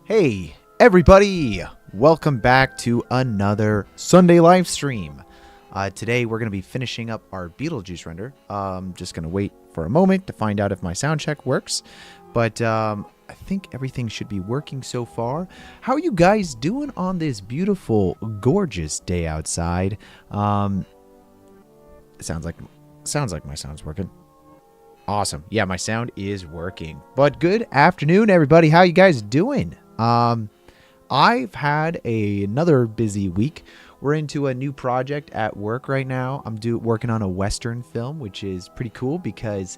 Hey, everybody! Welcome back to another Sunday live stream. Today we're going to be finishing up our Beetlejuice render. Just going to wait for a moment to find out if my sound check works. But I think everything should be working so far. How are you guys doing on this beautiful, gorgeous day outside? It sounds like my sound's working. Awesome. Yeah, my sound is working. But good afternoon, everybody. How you guys doing? I've had another busy week. We're into a new project at work right now. I'm working on a Western film, which is pretty cool because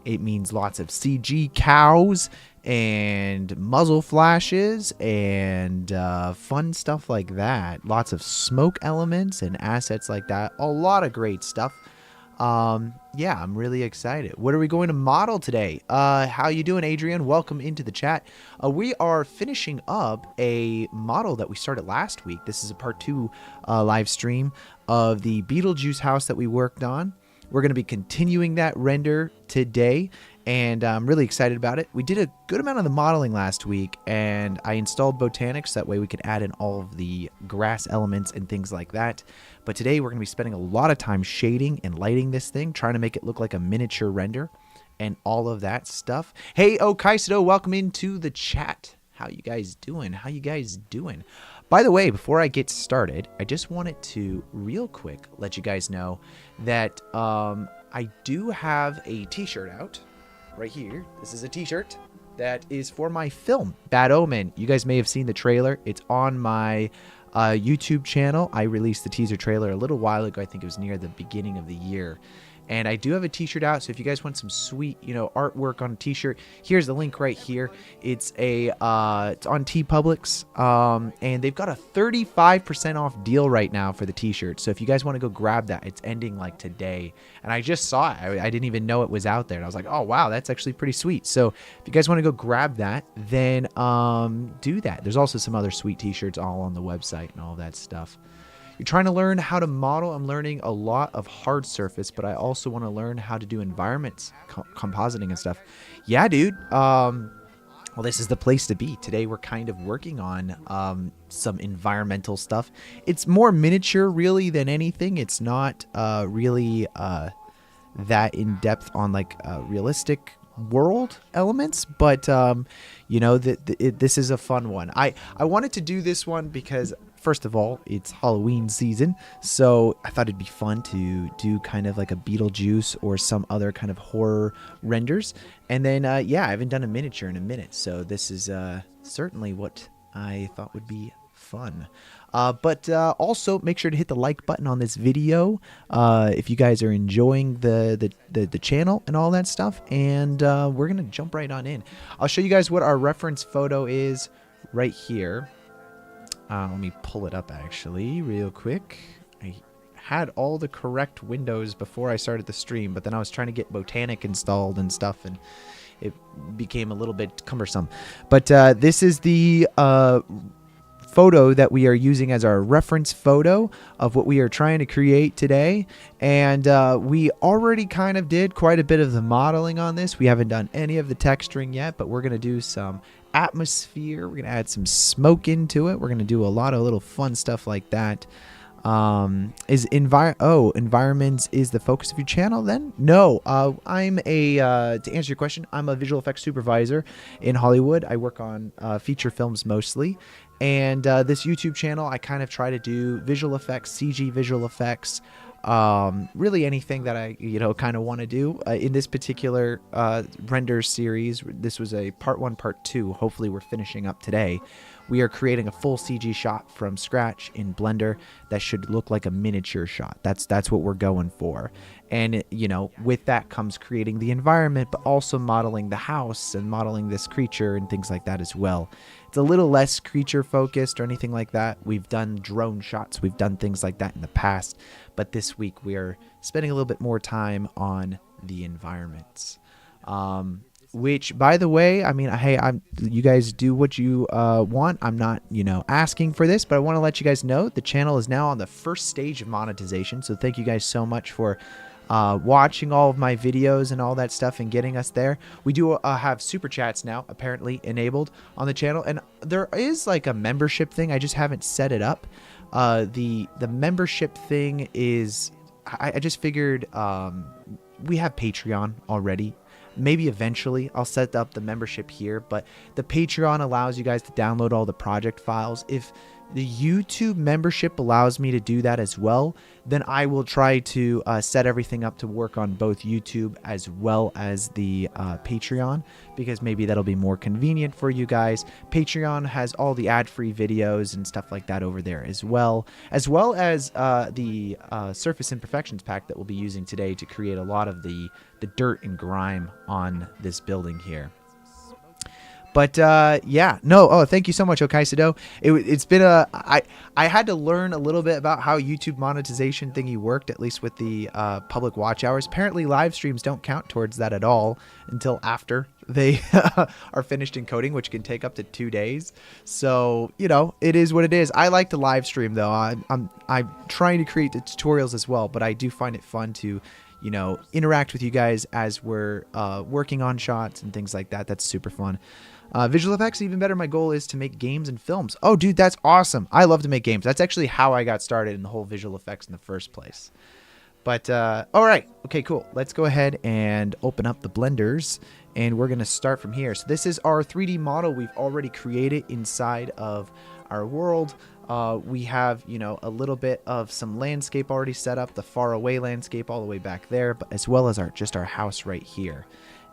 it means lots of CG cows and muzzle flashes and fun stuff like that. Lots of smoke elements and assets like that. A lot of great stuff. Yeah, I'm really excited. What are we going to model today? How you doing, Adrian? Welcome into the chat. We are finishing up a model that we started last week. This is a part 2 live stream of the Beetlejuice house that we worked on. We're going to be continuing that render today, and I'm really excited about it. We did a good amount of the modeling last week, and I installed Botanics. That way we could add in all of the grass elements and things like that. But today we're going to be spending a lot of time shading and lighting this thing, trying to make it look like a miniature render and all of that stuff. Hey, Kaisedo, welcome into the chat. How you guys doing? How you guys doing? By the way, before I get started, I just wanted to real quick let you guys know that I do have a t-shirt out right here. This is a t-shirt that is for my film, Bad Omen. You guys may have seen the trailer. It's on my YouTube channel. I released the teaser trailer a little while ago. I think it was near the beginning of the year. And I do have a t-shirt out, so if you guys want some sweet, artwork on a t-shirt, here's the link right here. It's it's on TeePublics, and they've got a 35% off deal right now for the t-shirt. So if you guys want to go grab that, it's ending like today. And I just saw it. I didn't even know it was out there. And I was like, oh wow, that's actually pretty sweet. So if you guys want to go grab that, then do that. There's also some other sweet t-shirts all on the website and all that stuff. You're trying to learn how to model. I'm learning a lot of hard surface, but I also want to learn how to do environments, compositing and stuff. Yeah, dude. Well, this is the place to be. Today we're kind of working on some environmental stuff. It's more miniature really than anything. It's not really that in depth on like realistic world elements, but this is a fun one. I wanted to do this one because first of all, it's Halloween season, so I thought it'd be fun to do kind of like a Beetlejuice or some other kind of horror renders. And then, yeah, I haven't done a miniature in a minute, so this is certainly what I thought would be fun. But also make sure to hit the like button on this video if you guys are enjoying the channel and all that stuff. And we're going to jump right on in. I'll show you guys what our reference photo is right here. Let me pull it up actually real quick. I had all the correct windows before I started the stream, but then I was trying to get Botanic installed and stuff, and it became a little bit cumbersome. But this is the photo that we are using as our reference photo of what we are trying to create today. And we already kind of did quite a bit of the modeling on this. We haven't done any of the texturing yet, but we're going to do some atmosphere. We're going to add some smoke into it. We're going to do a lot of little fun stuff like that. Environments is the focus of your channel then? No, I'm to answer your question, I'm a visual effects supervisor in Hollywood. I work on feature films mostly. And this YouTube channel, I kind of try to do visual effects, CG visual effects, really anything that I, kind of want to do. In this particular render series, this was a part 1, part 2. Hopefully we're finishing up today. We are creating a full CG shot from scratch in Blender that should look like a miniature shot. That's what we're going for. And, with that comes creating the environment, but also modeling the house and modeling this creature and things like that as well. It's a little less creature focused or anything like that. We've done drone shots. We've done things like that in the past. But this week we are spending a little bit more time on the environments. Which, by the way, I mean, hey, you guys do what you want. I'm not, asking for this, but I want to let you guys know the channel is now on the first stage of monetization. So thank you guys so much for watching all of my videos and all that stuff and getting us there. We do have super chats now apparently enabled on the channel, and there is like a membership thing. I just haven't set it up. The membership thing is, I just figured we have Patreon already. Maybe eventually I'll set up the membership here, but the Patreon allows you guys to download all the project files. If the YouTube membership allows me to do that as well, then I will try to set everything up to work on both YouTube as well as the Patreon, because maybe that'll be more convenient for you guys. Patreon has all the ad-free videos and stuff like that over there as well as the Surface Imperfections pack that we'll be using today to create a lot of the dirt and grime on this building here. But yeah, no. Oh, thank you so much, Okaisido. It's been I had to learn a little bit about how YouTube monetization thingy worked, at least with the public watch hours. Apparently, live streams don't count towards that at all until after they are finished encoding, which can take up to 2 days. So you know, it is what it is. I like to live stream though. I'm trying to create the tutorials as well, but I do find it fun to, you know, interact with you guys as we're working on shots and things like that. That's super fun. Visual effects, even better. My goal is to make games and films. Oh, dude, that's awesome. I love to make games. That's actually how I got started in the whole visual effects in the first place. But, all right. Okay, cool. Let's go ahead and open up the blenders, and we're going to start from here. So this is our 3D model we've already created inside of our world. We have, you know, a little bit of some landscape already set up, the far away landscape all the way back there, but as well as just our house right here.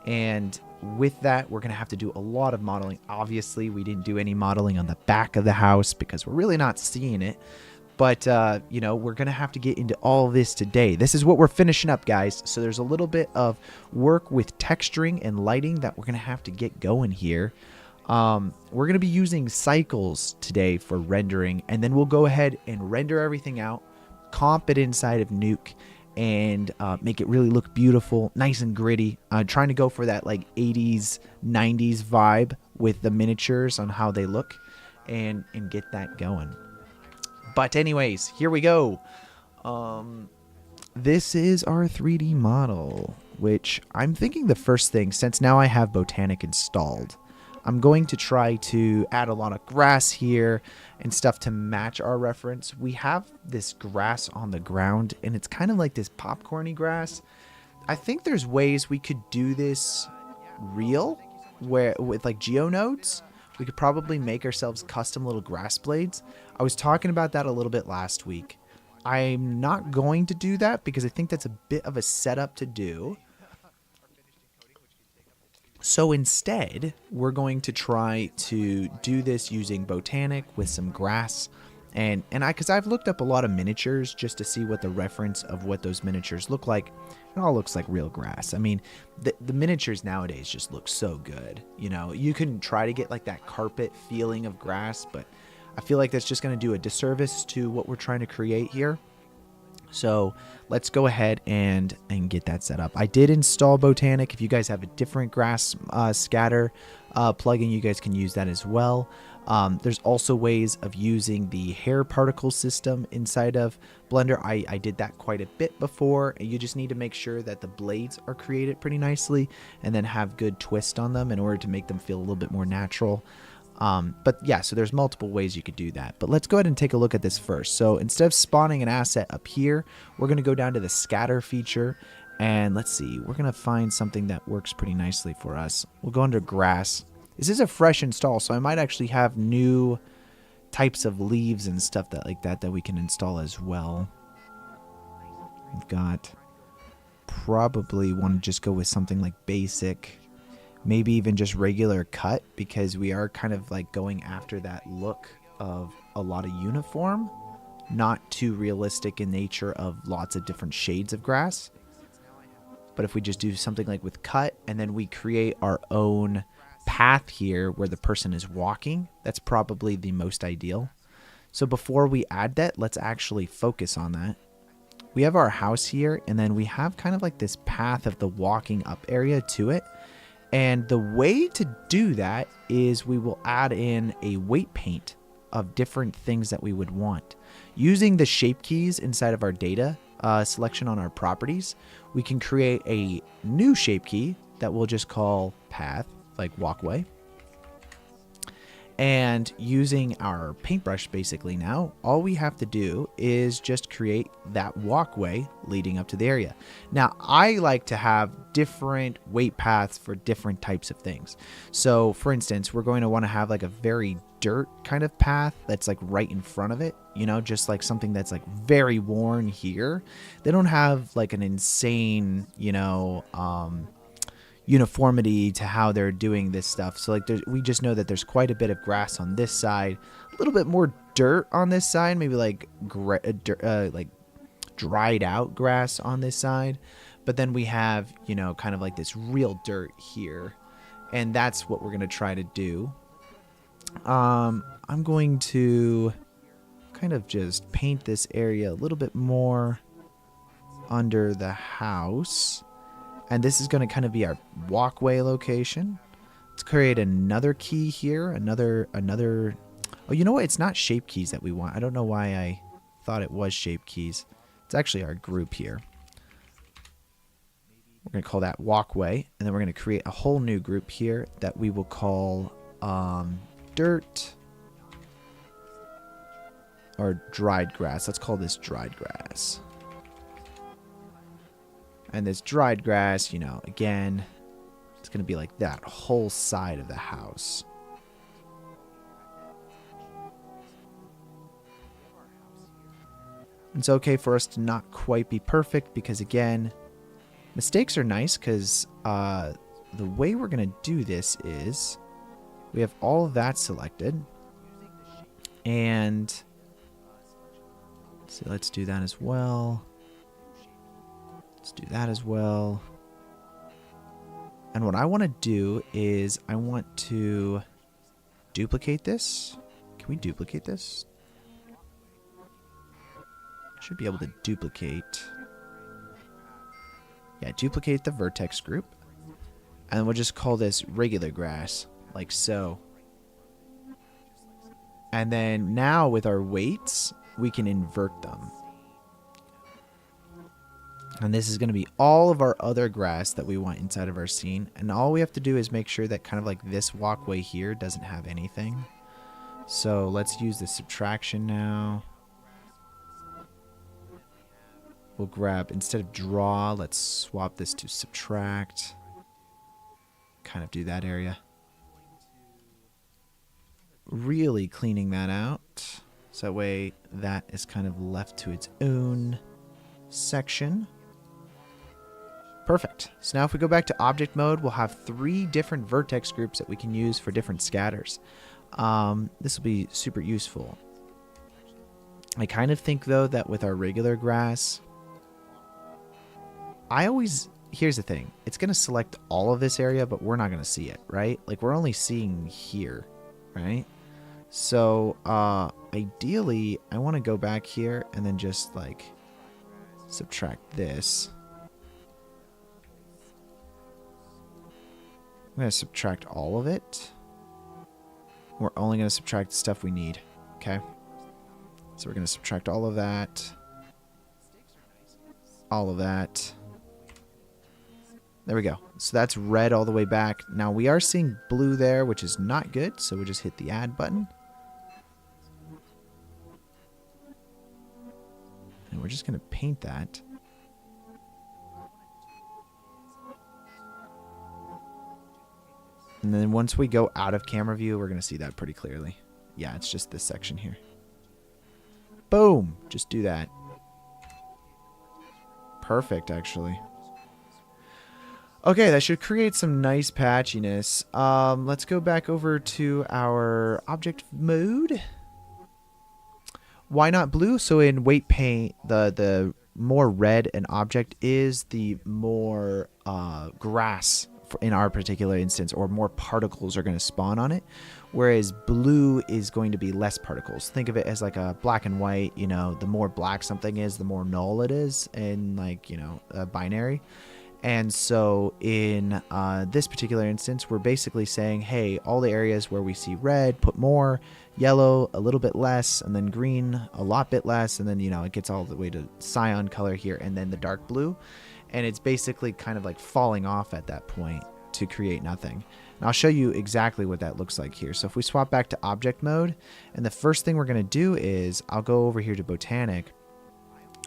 And with that, we're going to have to do a lot of modeling. Obviously, we didn't do any modeling on the back of the house because we're really not seeing it. But, you know, we're going to have to get into all this today. This is what we're finishing up, guys. So there's a little bit of work with texturing and lighting that we're going to have to get going here. We're going to be using cycles today for rendering, and then we'll go ahead and render everything out, comp it inside of Nuke, and make it really look beautiful, nice and gritty. Trying to go for that like 80s, 90s vibe with the miniatures on how they look, and get that going. But anyways, here we go. This is our 3D model, which I'm thinking the first thing, since now I have Botanic installed, I'm going to try to add a lot of grass here and stuff to match our reference. We have this grass on the ground, and it's kind of like this popcorny grass. I think there's ways we could do this real, where with like geonodes, we could probably make ourselves custom little grass blades. I was talking about that a little bit last week. I'm not going to do that because I think that's a bit of a setup to do. So instead, we're going to try to do this using Botanic with some grass. And because I've looked up a lot of miniatures just to see what the reference of what those miniatures look like. It all looks like real grass. I mean, the miniatures nowadays just look so good. You know, you can try to get like that carpet feeling of grass, but I feel like that's just going to do a disservice to what we're trying to create here. So let's go ahead and get that set up. I did install Botanic. If you guys have a different grass scatter plugin, you guys can use that as well. There's also ways of using the hair particle system inside of Blender. I did that quite a bit before. You just need to make sure that the blades are created pretty nicely and then have good twist on them in order to make them feel a little bit more natural. But yeah, so there's multiple ways you could do that. But let's go ahead and take a look at this first. So instead of spawning an asset up here, we're going to go down to the scatter feature. And let's see, we're going to find something that works pretty nicely for us. We'll go under grass. This is a fresh install, so I might actually have new types of leaves and stuff that we can install as well. We've got, probably want to just go with something like basic. Maybe even just regular cut, because we are kind of like going after that look of a lot of uniform, not too realistic in nature of lots of different shades of grass. But if we just do something like with cut, and then we create our own path here where the person is walking, that's probably the most ideal. So before we add that, let's actually focus on that. We have our house here, and then we have kind of like this path of the walking up area to it. And the way to do that is we will add in a weight paint of different things that we would want. Using the shape keys inside of our data selection on our properties, we can create a new shape key that we'll just call path, like walkway. And using our paintbrush basically now, all we have to do is just create that walkway leading up to the area. Now, I like to have different weight paths for different types of things. So for instance, we're going to want to have like a very dirt kind of path that's like right in front of it, you know, just like something that's like very worn here. They don't have like an insane, you know, uniformity to how they're doing this stuff. So like we just know that there's quite a bit of grass on this side, a little bit more dirt on this side, maybe like like dried out grass on this side, but then we have, you know, kind of like this real dirt here, and that's what we're going to try to do. I'm going to kind of just paint this area a little bit more under the house. And this is going to kind of be our walkway location. Let's create another key here. Another. Oh, you know what? It's not shape keys that we want. I don't know why I thought it was shape keys. It's actually our group here. We're going to call that walkway. And then we're going to create a whole new group here that we will call dirt or dried grass. Let's call this dried grass. And this dried grass, you know, again, it's going to be like that whole side of the house. It's okay for us to not quite be perfect because, again, mistakes are nice because the way we're going to do this is we have all of that selected. And so let's do that as well. Let's do that as well. And what I want to do is I want to duplicate this. Can we duplicate this? Should be able to duplicate. Yeah, duplicate the vertex group. And we'll just call this regular grass, like so. And then now with our weights, we can invert them. And this is going to be all of our other grass that we want inside of our scene. And all we have to do is make sure that kind of like this walkway here doesn't have anything. So let's use the subtraction now. We'll grab, instead of draw, let's swap this to subtract. Kind of do that area. Really cleaning that out. So that way that is kind of left to its own section. Perfect. So now if we go back to object mode, we'll have 3 different vertex groups that we can use for different scatters. This will be super useful. I kind of think, though, that with our regular grass, here's the thing. It's going to select all of this area, but we're not going to see it, right? Like, we're only seeing here, right? So, ideally, I want to go back here and then just, like, subtract this. I'm going to subtract all of it. We're only going to subtract the stuff we need. Okay. So we're going to subtract all of that. All of that. There we go. So that's red all the way back. Now we are seeing blue there, which is not good. So we'll just hit the add button. And we're just going to paint that. And then once we go out of camera view, we're going to see that pretty clearly. Yeah, it's just this section here. Boom! Just do that. Perfect, actually. Okay, that should create some nice patchiness. Let's go back over to our object mode. Why not blue? So in weight paint, the more red an object is, the more grass in our particular instance, or more particles are going to spawn on it, whereas blue is going to be less particles. Think of it as like a black and white, you know, the more black something is, the more null it is in, like, you know, a binary. And so in this particular instance, we're basically saying, hey, all the areas where we see red, put more, yellow, a little bit less, and then green, a lot bit less. And then, you know, it gets all the way to cyan color here and then the dark blue. And it's basically kind of like falling off at that point to create nothing. And I'll show you exactly what that looks like here. So if we swap back to object mode, and the first thing we're going to do is I'll go over here to Botanic.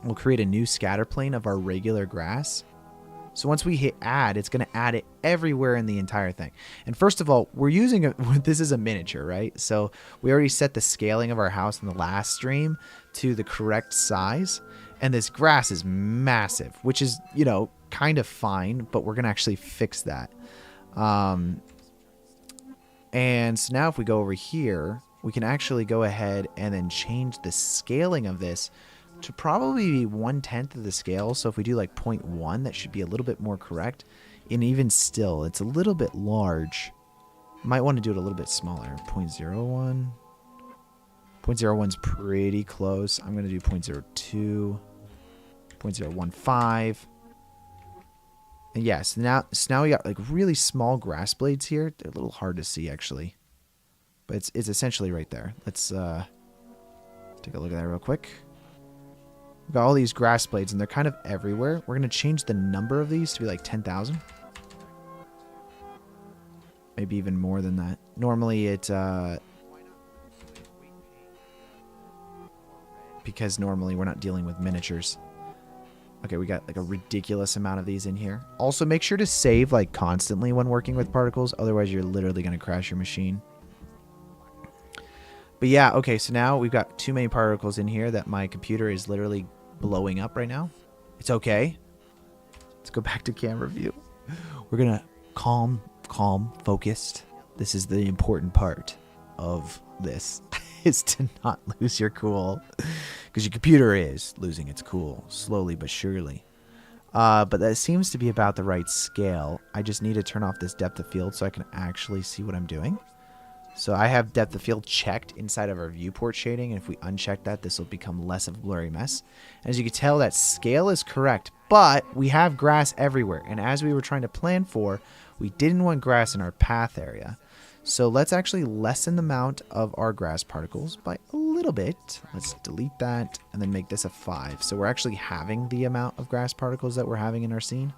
We'll create a new scatter plane of our regular grass. So once we hit add, it's going to add it everywhere in the entire thing. And first of all, we're using this is a miniature, right? So we already set the scaling of our house in the last stream to the correct size. And this grass is massive, which is, you know, kind of fine, but we're going to actually fix that. And so now if we go over here, we can actually go ahead and then change the scaling of this to probably 1/10 of the scale. So if we do like 0.1, that should be a little bit more correct. And even still, it's a little bit large. Might want to do it a little bit smaller. 0.01. 0.01's pretty close. I'm going to do 0.02. 0.015. And yes, now we got like really small grass blades here. They're a little hard to see actually. But it's essentially right there. Let's take a look at that real quick. We've got all these grass blades, and they're kind of everywhere. We're going to change the number of these to be like 10,000. Maybe even more than that. Normally it... because normally we're not dealing with miniatures. Okay, we got like a ridiculous amount of these in here. Also, make sure to save like constantly when working with particles. Otherwise, you're literally going to crash your machine. But yeah, okay, so now we've got too many particles in here that my computer is literally blowing up right now. It's okay. Let's go back to camera view. We're going to calm, focused. This is the important part of this, is to not lose your cool. Because your computer is losing its cool, slowly but surely. But that seems to be about the right scale. I just need to turn off this depth of field so I can actually see what I'm doing. So I have depth of field checked inside of our viewport shading, and if we uncheck that, this will become less of a blurry mess. And as you can tell, that scale is correct, but we have grass everywhere. And as we were trying to plan for, we didn't want grass in our path area. So let's actually lessen the amount of our grass particles by a little bit. Let's delete that and then make this a 5. So we're actually having the amount of grass particles that we're having in our scene,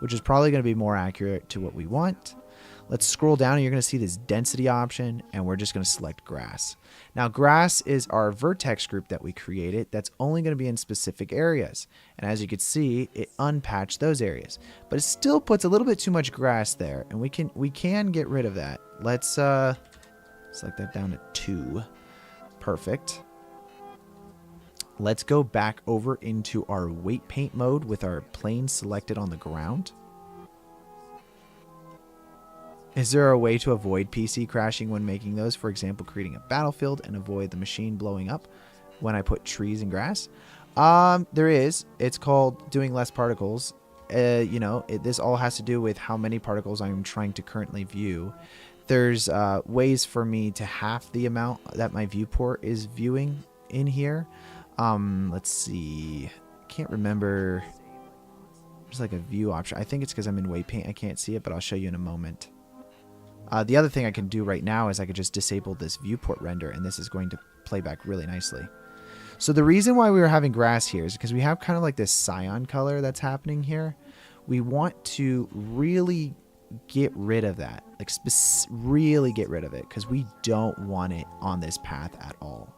which is probably going to be more accurate to what we want. Let's scroll down and you're going to see this density option, and we're just going to select grass. Now grass is our vertex group that we created that's only going to be in specific areas. And as you can see, it unpatched those areas, but it still puts a little bit too much grass there, and we can get rid of that. Let's select that down to 2. Perfect. Let's go back over into our weight paint mode with our plane selected on the ground. Is there a way to avoid PC crashing when making those? For example, creating a battlefield and avoid the machine blowing up when I put trees and grass? There is. It's called doing less particles. This all has to do with how many particles I'm trying to currently view. There's ways for me to half the amount that my viewport is viewing in here. Let's see. Can't remember. There's like a view option. I think it's because I'm in weight paint. I can't see it, but I'll show you in a moment. The other thing I can do right now is I could just disable this viewport render, and this is going to play back really nicely. So the reason why we were having grass here is because we have kind of like this cyan color that's happening here. We want to really get rid of that, like really get rid of it, because we don't want it on this path at all.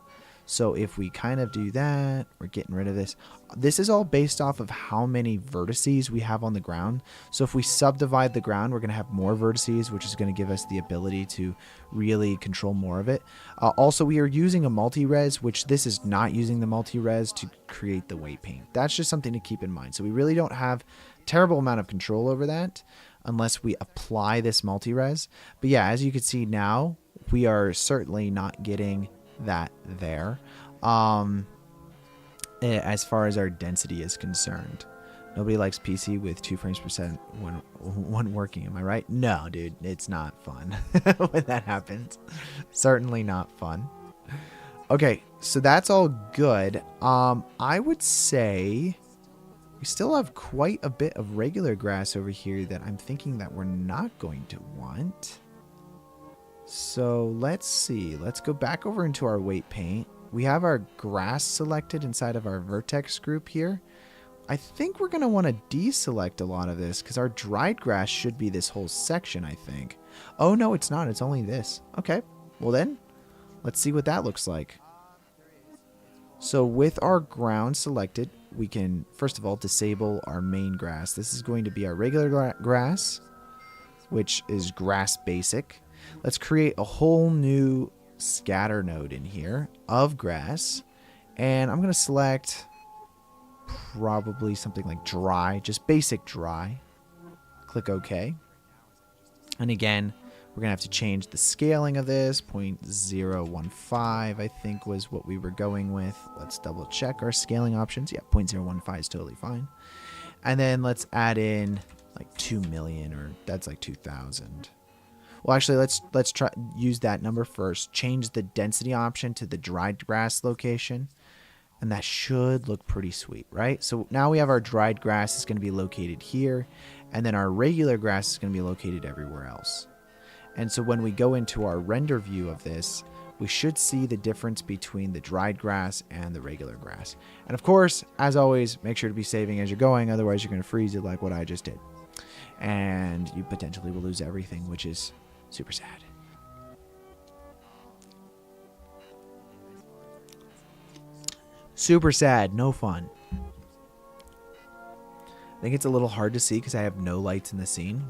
So if we kind of do that, we're getting rid of this. This is all based off of how many vertices we have on the ground. So if we subdivide the ground, we're going to have more vertices, which is going to give us the ability to really control more of it. Also, we are using a multi-res, which this is not using the multi-res to create the weight paint. That's just something to keep in mind. So we really don't have a terrible amount of control over that unless we apply this multi-res. But yeah, as you can see now, we are certainly not getting that there as far as our density is concerned. Nobody likes PC with 2 frames per second when working, am I right? No, dude, it's not fun when that happens. Certainly not fun. Okay, so that's all good. I would say We still have quite a bit of regular grass over here that I'm thinking that we're not going to want. So let's see. Let's go back over into our weight paint. We have our grass selected inside of our vertex group here. I think we're going to want to deselect a lot of this because our dried grass should be this whole section, I think. Oh, no, it's not. It's only this. Okay. Well, then, let's see what that looks like. So with our ground selected, we can, first of all, disable our main grass. This is going to be our regular grass, which is grass basic. Let's create a whole new scatter node in here of grass. And I'm going to select probably something like dry, just basic dry. Click OK. And again, we're going to have to change the scaling of this. 0.015, I think, was what we were going with. Let's double check our scaling options. Yeah, 0.015 is totally fine. And then let's add in like 2 million, or that's like 2,000. Well, actually, let's try use that number first. Change the density option to the dried grass location. And that should look pretty sweet, right? So now we have our dried grass is going to be located here. And then our regular grass is going to be located everywhere else. And so when we go into our render view of this, we should see the difference between the dried grass and the regular grass. And of course, as always, make sure to be saving as you're going. Otherwise, you're going to freeze it like what I just did. And you potentially will lose everything, which is super sad. Super sad. No fun. I think it's a little hard to see because I have no lights in the scene.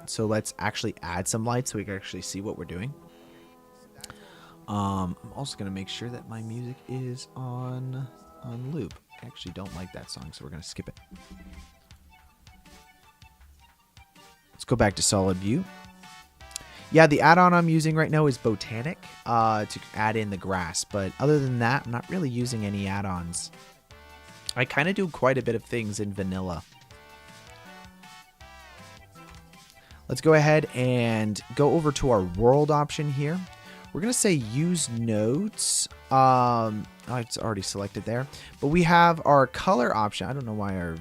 So let's actually add some lights so we can actually see what we're doing. I'm also going to make sure that my music is on loop. I actually don't like that song, so we're going to skip it. Let's go back to solid view. Yeah, the add-on I'm using right now is Botanic to add in the grass. But other than that, I'm not really using any add-ons. I kind of do quite a bit of things in vanilla. Let's go ahead and go over to our world option here. We're going to say use nodes. Oh, it's already selected there. But we have our color option. I don't know why our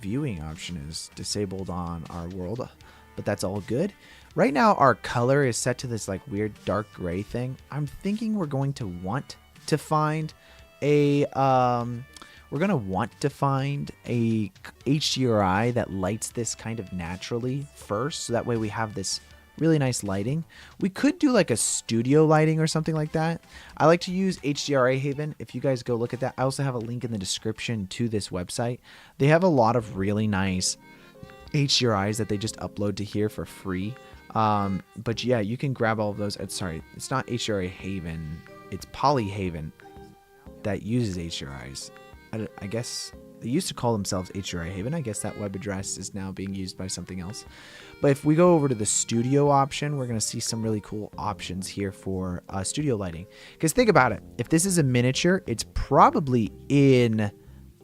viewing option is disabled on our world, but that's all good. Right now, our color is set to this like weird dark gray thing. I'm thinking we're going to want to find a HDRI that lights this kind of naturally first, so that way we have this really nice lighting. We could do like a studio lighting or something like that. I like to use HDRI Haven. If you guys go look at that, I also have a link in the description to this website. They have a lot of really nice HDRIs that they just upload to here for free. But yeah, you can grab all of those. Sorry, it's not HDRI Haven. It's Polyhaven that uses HDRIs. I guess they used to call themselves HDRI Haven. I guess that web address is now being used by something else. But if we go over to the studio option, we're going to see some really cool options here for studio lighting. Because think about it. If this is a miniature, it's probably in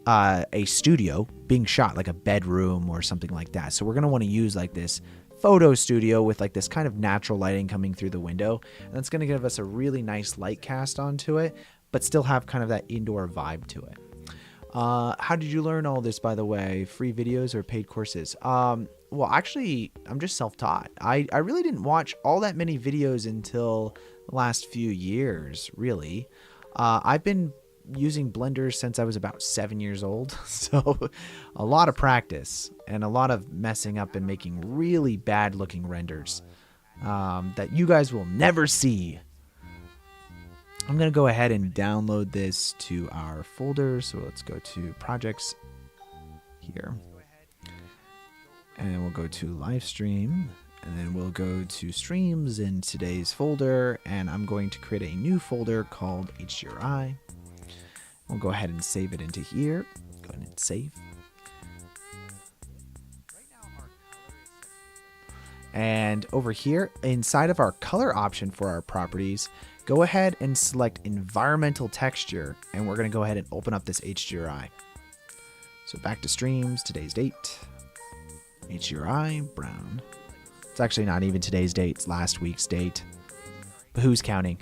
a studio being shot, like a bedroom or something like that. So we're going to want to use like this photo studio with like this kind of natural lighting coming through the window. And that's going to give us a really nice light cast onto it, but still have kind of that indoor vibe to it. How did you learn all this, by the way? Free videos or paid courses? Well, actually, I'm just self-taught. I really didn't watch all that many videos until the last few years, really. I've been using Blender since I was about 7 years old. So a lot of practice and a lot of messing up and making really bad looking renders that you guys will never see. I'm going to go ahead and download this to our folder. So let's go to projects here. And then we'll go to live stream. And then we'll go to streams in today's folder. And I'm going to create a new folder called HDRI. We'll go ahead and save it into here. Go ahead and save. And over here, inside of our color option for our properties, go ahead and select environmental texture, and we're going to go ahead and open up this HDRI. So back to streams, today's date, HDRI, brown. It's actually not even today's date, it's last week's date. But who's counting?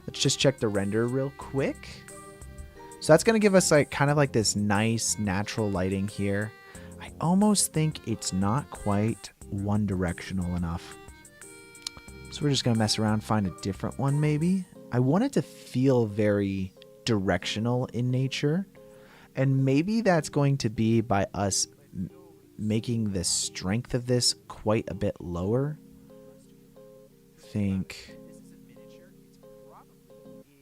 Let's just check the render real quick. So that's going to give us like kind of like this nice natural lighting here. I almost think it's not quite one directional enough. So we're just going to mess around, find a different one maybe. I want it to feel very directional in nature. And maybe that's going to be by us making the strength of this quite a bit lower. Think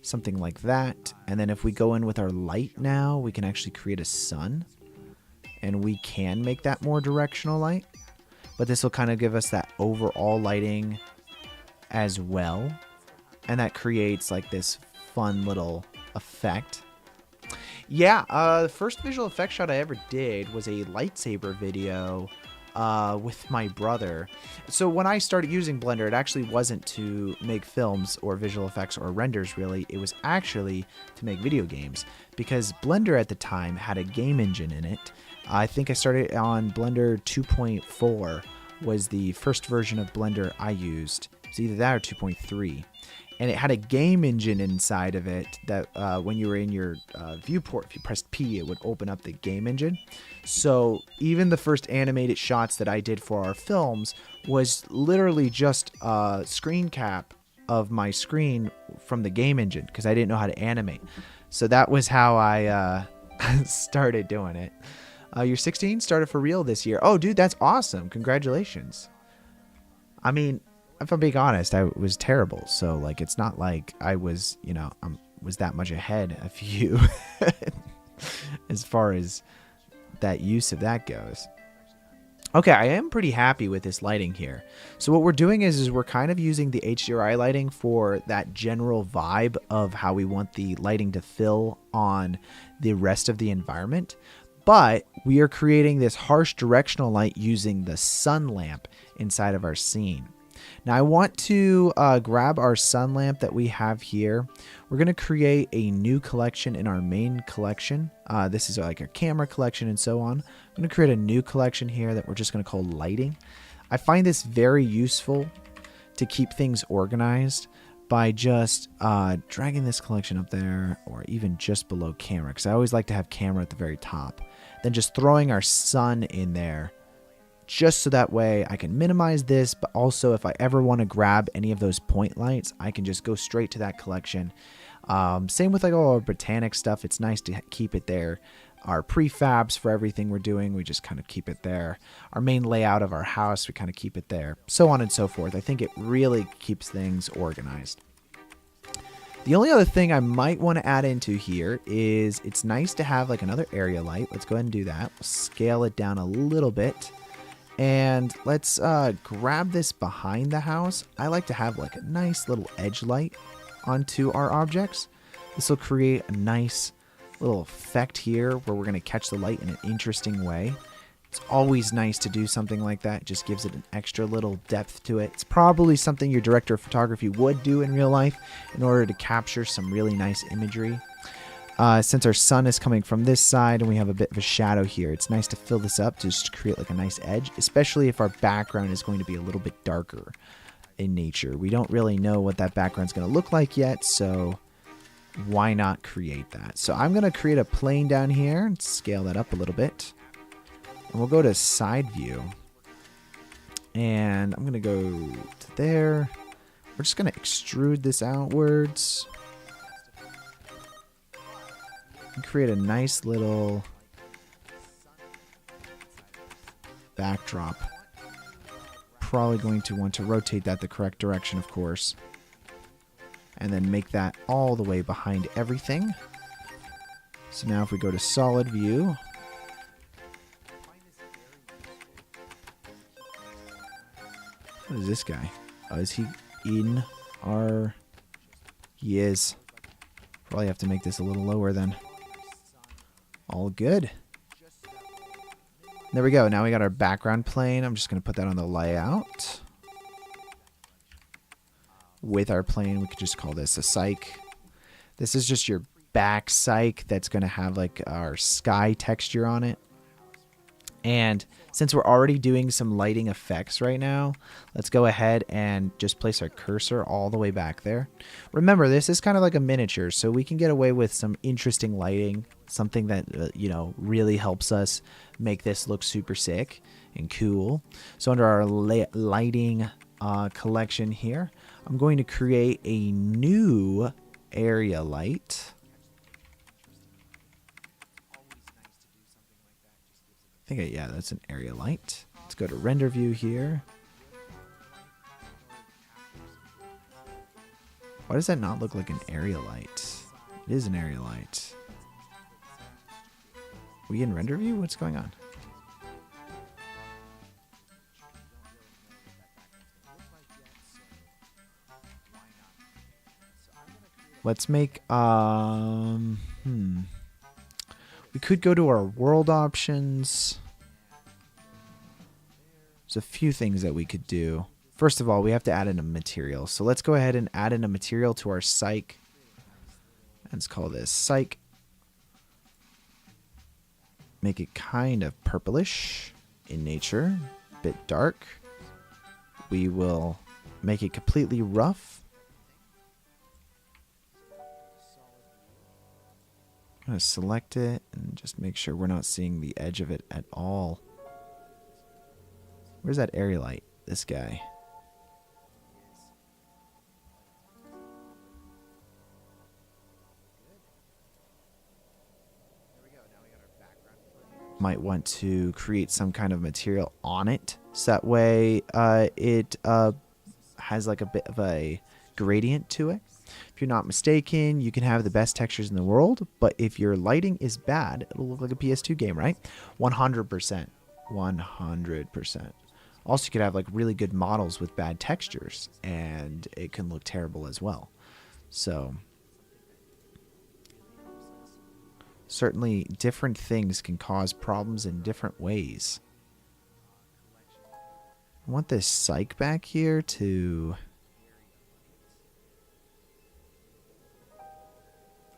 something like that. And then if we go in with our light now, we can actually create a sun. And we can make that more directional light. But this will kind of give us that overall lighting as well. And that creates like this fun little effect. Yeah, the first visual effects shot I ever did was a lightsaber video with my brother. So when I started using Blender, it actually wasn't to make films or visual effects or renders really. It was actually to make video games, because Blender at the time had a game engine in it. I think I started on Blender 2.4 was the first version of Blender I used. It's either that or 2.3. And it had a game engine inside of it that when you were in your viewport, if you pressed P, it would open up the game engine. So even the first animated shots that I did for our films was literally just a screen cap of my screen from the game engine, because I didn't know how to animate. So that was how I started doing it. You're 16, started for real this year. Oh, dude, that's awesome. Congratulations. I mean, if I'm being honest, I was terrible. So, like, it's not like I was, you know, was that much ahead of you as far as that use of that goes. Okay, I am pretty happy with this lighting here. So what we're doing is we're kind of using the HDRI lighting for that general vibe of how we want the lighting to fill on the rest of the environment. But we are creating this harsh directional light using the sun lamp inside of our scene. Now I want to grab our sun lamp that we have here. We're going to create a new collection in our main collection. This is like a camera collection and so on. I'm going to create a new collection here that we're just going to call lighting. I find this very useful to keep things organized by just dragging this collection up there, or even just below camera, because I always like to have camera at the very top. Then just throwing our sun in there, just so that way I can minimize this, but also if I ever want to grab any of those point lights, I can just go straight to that collection. Same with like all our botanic stuff. It's nice to keep it there. Our prefabs for everything we're doing, we just kind of keep it there. Our main layout of our house, we kind of keep it there. So on and so forth. I think it really keeps things organized. The only other thing I might want to add into here is it's nice to have like another area light. Let's go ahead and do that. We'll scale it down a little bit. And let's grab this behind the house. I like to have like a nice little edge light onto our objects. This will create a nice little effect here where we're going to catch the light in an interesting way. It's always nice to do something like that. It just gives it an extra little depth to it. It's probably something your director of photography would do in real life in order to capture some really nice imagery. Since our sun is coming from this side and we have a bit of a shadow here, it's nice to fill this up just to create like a nice edge, especially if our background is going to be a little bit darker in nature. We don't really know what that background is going to look like yet, so why not create that? So I'm going to create a plane down here and scale that up a little bit. And we'll go to side view. And I'm going to go to there. We're just going to extrude this outwards. And create a nice little backdrop. Probably going to want to rotate that the correct direction, of course. And then make that all the way behind everything. So now if we go to solid view, what is this guy? Oh, is he in our... He is. Probably have to make this a little lower then. All good. There we go. Now we got our background plane. I'm just going to put that on the layout. With our plane, we could just call this a cyc. This is just your back cyc that's going to have like our sky texture on it. And since we're already doing some lighting effects right now, let's go ahead and just place our cursor all the way back there. Remember, this is kind of like a miniature, so we can get away with some interesting lighting, something that, you know, really helps us make this look super sick and cool. So under our lighting collection here, I'm going to create a new area light. I think, yeah, that's an area light. Let's go to render view here. Why does that not look like an area light? It is an area light. Are we in render view? What's going on? Let's make, we could go to our world options. There's a few things that we could do. First of all, we have to add in a material. So let's go ahead and add in a material to our psych. Let's call this psych. Make it kind of purplish in nature, a bit dark. We will make it completely rough. I'm going to select it and just make sure we're not seeing the edge of it at all. Where's that area light? This guy. Might want to create some kind of material on it, so that way it has like a bit of a gradient to it. If you're not mistaken, you can have the best textures in the world, but if your lighting is bad, it'll look like a PS2 game, right? 100%. 100%. Also, you could have like really good models with bad textures, and it can look terrible as well. So certainly different things can cause problems in different ways. I want this psych back here to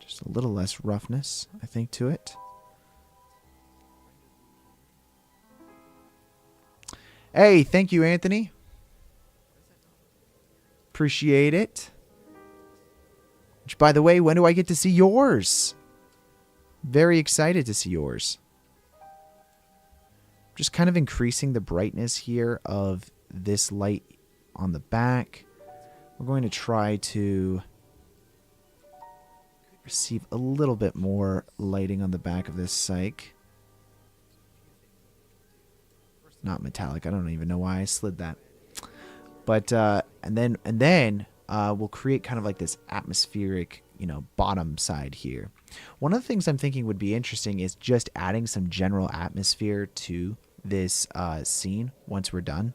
just a little less roughness, I think, to it. Hey, thank you, Anthony. Appreciate it. Which, by the way, when do I get to see yours? Very excited to see yours. Just kind of increasing the brightness here of this light on the back. We're going to try to receive a little bit more lighting on the back of this psych. Not metallic. I don't even know why I slid that. But and then we'll create kind of like this atmospheric, you know, bottom side here. One of the things I'm thinking would be interesting is just adding some general atmosphere to this scene once we're done.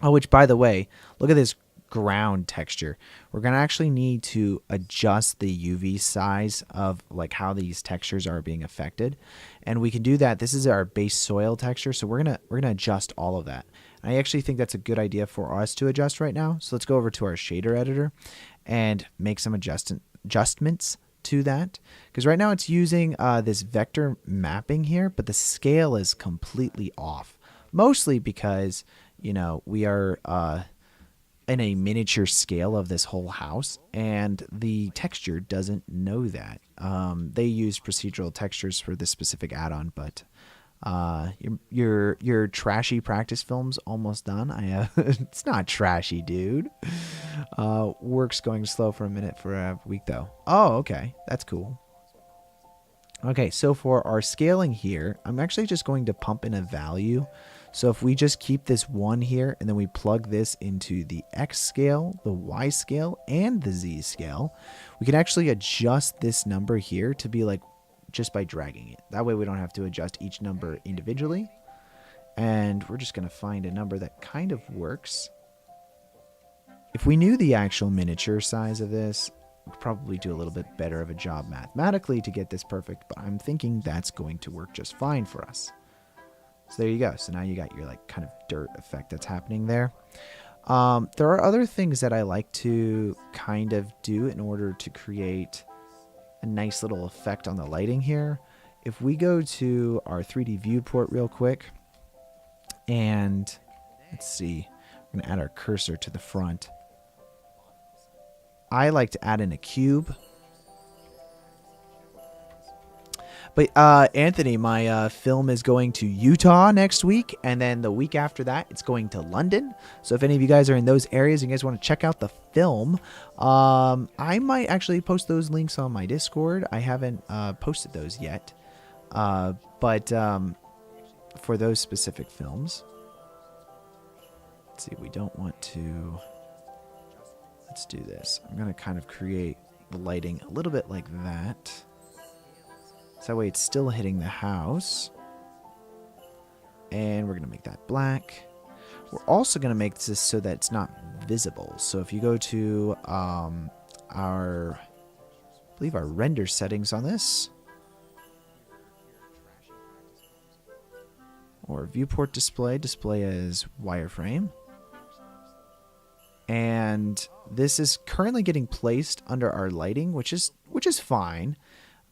Oh, which, by the way, look at this ground texture. We're going to actually need to adjust the UV size of like how these textures are being affected. And we can do that. This is our base soil texture. So we're going to adjust all of that. And I actually think that's a good idea for us to adjust right now. So let's go over to our shader editor and make some adjustments to that. Because right now it's using this vector mapping here, but the scale is completely off. Mostly because, you know, we are in a miniature scale of this whole house, and the texture doesn't know that. They use procedural textures for this specific add-on, but your trashy practice film's almost done. It's not trashy, dude. Work's going slow for a minute for a week though. Oh, okay, that's cool. Okay, so for our scaling here, I'm actually just going to pump in a value. So if we just keep this 1 here, and then we plug this into the X scale, the Y scale, and the Z scale, we can actually adjust this number here to be like just by dragging it. That way we don't have to adjust each number individually. And we're just going to find a number that kind of works. If we knew the actual miniature size of this, we'd probably do a little bit better of a job mathematically to get this perfect, but I'm thinking that's going to work just fine for us. So there you go. So now you got your like kind of dirt effect that's happening there. There are other things that I like to kind of do in order to create a nice little effect on the lighting here. if we go to our 3D viewport real quick, and let's see, we're going to add our cursor to the front. I like to add in a cube. But Anthony, my film is going to Utah next week, and then the week after that, it's going to London. So if any of you guys are in those areas and you guys want to check out the film, I might actually post those links on my Discord. I haven't posted those yet, but for those specific films, let's see. We don't want to. Let's do this. I'm gonna kind of create the lighting a little bit like that. So that way it's still hitting the house. And we're going to make that black. We're also going to make this so that it's not visible. So if you go to I believe our render settings on this, or viewport display as wireframe. And this is currently getting placed under our lighting, which is fine.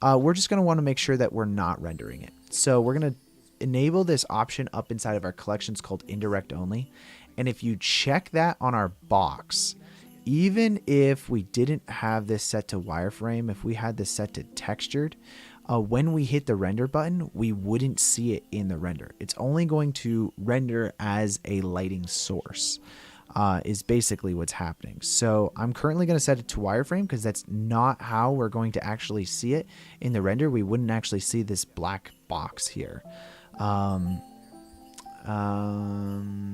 We're just going to want to make sure that we're not rendering it. So we're going to enable this option up inside of our collections called indirect only. And if you check that on our box, even if we didn't have this set to wireframe, if we had this set to textured, when we hit the render button, we wouldn't see it in the render. It's only going to render as a lighting source. Is basically what's happening. So I'm currently going to set it to wireframe because that's not how we're going to actually see it in the render. We wouldn't actually see this black box here.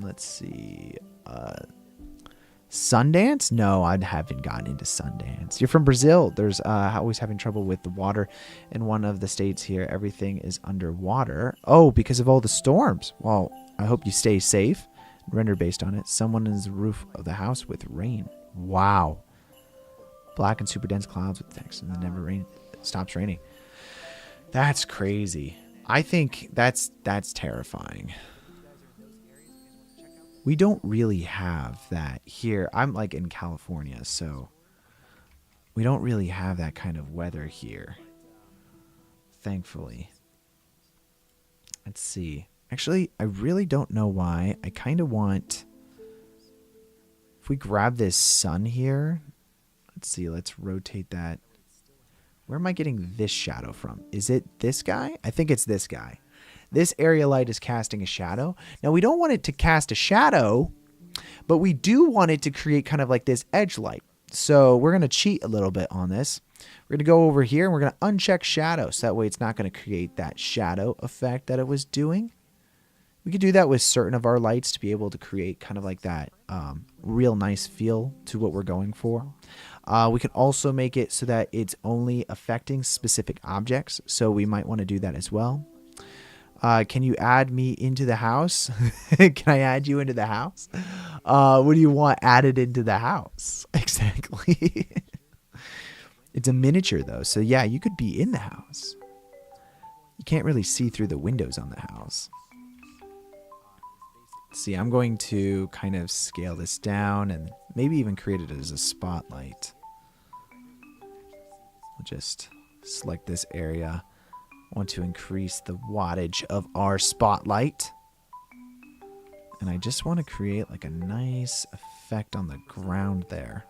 Let's see. Sundance? No, I haven't gotten into Sundance. You're from Brazil. There's always having trouble with the water in one of the states here. Everything is underwater. Oh, because of all the storms. Well, I hope you stay safe. Render based on it. Someone is the roof of the house with rain. Wow. Black and super dense clouds with text, and then never rain. It stops raining. That's crazy. I think that's terrifying. We don't really have that here. I'm like in California, so we don't really have that kind of weather here. Thankfully. Let's see. Actually, I really don't know why. I kind of want, if we grab this sun here, let's see, let's rotate that. Where am I getting this shadow from? Is it this guy? I think it's this guy. This area light is casting a shadow. Now, we don't want it to cast a shadow, but we do want it to create kind of like this edge light. So we're going to cheat a little bit on this. We're going to go over here and we're going to uncheck shadow. So that way it's not going to create that shadow effect that it was doing. We could do that with certain of our lights to be able to create kind of like that real nice feel to what we're going for. We can also make it so that it's only affecting specific objects. So we might want to do that as well. Can you add me into the house? Can I add you into the house? What do you want added into the house? Exactly. It's a miniature though. So yeah, you could be in the house. You can't really see through the windows on the house. See, I'm going to kind of scale this down and maybe even create it as a spotlight. We'll just select this area. I want to increase the wattage of our spotlight. And I just want to create like a nice effect on the ground there.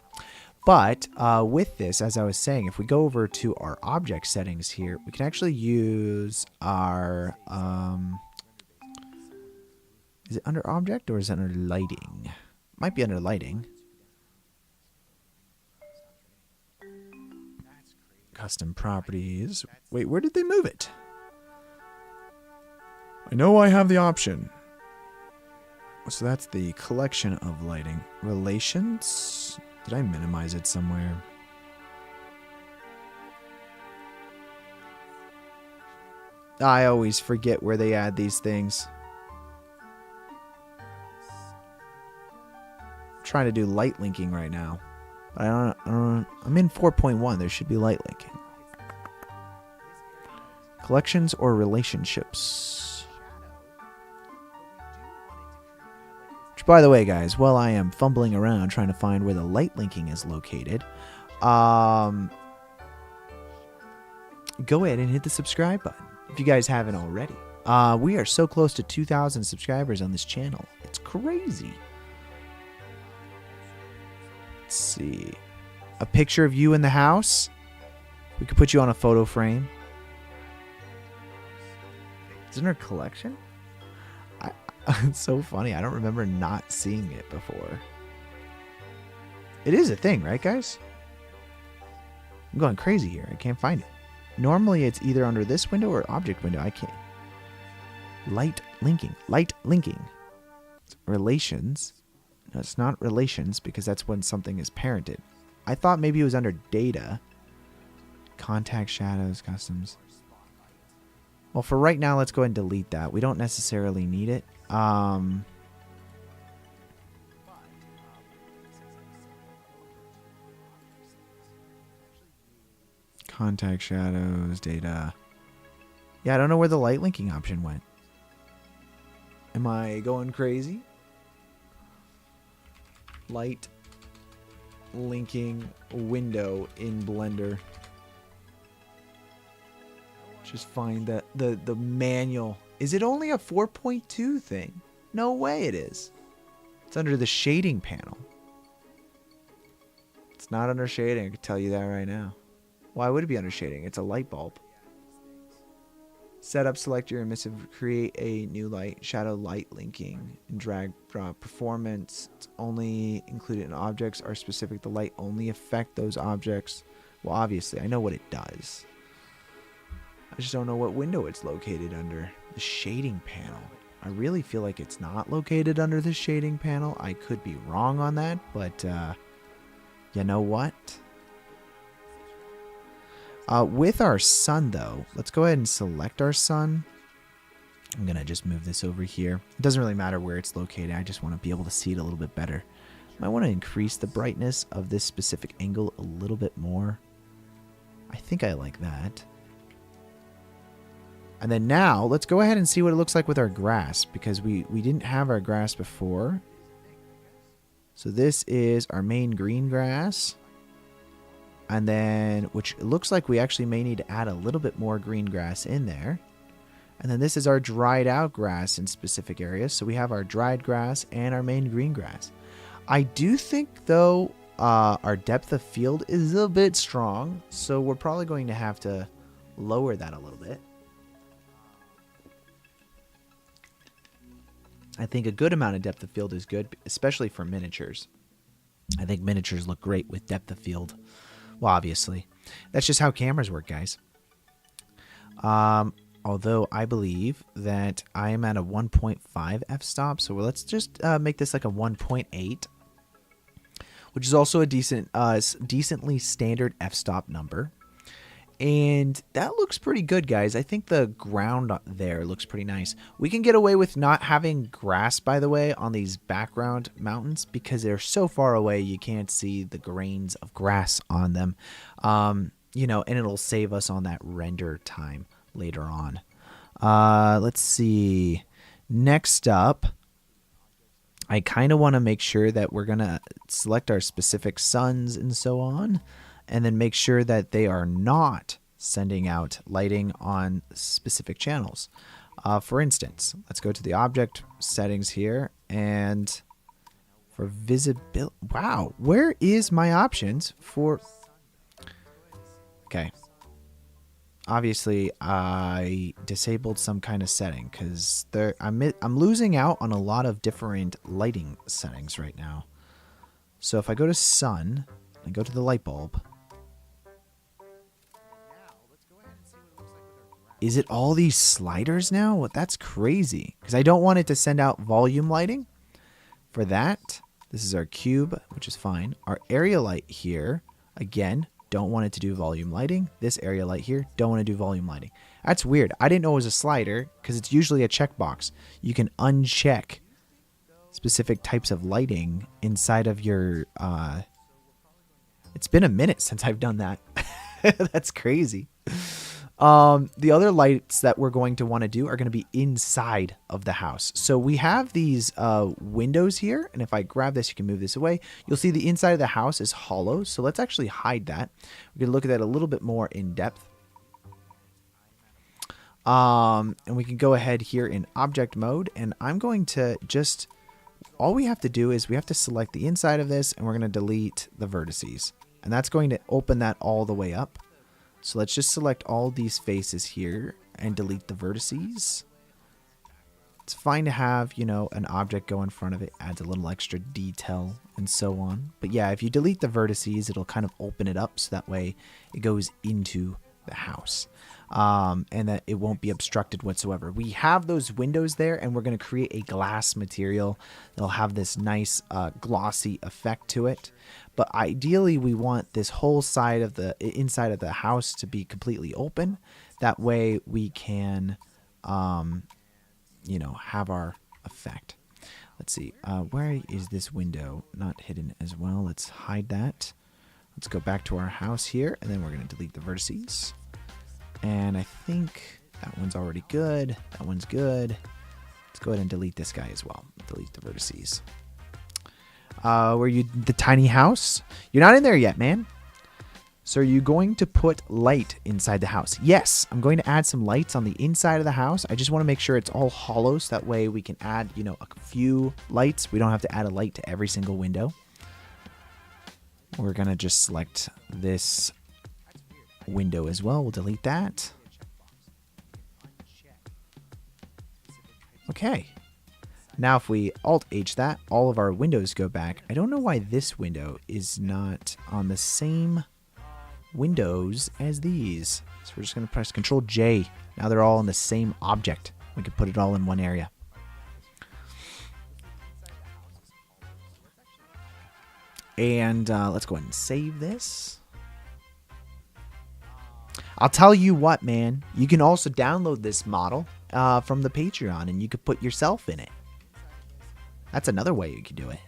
But with this, as I was saying, if we go over to our object settings here, we can actually use our... is it under object or is it under lighting? Might be under lighting. Custom properties. Wait, where did they move it? I know I have the option. So that's the collection of lighting. Relations? Did I minimize it somewhere? I always forget where they add these things. I'm trying to do light linking right now. But I don't, I'm in 4.1. There should be light linking. Collections or relationships. Which, by the way, guys, while I am fumbling around trying to find where the light linking is located, go ahead and hit the subscribe button. if you guys haven't already. We are so close to 2,000 subscribers on this channel. It's crazy. Let's see. A picture of you in the house. We could put you on a photo frame. It's in her collection? It's so funny. I don't remember not seeing it before. It is a thing, right, guys? I'm going crazy here. I can't find it. Normally, it's either under this window or object window. I can't. Light linking. Light linking. Relations. No, it's not relations because that's when something is parented. I thought maybe it was under data. Contact, shadows, customs. Well, for right now, let's go ahead and delete that. We don't necessarily need it. Contact, shadows, data. Yeah, I don't know where the light linking option went. Am I going crazy? Light linking window in Blender. Just find that the manual. Is it only a 4.2 thing? No way it is. It's under the shading panel. It's not under shading, I can tell you that right now. Why would it be under shading? It's a light bulb. Setup, select your emissive, create a new light, shadow light linking, and drag performance. It's only included in objects are specific. The light only affect those objects. Well, obviously, I know what it does. I just don't know what window it's located under. The shading panel. I really feel like it's not located under the shading panel. I could be wrong on that, but you know what? With our sun, though, let's go ahead and select our sun. I'm going to just move this over here. It doesn't really matter where it's located. I just want to be able to see it a little bit better. I want to increase the brightness of this specific angle a little bit more. I think I like that. And then now, let's go ahead and see what it looks like with our grass, because we didn't have our grass before. So this is our main green grass. And then, which looks like we actually may need to add a little bit more green grass in there. And then this is our dried out grass in specific areas. So we have our dried grass and our main green grass. I do think, though, our depth of field is a bit strong. So we're probably going to have to lower that a little bit. I think a good amount of depth of field is good, especially for miniatures. I think miniatures look great with depth of field. Well, obviously. That's just how cameras work, guys. Although I believe that I am at a 1.5 f-stop. So let's just make this like a 1.8. Which is also a decently standard f-stop number. And that looks pretty good, guys. I think the ground there looks pretty nice. We can get away with not having grass, by the way, on these background mountains because they're so far away you can't see the grains of grass on them. You know, and it'll save us on that render time later on. Let's see. Next up, I kind of want to make sure that we're going to select our specific suns and so on. And then make sure that they are not sending out lighting on specific channels. For instance, let's go to the object settings here. And for visibility, wow, where is my options for... Okay. Obviously, I disabled some kind of setting because I'm losing out on a lot of different lighting settings right now. So if I go to sun and go to the light bulb, is it all these sliders now? Well, that's crazy. Because I don't want it to send out volume lighting. For that, this is our cube, which is fine. Our area light here, again, don't want it to do volume lighting. This area light here, don't want to do volume lighting. That's weird. I didn't know it was a slider because it's usually a checkbox. You can uncheck specific types of lighting inside of your... It's been a minute since I've done that. That's crazy. The other lights that we're going to want to do are going to be inside of the house. So we have these windows here, and if I grab this, you can move this away. You'll see the inside of the house is hollow, so let's actually hide that. We're going to look at that a little bit more in depth. And we can go ahead here in object mode, and I'm going to just, all we have to do is we have to select the inside of this, and we're going to delete the vertices. And that's going to open that all the way up. So let's just select all these faces here and delete the vertices. It's fine to have, you know, an object go in front of it, adds a little extra detail and so on. But yeah, if you delete the vertices, it'll kind of open it up so that way it goes into the house. And that it won't be obstructed whatsoever. We have those windows there, and we're going to create a glass material that'll have this nice glossy effect to it. But ideally, we want this whole side of the inside of the house to be completely open. That way we can, you know, have our effect. Let's see, where is this window not hidden as well? Let's hide that. Let's go back to our house here, and then we're going to delete the vertices. And I think that one's already good. That one's good. Let's go ahead and delete this guy as well. Delete the vertices. Where you, the tiny house? You're not in there yet, man. So are you going to put light inside the house? Yes, I'm going to add some lights on the inside of the house. I just want to make sure it's all hollow so that way we can add, you know, a few lights. We don't have to add a light to every single window. We're going to just select this window as well. We'll delete that. Okay. Now if we Alt-H that, all of our windows go back. I don't know why this window is not on the same windows as these. So we're just going to press Control-J. Now they're all in the same object. We can put it all in one area. And let's go ahead and save this. I'll tell you what, man. You can also download this model from the Patreon, and you could put yourself in it. That's another way you could do it.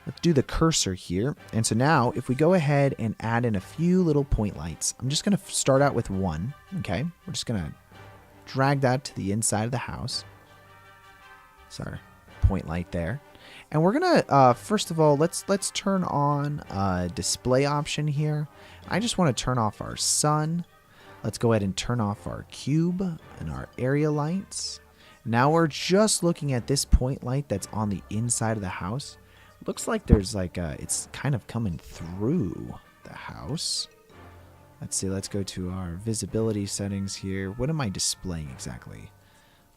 Let's do the cursor here. And so now, if we go ahead and add in a few little point lights, I'm just going to start out with one. Okay, we're just going to drag that to the inside of the house. Sorry, point light there. And we're gonna first of all, let's turn on display option here. I just want to turn off our sun. Let's go ahead and turn off our cube and our area lights. Now we're just looking at this point light that's on the inside of the house. Looks like there's like it's kind of coming through the house. Let's see, let's go to our visibility settings here. What am I displaying exactly?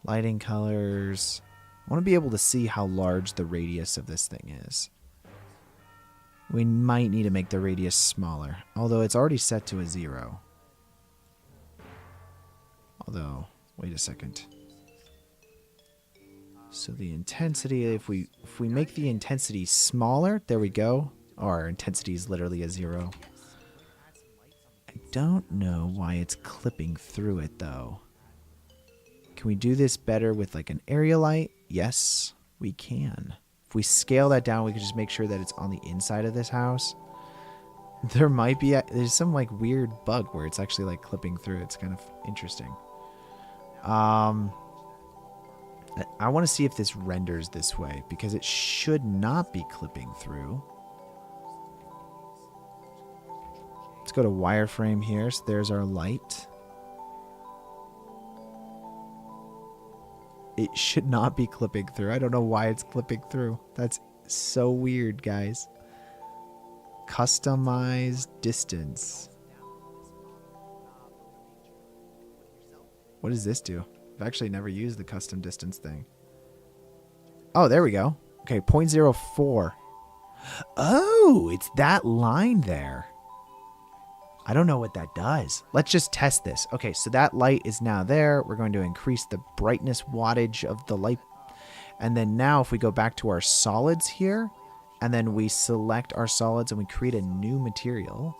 Lighting colors. I want to be able to see how large the radius of this thing is. We might need to make the radius smaller, although it's already set to a 0. Although, wait a second. So the intensity, if we make the intensity smaller, there we go. Oh, our intensity is literally a 0. I don't know why it's clipping through it though. Can we do this better with like an area light? Yes, we can. If we scale that down, we can just make sure that it's on the inside of this house. There might be, there's some like weird bug where it's actually like clipping through. It's kind of interesting. I want to see if this renders this way because it should not be clipping through. Let's go to wireframe here. So there's our light. It should not be clipping through. I don't know why it's clipping through. That's so weird, guys. Customize distance. What does this do? I've actually never used the custom distance thing. Oh, there we go. Okay, 0.04. Oh, it's that line there. I don't know what that does. Let's just test this. Okay, so that light is now there. We're going to increase the brightness wattage of the light. And then now if we go back to our solids here, and then we select our solids and we create a new material,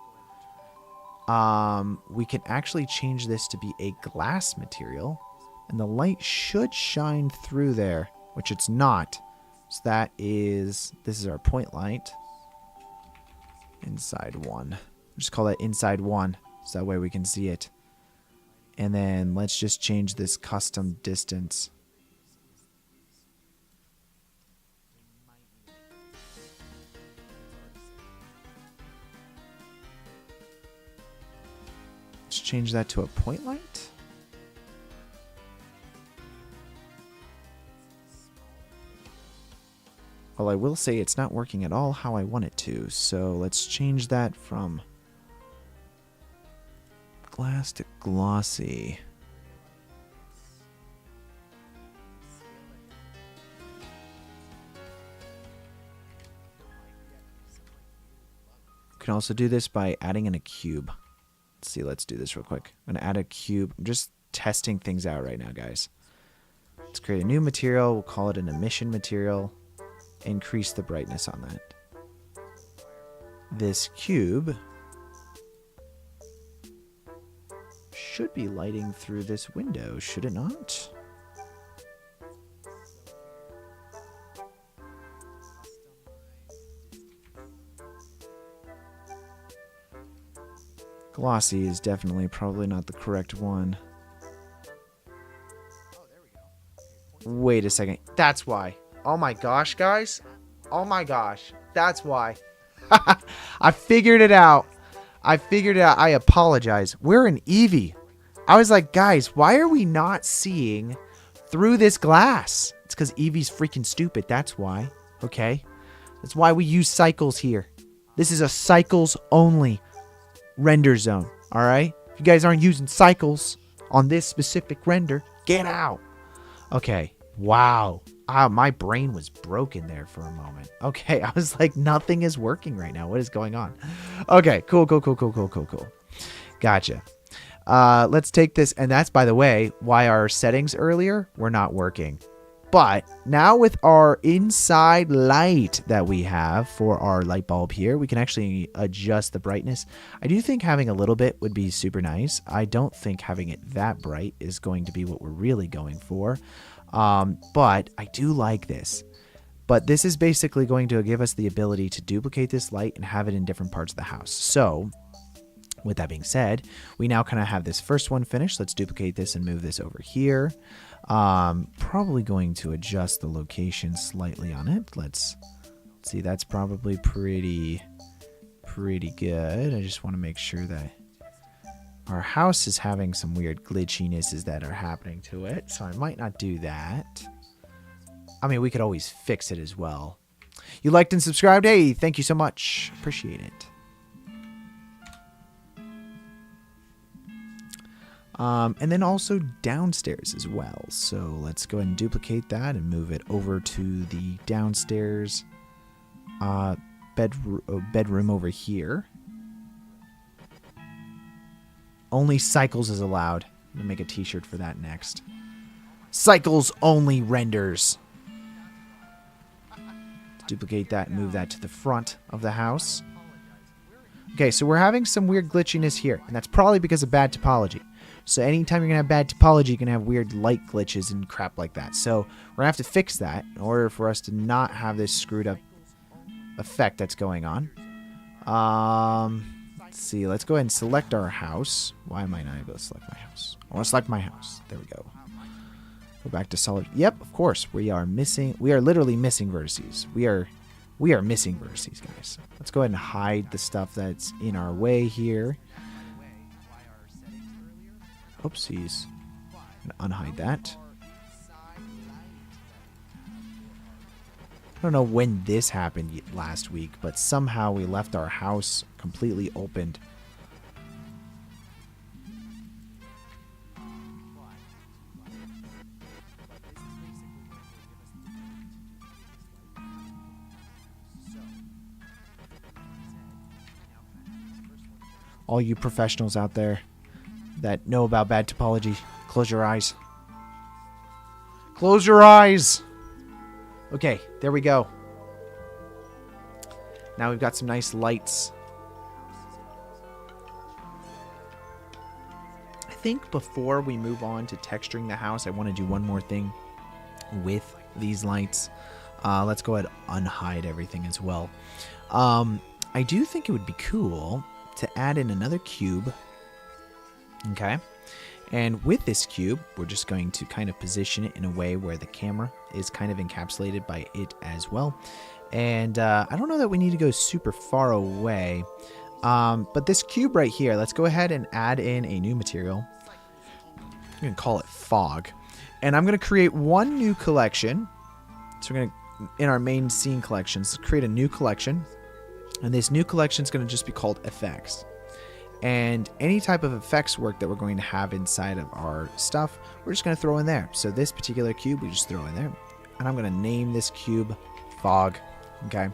we can actually change this to be a glass material. And the light should shine through there, which it's not. So that is, this is our point light. Inside one. Just call that inside one, so that way we can see it. And then let's just change this custom distance. Let's change that to a point light. Well, I will say it's not working at all how I want it to. So let's change that from glass to glossy. You can also do this by adding in a cube. Let's see, let's do this real quick. I'm going to add a cube. I'm just testing things out right now, guys. Let's create a new material. We'll call it an emission material. Increase the brightness on that. This cube should be lighting through this window, should it not? Glossy is definitely probably not the correct one. Wait a second. That's why. Oh my gosh, guys. Oh my gosh. That's why. I figured it out. I apologize. We're in Eevee. I was like, guys, why are we not seeing through this glass? It's because Eevee's freaking stupid. That's why. Okay. That's why we use cycles here. This is a cycles only render zone. All right. If you guys aren't using cycles on this specific render, get out. Okay. Wow. My brain was broken there for a moment. Okay. I was like, nothing is working right now. What is going on? Okay. Cool. Gotcha. Let's take this. And that's, by the way, why our settings earlier were not working. But now with our inside light that we have for our light bulb here, we can actually adjust the brightness. I do think having a little bit would be super nice. I don't think having it that bright is going to be what we're really going for. But I do like this. But this is basically going to give us the ability to duplicate this light and have it in different parts of the house. So with that being said, we now kind of have this first one finished. Let's duplicate this and move this over here. Probably going to adjust the location slightly on it. Let's see. That's probably pretty good. I just want to make sure that our house is having some weird glitchinesses that are happening to it. So I might not do that. I mean, we could always fix it as well. You liked and subscribed. Hey, thank you so much. Appreciate it. And then also downstairs as well. So let's go ahead and duplicate that and move it over to the downstairs bedroom over here. Only cycles is allowed. I'm going to make a t-shirt for that next. Cycles only renders. Let's duplicate that and move that to the front of the house. Okay, so we're having some weird glitchiness here. And that's probably because of bad topology. So anytime you're going to have bad topology, you're going to have weird light glitches and crap like that. So we're going to have to fix that in order for us to not have this screwed up effect that's going on. Let's see. Let's go ahead and select our house. Why am I not able to select my house? I want to select my house. There we go. Go back to solid. Yep, of course. We are missing. We are literally missing vertices. We are missing vertices, guys. Let's go ahead and hide the stuff that's in our way here. Oopsies. I'm gonna unhide that. I don't know when this happened last week, but somehow we left our house completely opened. All you professionals out there that know about bad topology, close your eyes. Close your eyes! Okay, there we go. Now we've got some nice lights. I think before we move on to texturing the house, I want to do one more thing with these lights. Let's go ahead and unhide everything as well. I do think it would be cool to add in another cube. Okay, and with this cube, we're just going to kind of position it in a way where the camera is kind of encapsulated by it as well. And I don't know that we need to go super far away, but this cube right here, let's go ahead and add in a new material. I'm going to call it fog, and I'm going to create one new collection. So we're going to in our main scene collections, let's create a new collection. And this new collection is going to just be called effects. And any type of effects work that we're going to have inside of our stuff, we're just going to throw in there. So this particular cube, we just throw in there. And I'm going to name this cube fog. Okay.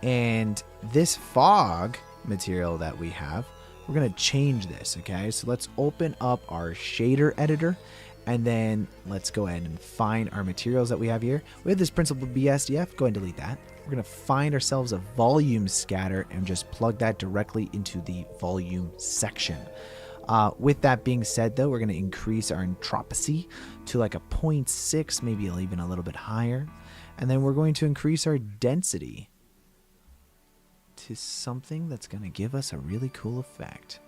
And this fog material that we have, we're going to change this. Okay. So let's open up our shader editor. And then let's go ahead and find our materials that we have here. We have this principal BSDF. Go ahead and delete that. We're going to find ourselves a volume scatter and just plug that directly into the volume section. With that being said, though, we're going to increase our entropy to like a 0.6, maybe even a little bit higher. And then we're going to increase our density to something that's going to give us a really cool effect.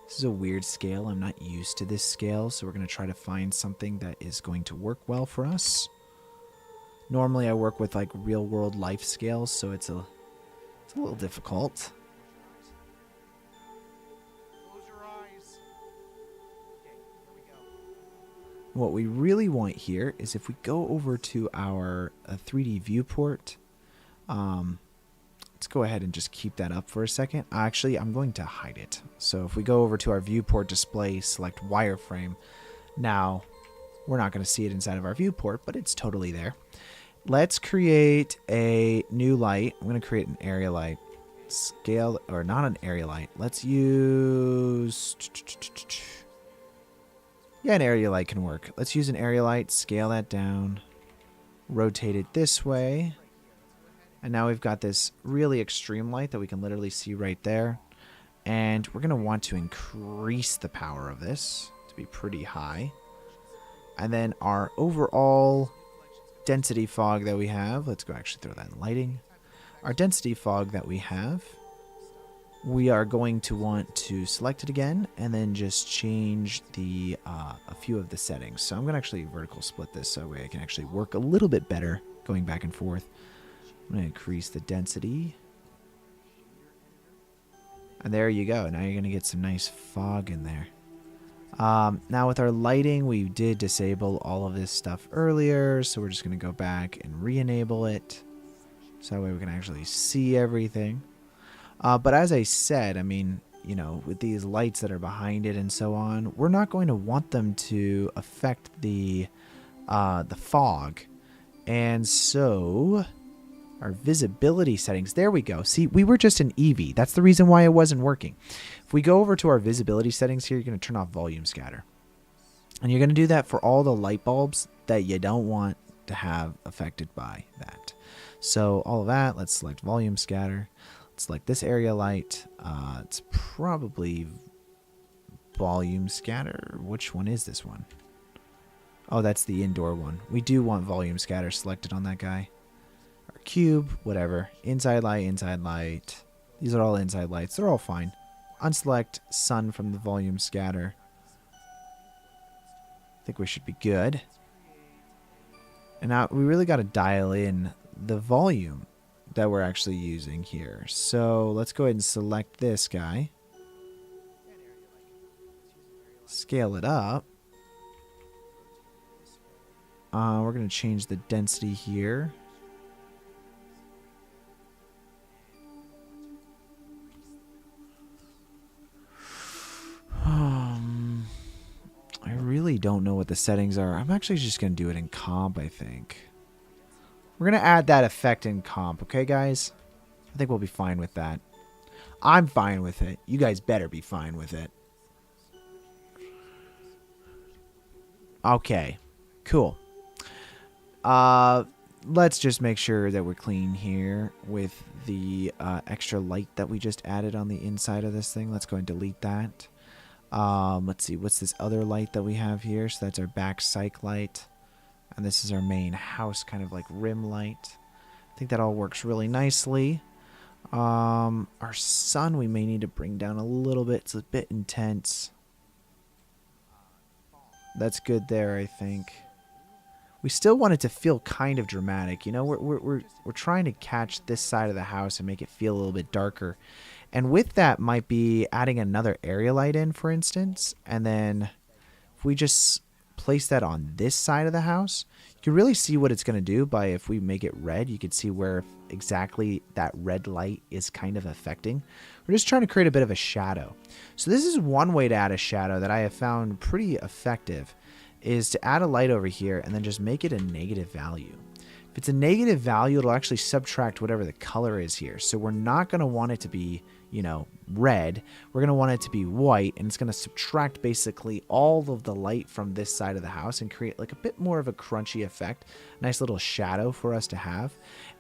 This is a weird scale. I'm not used to this scale, so we're going to try to find something that is going to work well for us. Normally I work with like real world life scales, so it's a little difficult. Close your eyes. Okay, here we go. What we really want here is if we go over to our 3D viewport, let's go ahead and just keep that up for a second. Actually, I'm going to hide it. So if we go over to our viewport display, select wireframe. Now, we're not going to see it inside of our viewport, but it's totally there. Let's create a new light. I'm going to create an area light. Scale, or not an area light. Let's use... Yeah, an area light can work. Let's use an area light, scale that down, rotate it this way. And now we've got this really extreme light that we can literally see right there. And we're going to want to increase the power of this to be pretty high. And then our overall density fog that we have, let's go actually throw that in lighting. Our density fog that we have, we are going to want to select it again and then just change the a few of the settings. So I'm going to actually vertical split this so that way I can actually work a little bit better going back and forth. I'm going to increase the density. And there you go. Now you're going to get some nice fog in there. Now with our lighting, we did disable all of this stuff earlier. So we're just going to go back and re-enable it. So that way we can actually see everything. But as I said, I mean, you know, with these lights that are behind it and so on, we're not going to want them to affect the fog. And so... our visibility settings. There we go. See, we were just in Eevee. That's the reason why it wasn't working. If we go over to our visibility settings here, you're going to turn off volume scatter. And you're going to do that for all the light bulbs that you don't want to have affected by that. So all of that, let's select volume scatter. Let's select this area light. It's probably volume scatter. Which one is this one? Oh, that's the indoor one. We do want volume scatter selected on that guy. Cube, whatever. Inside light. These are all inside lights. They're all fine. Unselect sun from the volume scatter. I think we should be good. And now we really got to dial in the volume that we're actually using here. So let's go ahead and select this guy. Scale it up. We're going to change the density here. I really don't know what the settings are. I'm actually just going to do it in comp, I think. We're going to add that effect in comp, okay, guys? I think we'll be fine with that. I'm fine with it. You guys better be fine with it. Okay, cool. Let's just make sure that we're clean here with the extra light that we just added on the inside of this thing. Let's go and delete that. Let's see, what's this other light that we have here? So that's our back cyc light. And this is our main house kind of like rim light. I think that all works really nicely. Our sun we may need to bring down a little bit. It's a bit intense. That's good there, I think. We still want it to feel kind of dramatic. You know, we're trying to catch this side of the house and make it feel a little bit darker. And with that might be adding another area light in, for instance. And then if we just place that on this side of the house, you can really see what it's going to do by, if we make it red, you can see where exactly that red light is kind of affecting. We're just trying to create a bit of a shadow. So this is one way to add a shadow that I have found pretty effective, is to add a light over here and then just make it a negative value. If it's a negative value, it'll actually subtract whatever the color is here. So we're not going to want it to be, you know, red. We're going to want it to be white, and it's going to subtract basically all of the light from this side of the house and create like a bit more of a crunchy effect. Nice little shadow for us to have.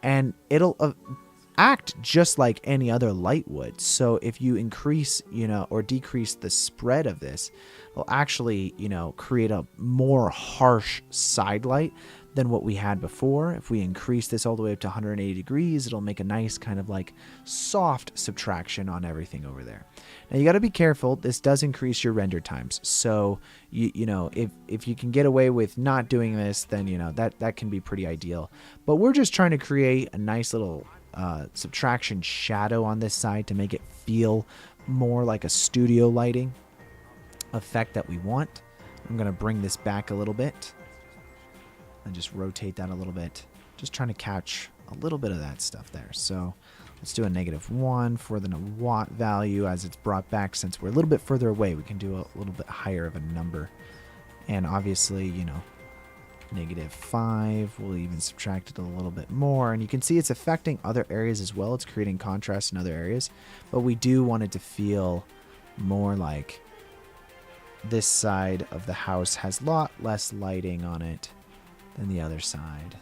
And it'll act just like any other light would. So if you increase, you know, or decrease the spread of this, it'll actually, you know, create a more harsh side light than what we had before. If we increase this all the way up to 180 degrees, it'll make a nice kind of like soft subtraction on everything over there. Now you got to be careful. This does increase your render times. So you know, if you can get away with not doing this, then you know that can be pretty ideal. But we're just trying to create a nice little subtraction shadow on this side to make it feel more like a studio lighting effect that we want. I'm going to bring this back a little bit and just rotate that a little bit. Just trying to catch a little bit of that stuff there. So let's do a -1 for the watt value as it's brought back. Since we're a little bit further away, we can do a little bit higher of a number. And obviously, you know, -5, we'll even subtract it a little bit more. And you can see it's affecting other areas as well. It's creating contrast in other areas. But we do want it to feel more like this side of the house has a lot less lighting on it than the other side.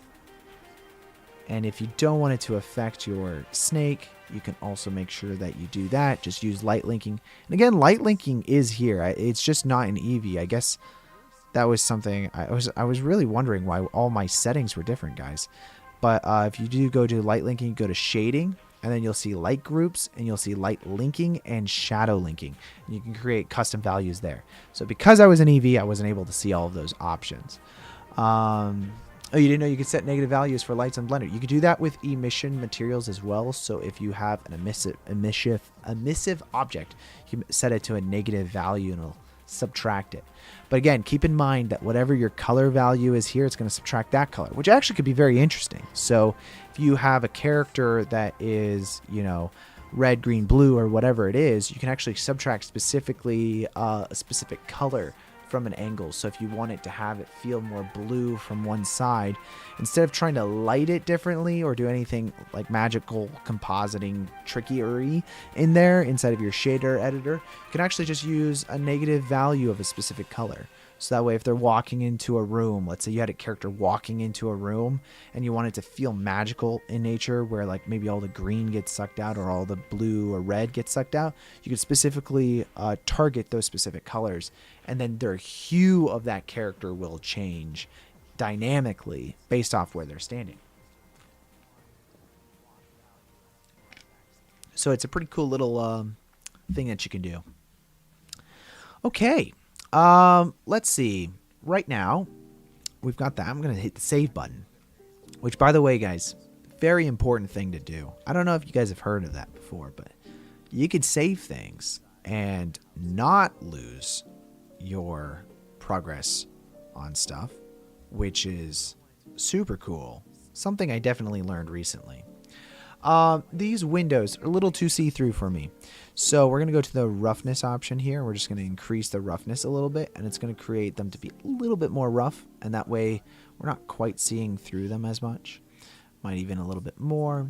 And if you don't want it to affect your snake, you can also make sure that you do that. Just use light linking. And again, light linking is here. It's just not in Eevee. I guess that was something I was really wondering why all my settings were different, guys. But if you do go to light linking, go to shading, and then you'll see light groups, and you'll see light linking and shadow linking. And you can create custom values there. So because I was in Eevee, I wasn't able to see all of those options. Oh, you didn't know you could set negative values for lights on Blender? You could do that with emission materials as well. So if you have an emissive object, you can set it to a negative value and it'll subtract it. But again, keep in mind that whatever your color value is here, it's going to subtract that color, which actually could be very interesting. So if you have a character that is, you know, red, green, blue, or whatever it is, you can actually subtract specifically a specific color from an angle. So if you want it to have it feel more blue from one side, instead of trying to light it differently or do anything like magical compositing trickery in there inside of your shader editor, you can actually just use a negative value of a specific color. So that way, if they're walking into a room, let's say you had a character walking into a room and you want it to feel magical in nature, where like maybe all the green gets sucked out or all the blue or red gets sucked out, you could specifically target those specific colors, and then their hue of that character will change dynamically based off where they're standing. So it's a pretty cool little thing that you can do. Okay. Let's see. Right now, we've got that. I'm going to hit the save button, which, by the way, guys, very important thing to do. I don't know if you guys have heard of that before, but you could save things and not lose your progress on stuff, which is super cool. Something I definitely learned recently. These windows are a little too see-through for me. So we're going to go to the roughness option here. We're just going to increase the roughness a little bit, and it's going to create them to be a little bit more rough. And that way we're not quite seeing through them as much. Might even a little bit more.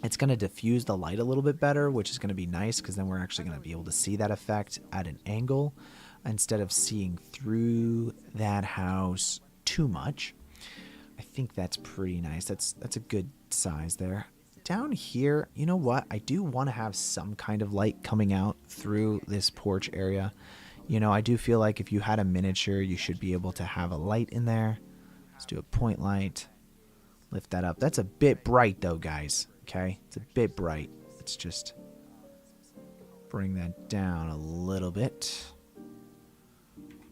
It's going to diffuse the light a little bit better, which is going to be nice because then we're actually going to be able to see that effect at an angle instead of seeing through that house too much. I think that's pretty nice. That's a good size there. Down here, you know what? I do want to have some kind of light coming out through this porch area. You know, I do feel like if you had a miniature, you should be able to have a light in there. Let's do a point light. Lift that up. That's a bit bright though, guys. Okay? It's a bit bright. Let's just bring that down a little bit.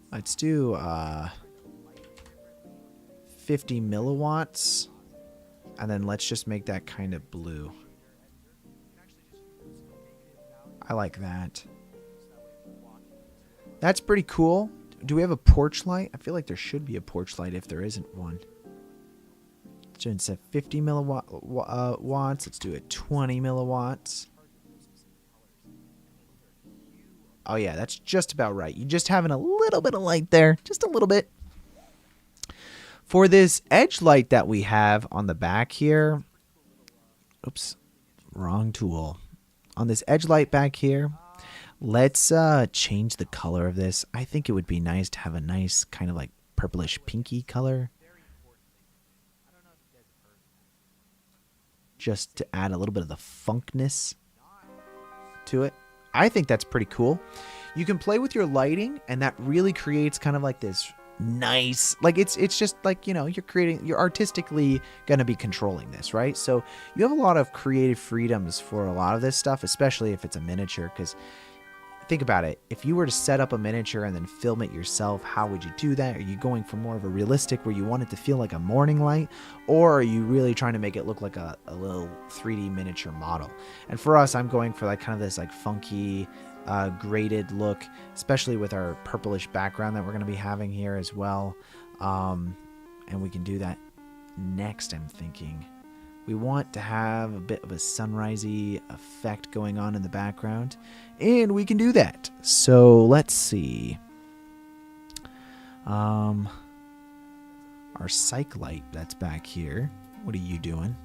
Let's do 50 milliwatts. And then let's just make that kind of blue. I like that. That's pretty cool. Do we have a porch light? I feel like there should be a porch light if there isn't one. So instead of 50 watts, let's do it 20 milliwatts. Oh yeah, that's just about right. You just having a little bit of light there, just a little bit. For this edge light that we have on the back here, oops, wrong tool. On this edge light back here, let's change the color of this. I think it would be nice to have a nice kind of like purplish pinky color. Just to add a little bit of the funkness to it. I think that's pretty cool. You can play with your lighting, and that really creates kind of like this nice, like it's just like, you know, you're artistically going to be controlling this, right? So you have a lot of creative freedoms for a lot of this stuff, especially if it's a miniature, because think about it. If you were to set up a miniature and then film it yourself, how would you do that? Are you going for more of a realistic where you want it to feel like a morning light? Or are you really trying to make it look like a little 3D miniature model? And for us, I'm going for like kind of this like funky, graded look, especially with our purplish background that we're going to be having here as well. And we can do that next, I'm thinking. We want to have a bit of a sunrisey effect going on in the background, and we can do that. So let's see. Our cyc light that's back here. What are you doing?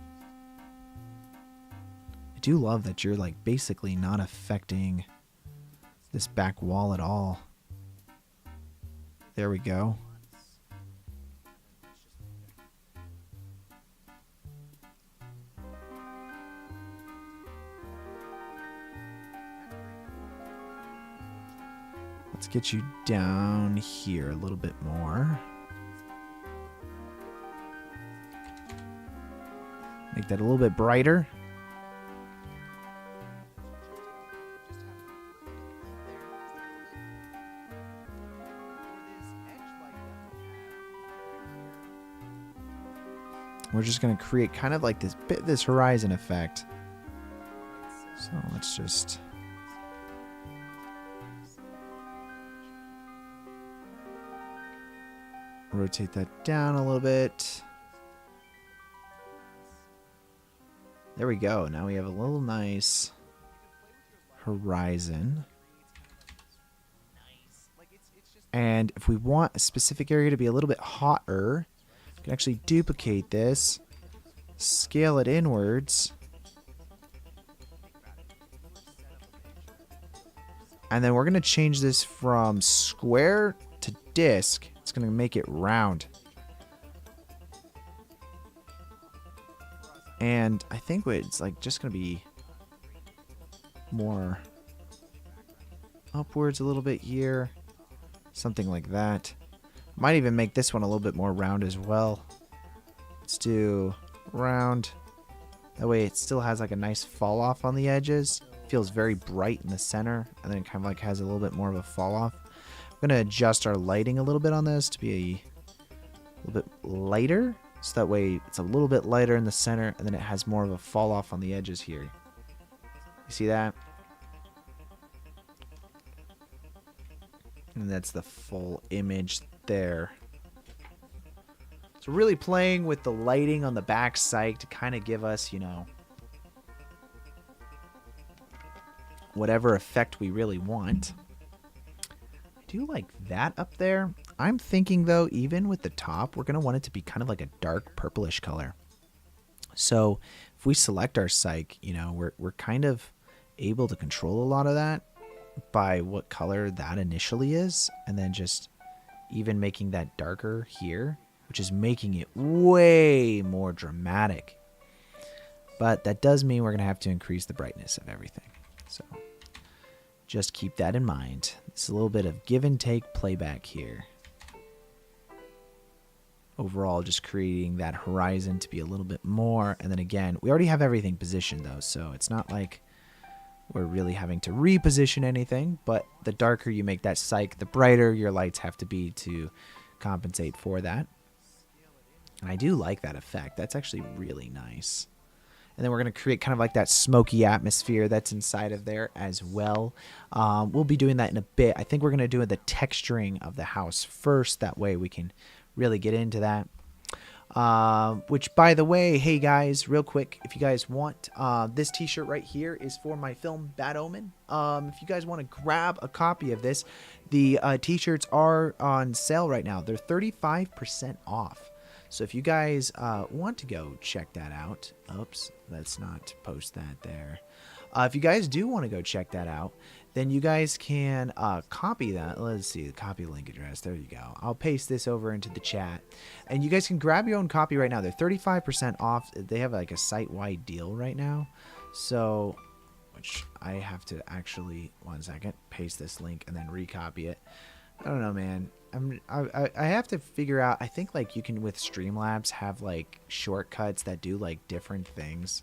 I do love that you're like basically not affecting this back wall at all. There we go. Let's get you down here a little bit more. Make that a little bit brighter. We're just going to create kind of like this horizon effect. So let's just rotate that down a little bit. There we go. Now we have a little nice horizon. And if we want a specific area to be a little bit hotter, we can actually duplicate this, scale it inwards, and then we're going to change this from square to disc. It's going to make it round. And I think it's like just going to be more upwards a little bit here. Something like that. Might even make this one a little bit more round as well. Let's do round. That way it still has like a nice fall off on the edges. Feels very bright in the center, and then it kind of like has a little bit more of a fall off. I'm going to adjust our lighting a little bit on this to be a little bit lighter. So that way it's a little bit lighter in the center, and then it has more of a fall off on the edges here. You see that? And that's the full image there. So really playing with the lighting on the back sight to kind of give us, you know, whatever effect we really want. I do like that up there. I'm thinking though, even with the top, we're going to want it to be kind of like a dark purplish color. So if we select our cyc, you know, we're kind of able to control a lot of that by what color that initially is, and then just even making that darker here, which is making it way more dramatic. But that does mean we're going to have to increase the brightness of everything. So just keep that in mind. It's a little bit of give and take playback here. Overall, just creating that horizon to be a little bit more. And then again, we already have everything positioned though, so it's not like we're really having to reposition anything. But the darker you make that cyc, the brighter your lights have to be to compensate for that. And I do like that effect. That's actually really nice. And then we're going to create kind of like that smoky atmosphere that's inside of there as well. We'll be doing that in a bit. I think we're going to do the texturing of the house first. That way we can really get into that. Which, by the way, hey guys, real quick, if you guys want, this t-shirt right here is for my film Bad Omen. If you guys want to grab a copy of this, the t-shirts are on sale right now. They're 35% off. So if you guys want to go check that out, oops, let's not post that there. If you guys do want to go check that out, then you guys can copy that. Let's see, the copy link address. There you go. I'll paste this over into the chat. And you guys can grab your own copy right now. They're 35% off. They have like a site-wide deal right now. So, which I have to actually, one second, paste this link and then recopy it. I don't know, man. I have to figure out, I think like you can with Streamlabs have like shortcuts that do like different things.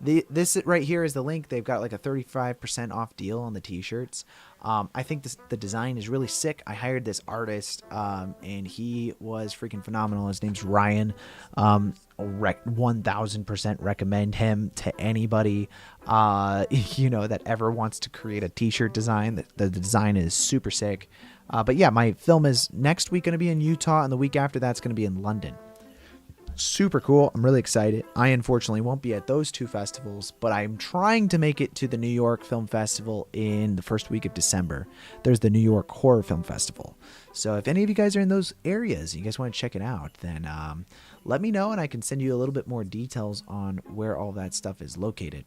This right here is the link. They've got like a 35% off deal on the t-shirts. I think the design is really sick. I hired this artist and he was freaking phenomenal. His name's Ryan. 1000% recommend him to anybody you know, that ever wants to create a t-shirt design. The design is super sick. But yeah, my film is next week going to be in Utah, and the week after that's going to be in London. Super cool. I'm really excited. I unfortunately won't be at those two festivals, but I'm trying to make it to the New York Film Festival in the first week of December. There's the New York Horror Film Festival. So if any of you guys are in those areas and you guys want to check it out, then let me know and I can send you a little bit more details on where all that stuff is located.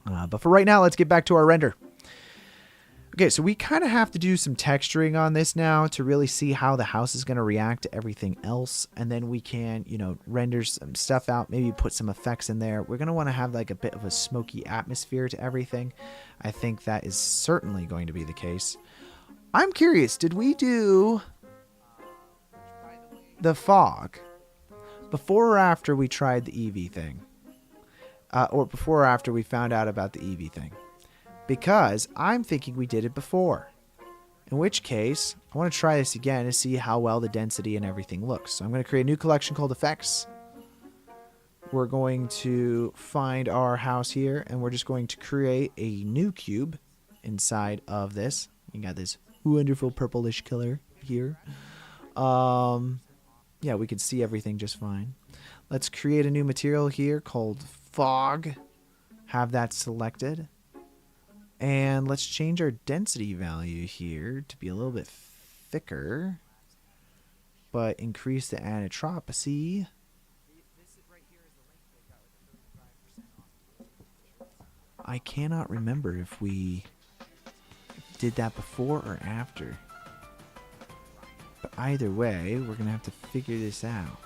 But for right now, let's get back to our render. Okay, so we kind of have to do some texturing on this now to really see how the house is going to react to everything else. And then we can, you know, render some stuff out, maybe put some effects in there. We're going to want to have like a bit of a smoky atmosphere to everything. I think that is certainly going to be the case. I'm curious, did we do the fog before or after we tried the EV thing? Or before or after we found out about the EV thing? Because I'm thinking we did it before. In which case, I want to try this again to see how well the density and everything looks. So I'm going to create a new collection called Effects. We're going to find our house here, and we're just going to create a new cube inside of this. You got this wonderful purplish color here. Yeah, we can see everything just fine. Let's create a new material here called Fog. Have that selected. And let's change our density value here to be a little bit thicker, but increase the anitropocy. I cannot remember if we did that before or after. But either way, we're going to have to figure this out.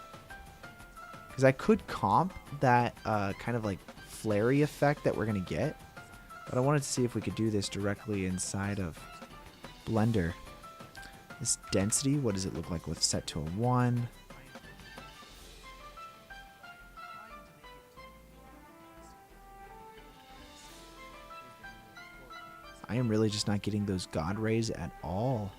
Because I could comp that kind of like flary effect that we're going to get. But I wanted to see if we could do this directly inside of Blender. This density, what does it look like with set to a 1? I am really just not getting those God rays at all.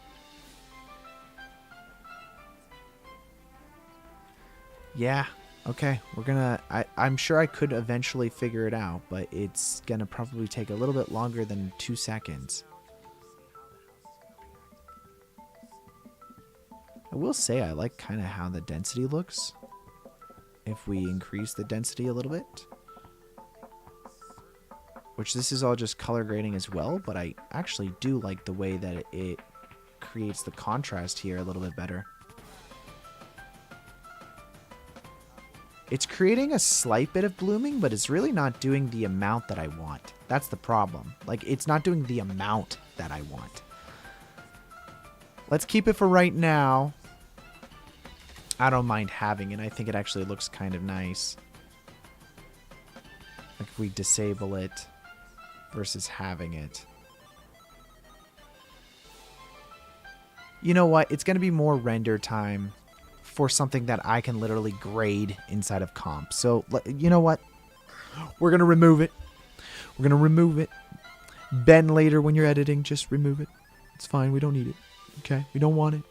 Yeah. Okay, we're gonna, I'm sure I could eventually figure it out, but it's gonna probably take a little bit longer than 2 seconds. I will say I like kind of how the density looks. If we increase the density a little bit. Which this is all just color grading as well, but I actually do like the way that it creates the contrast here a little bit better. It's creating a slight bit of blooming, but it's really not doing the amount that I want. That's the problem. Like, it's not doing the amount that I want. Let's keep it for right now. I don't mind having it. I think it actually looks kind of nice. Like if we disable it versus having it. You know what? It's going to be more render time for something that I can literally grade inside of comp. So, you know what? We're going to remove it. We're going to remove it. Ben, later when you're editing, just remove it. It's fine. We don't need it. Okay? We don't want it.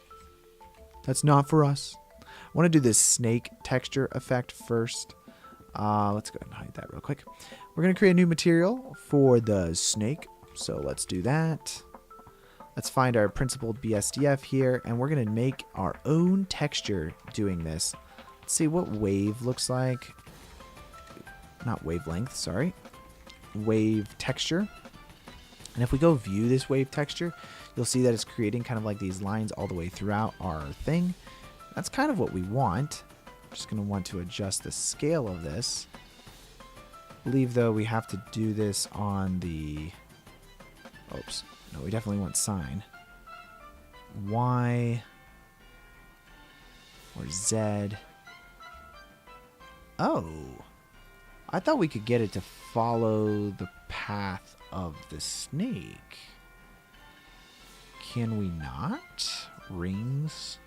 That's not for us. I want to do this snake texture effect first. Let's go ahead and hide that real quick. We're going to create a new material for the snake. So let's do that. Let's find our principled BSDF here, and we're going to make our own texture doing this. Let's see what wave looks like. Not wavelength, sorry. Wave texture. And if we go view this wave texture, you'll see that it's creating kind of like these lines all the way throughout our thing. That's kind of what we want. Just going to want to adjust the scale of this. I believe, though, we have to do this on the... Oops. No, we definitely want sine. Y or Z. Oh. I thought we could get it to follow the path of the snake. Can we not? Rings.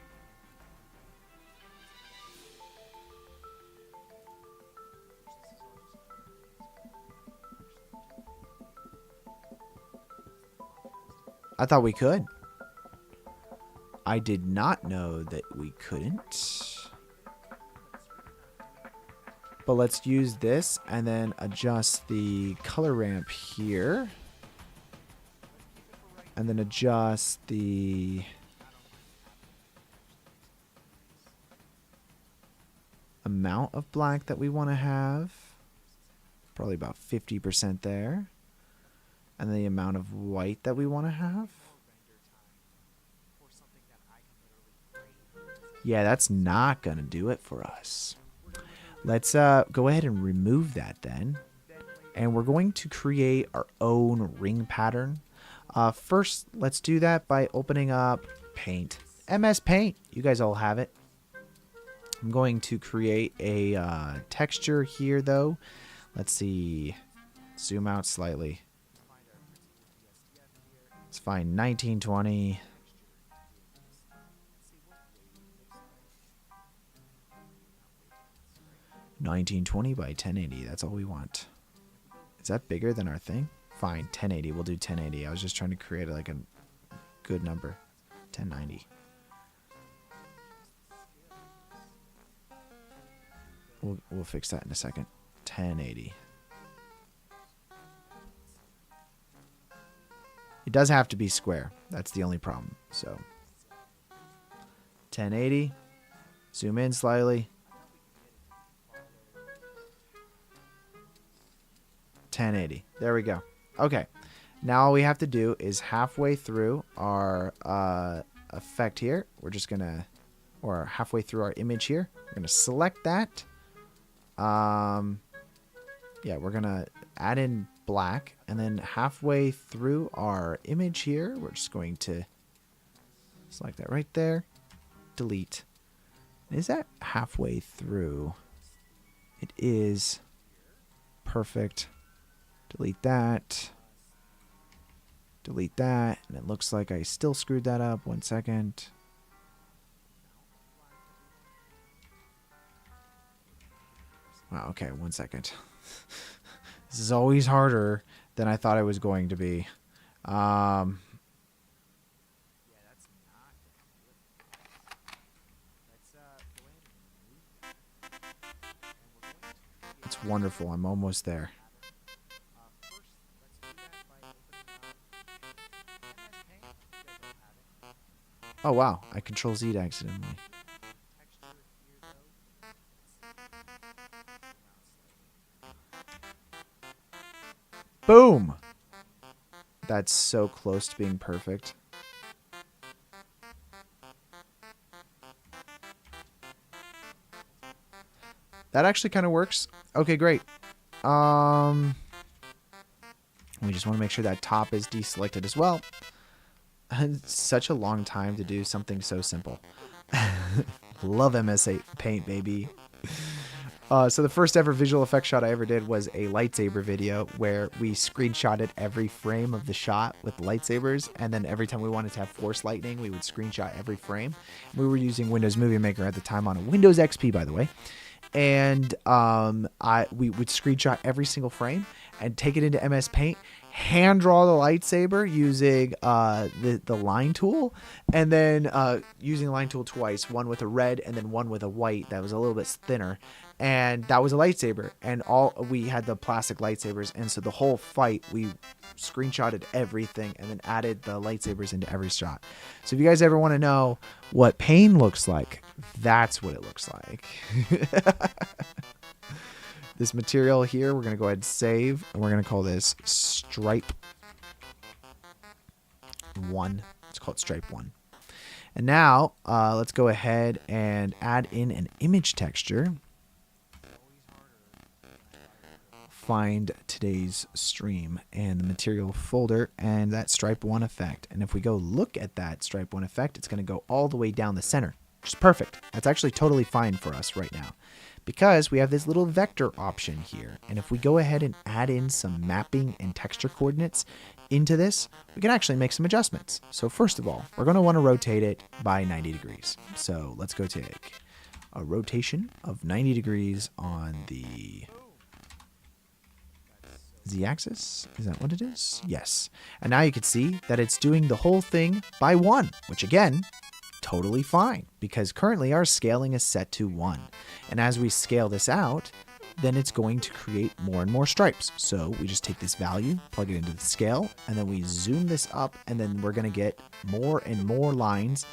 I thought we could. I did not know that we couldn't. But let's use this and then adjust the color ramp here. And then adjust the amount of black that we want to have. Probably about 50% there. And the amount of white that we want to have. Yeah, that's not going to do it for us. Let's go ahead and remove that then. And we're going to create our own ring pattern. First, let's do that by opening up Paint. MS Paint. You guys all have it. I'm going to create a texture here, though. Let's see. Zoom out slightly. Let's find 1920. $1920 by 1080. That's all we want. Is that bigger than our thing? Fine, 1080. We'll do 1080. I was just trying to create like a good number. 1090. We'll fix that in a second. 1080. It does have to be square. That's the only problem. So 1080. Zoom in slightly. 1080. There we go. Okay. Now all we have to do is halfway through our effect here. We're just going to, or halfway through our image here. We're going to select that. Yeah, we're going to add in black. And then halfway through our image here, we're just going to select that right there. Delete. Is that halfway through? It is. Perfect. Delete that. Delete that. And it looks like I still screwed that up. 1 second. Wow, okay, 1 second. This is always harder than I thought it was going to be. It's wonderful. I'm almost there. Oh, wow. I Control-Z'd accidentally. Boom! That's so close to being perfect. That actually kind of works. Okay, great. We just want to make sure that top is deselected as well. It's such a long time to do something so simple. Love MS8 Paint, baby. So the first ever visual effects shot I ever did was a lightsaber video where we screenshotted every frame of the shot with lightsabers, and then every time we wanted to have force lightning, we would screenshot every frame. We were using Windows Movie Maker at the time on a Windows XP, by the way. And we would screenshot every single frame and take it into MS Paint, hand draw the lightsaber using the line tool, and then using the line tool twice, one with a red and then one with a white that was a little bit thinner, and that was a lightsaber, and we had the plastic lightsabers, and so the whole fight we screenshotted everything and then added the lightsabers into every shot. So if you guys ever want to know what pain looks like, that's what it looks like. This material here, we're going to go ahead and save, and we're going to call this stripe 1. Let's call it stripe 1. And now let's go ahead and add in an image texture. Find today's stream and the material folder and that stripe 1 effect. And if we go look at that stripe 1 effect, it's going to go all the way down the center, which is perfect. That's actually totally fine for us right now because we have this little vector option here. And if we go ahead and add in some mapping and texture coordinates into this, we can actually make some adjustments. So first of all, we're going to want to rotate it by 90 degrees. So let's go take a rotation of 90 degrees on the Z-axis. Is that what it is? Yes. And now you can see that it's doing the whole thing by 1, which again, totally fine because currently our scaling is set to 1. And as we scale this out, then it's going to create more and more stripes. So we just take this value, plug it into the scale, and then we zoom this up, and then we're going to get more and more lines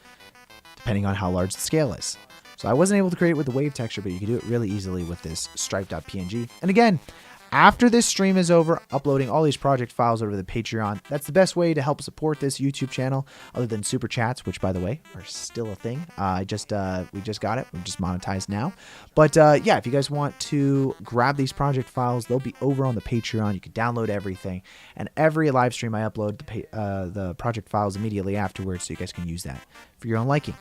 depending on how large the scale is. So I wasn't able to create it with the wave texture, but you can do it really easily with this stripe.png. And again, after this stream is over, uploading all these project files over to the Patreon. That's the best way to help support this YouTube channel, other than super chats, which by the way are still a thing. We just got it. We're just monetized now. But yeah, if you guys want to grab these project files, they'll be over on the Patreon. You can download everything, and every live stream I upload the project files immediately afterwards, so you guys can use that for your own liking.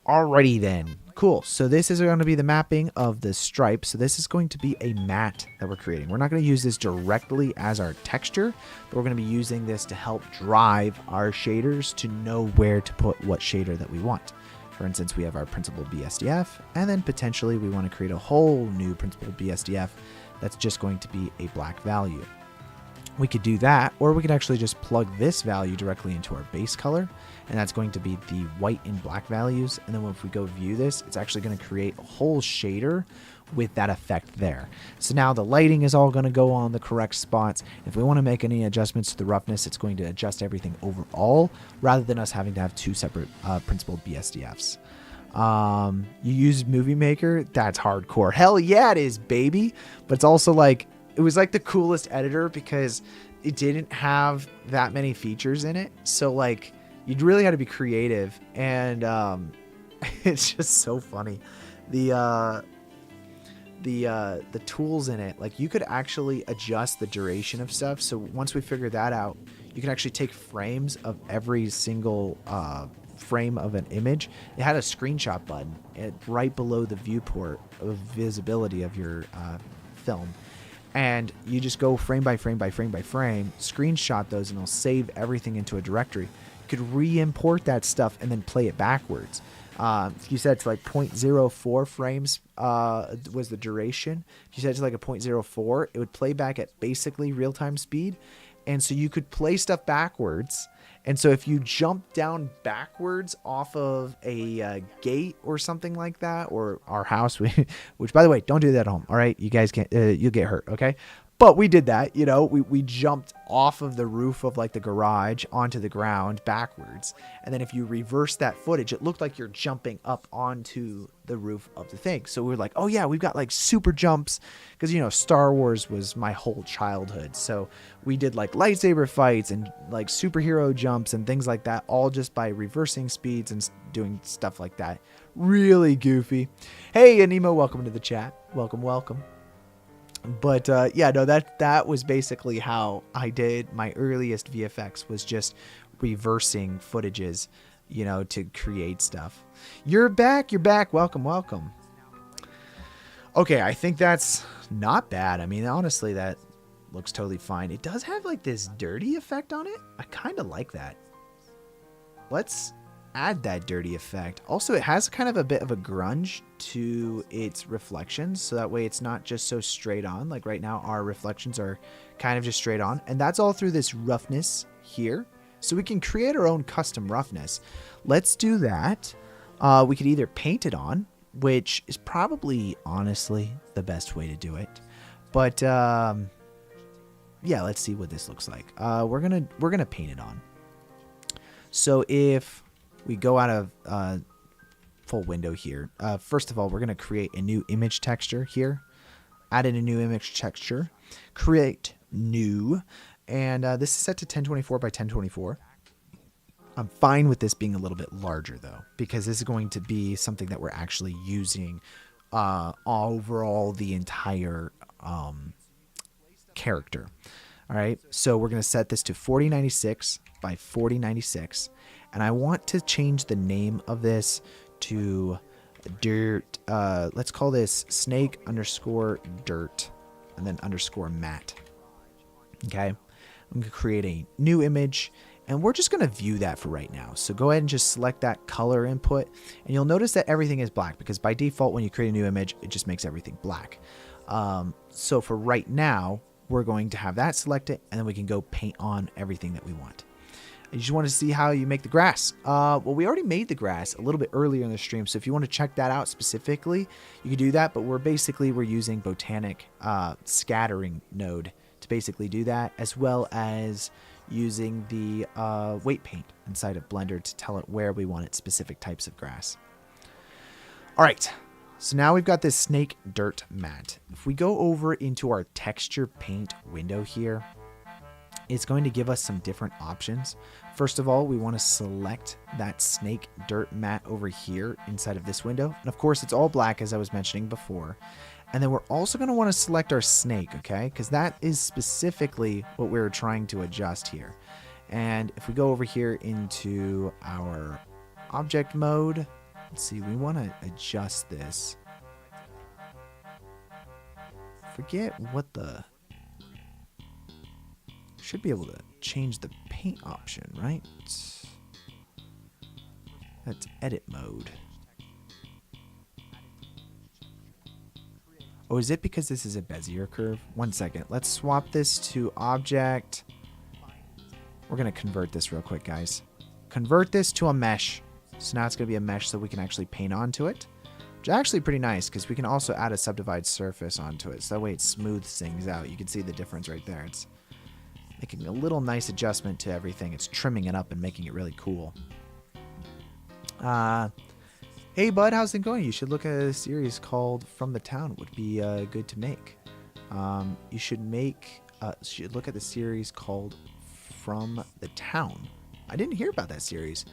Alrighty then, cool. So this is going to be the mapping of the stripe. So this is going to be a matte that we're creating. We're not going to use this directly as our texture, but we're going to be using this to help drive our shaders to know where to put what shader that we want. For instance, we have our principal BSDF, and then potentially we want to create a whole new principal BSDF that's just going to be a black value. We could do that, or we could actually just plug this value directly into our base color, and that's going to be the white and black values. And then if we go view this, it's actually going to create a whole shader with that effect there. So now the lighting is all going to go on the correct spots. If we want to make any adjustments to the roughness, it's going to adjust everything overall rather than us having to have two separate principal BSDFs. You use Movie Maker? That's hardcore. Hell yeah, it is, baby. But it's also like, it was like the coolest editor because it didn't have that many features in it. So like you really had to be creative, and it's just so funny. The tools in it, like you could actually adjust the duration of stuff. So once we figured that out, you can actually take frames of every single frame of an image. It had a screenshot button right below the viewport of visibility of your film. And you just go frame by frame by frame by frame, screenshot those, and it'll save everything into a directory. You could re-import that stuff and then play it backwards. You said it's like 0.04 frames was the duration. If you set it to like a 0.04, it would play back at basically real-time speed. And so you could play stuff backwards. And so if you jump down backwards off of a gate or something like that, or our house, which by the way, don't do that at home. All right, you guys can't, you'll get hurt. Okay. But we did that, you know, we jumped off of the roof of like the garage onto the ground backwards. And then if you reverse that footage, it looked like you're jumping up onto the roof of the thing. So we were like, oh yeah, we've got like super jumps, because, you know, Star Wars was my whole childhood. So we did like lightsaber fights and like superhero jumps and things like that, all just by reversing speeds and doing stuff like that. Really goofy. Hey, Anemo, welcome to the chat. Welcome, welcome. But yeah, no, that was basically how I did my earliest VFX, was just reversing footages, you know, to create stuff. You're back. Welcome, welcome. Okay, I think that's not bad. I mean, honestly, that looks totally fine. It does have like this dirty effect on it. I kind of like that. Let's add that dirty effect. Also, it has kind of a bit of a grunge to its reflections, so that way it's not just so straight on. Like right now, our reflections are kind of just straight on, and that's all through this roughness here. So we can create our own custom roughness. Let's do that. We could either paint it on, which is probably honestly the best way to do it. But yeah, let's see what this looks like. We're gonna paint it on. So if we go out of full window here, first of all, we're gonna create a new image texture here. Add in a new image texture. Create new, and this is set to 1024 by 1024. I'm fine with this being a little bit larger though, because this is going to be something that we're actually using overall the entire character. All right, so we're going to set this to 4096 by 4096, and I want to change the name of this to dirt. Let's call this snake underscore dirt and then underscore matte. Okay, I'm going to create a new image, and we're just going to view that for right now. So go ahead and just select that color input, and you'll notice that everything is black because by default, when you create a new image, it just makes everything black. So for right now, we're going to have that selected, and then we can go paint on everything that we want. You just want to see how you make the grass. Well, we already made the grass a little bit earlier in the stream, so if you want to check that out specifically, you can do that. But we're using Botanic scattering node to basically do that, as well as using the weight paint inside of Blender to tell it where we want its specific types of grass. All right. So now we've got this snake dirt matte. If we go over into our texture paint window here, it's going to give us some different options. First of all, we want to select that snake dirt matte over here inside of this window. And of course, it's all black as I was mentioning before. And then we're also going to want to select our snake, okay? Because that is specifically what we're trying to adjust here. And if we go over here into our object mode, let's see, we want to adjust this. Forget what the... Should be able to change the paint option, right? That's edit mode. Oh, is it because this is a Bezier curve? One second. Let's swap this to object. We're going to convert this real quick, guys. Convert this to a mesh. So now it's going to be a mesh so we can actually paint onto it. Which is actually pretty nice because we can also add a subdivide surface onto it. So that way it smooths things out. You can see the difference right there. It's making a little nice adjustment to everything. It's trimming it up and making it really cool. Hey, bud, how's it going? You should look at a series called From the Town. Would be good to make. You should look at the series called From the Town. I didn't hear about that series.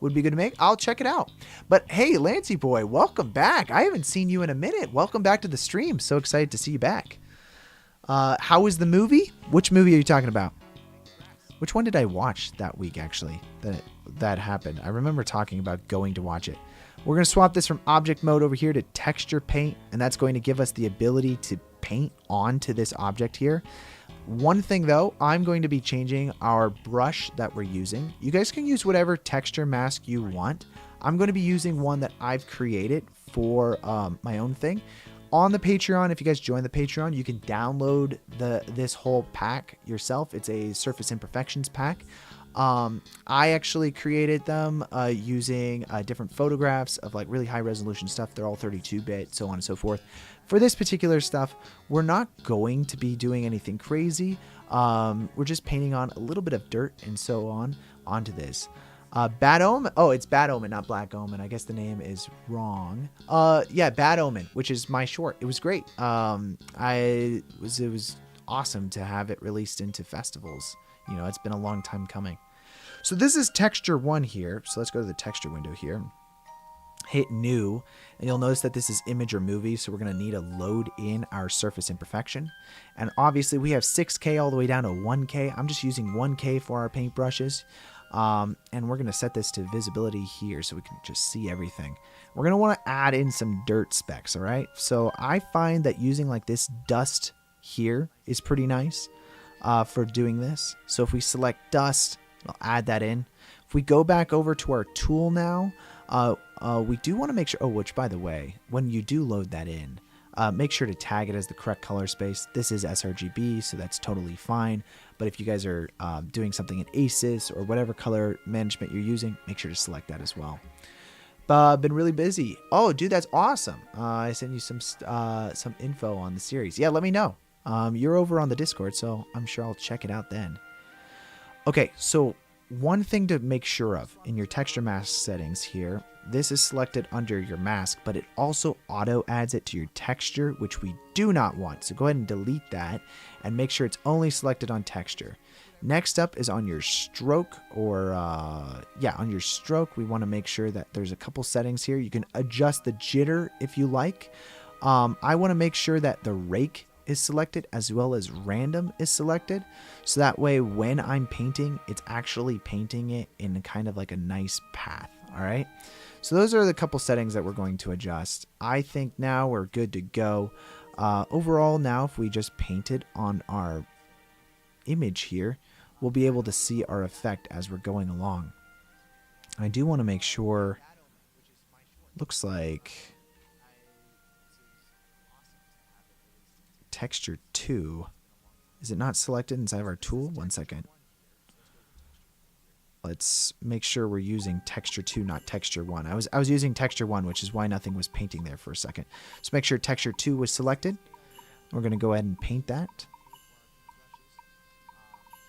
Would be good to make. I'll check it out. But hey, Lancey boy, welcome back. I haven't seen you in a minute. Welcome back to the stream. So excited to see you back. How was the movie? Which movie are you talking about? Which one did I watch that week, actually, that happened? I remember talking about going to watch it. We're going to swap this from object mode over here to texture paint, and that's going to give us the ability to paint onto this object here. One thing, though, I'm going to be changing our brush that we're using. You guys can use whatever texture mask you want. I'm going to be using one that I've created for my own thing. On the Patreon, if you guys join the Patreon, you can download this whole pack yourself. It's a Surface Imperfections pack. I actually created them using different photographs of like really high resolution stuff. They're all 32-bit, so on and so forth. For this particular stuff, we're not going to be doing anything crazy. We're just painting on a little bit of dirt and so on onto this. Bad Omen. Oh, it's Bad Omen, not Black Omen. I guess the name is wrong. Yeah, Bad Omen, which is my short. It was great. It was awesome to have it released into festivals. You know, it's been a long time coming. So this is texture 1 here. So let's go to the texture window here. Hit new, and you'll notice that this is image or movie, so we're going to need to load in our surface imperfection. And obviously we have 6K all the way down to 1K. I'm just using 1K for our paintbrushes. And we're going to set this to visibility here so we can just see everything. We're going to want to add in some dirt specks, all right? So I find that using like this dust here is pretty nice for doing this. So if we select dust, I'll add that in. If we go back over to our tool now, we do want to make sure, oh, which by the way, when you do load that in, make sure to tag it as the correct color space. This is sRGB, so that's totally fine. But if you guys are doing something in ACES or whatever color management you're using, make sure to select that as well. Been really busy. Oh, dude, that's awesome. I sent you some info on the series. Yeah, let me know. You're over on the Discord, so I'm sure I'll check it out then. Okay, so one thing to make sure of in your texture mask settings here, this is selected under your mask, but it also auto adds it to your texture, which we do not want. So go ahead and delete that and make sure it's only selected on texture. Next up is on your stroke, or on your stroke, we want to make sure that there's a couple settings here. You can adjust the jitter if you like. I want to make sure that the rake is selected as well as random is selected. So that way when I'm painting, it's actually painting it in kind of like a nice path. All right. So those are the couple settings that we're going to adjust. I think now we're good to go. Overall now, if we just paint it on our image here, we'll be able to see our effect as we're going along. I do want to make sure, looks like texture 2, is it not selected inside of our tool? One second. Let's make sure we're using texture 2, not texture 1. I was using texture 1, which is why nothing was painting there for a second. So make sure texture 2 was selected. We're going to go ahead and paint that.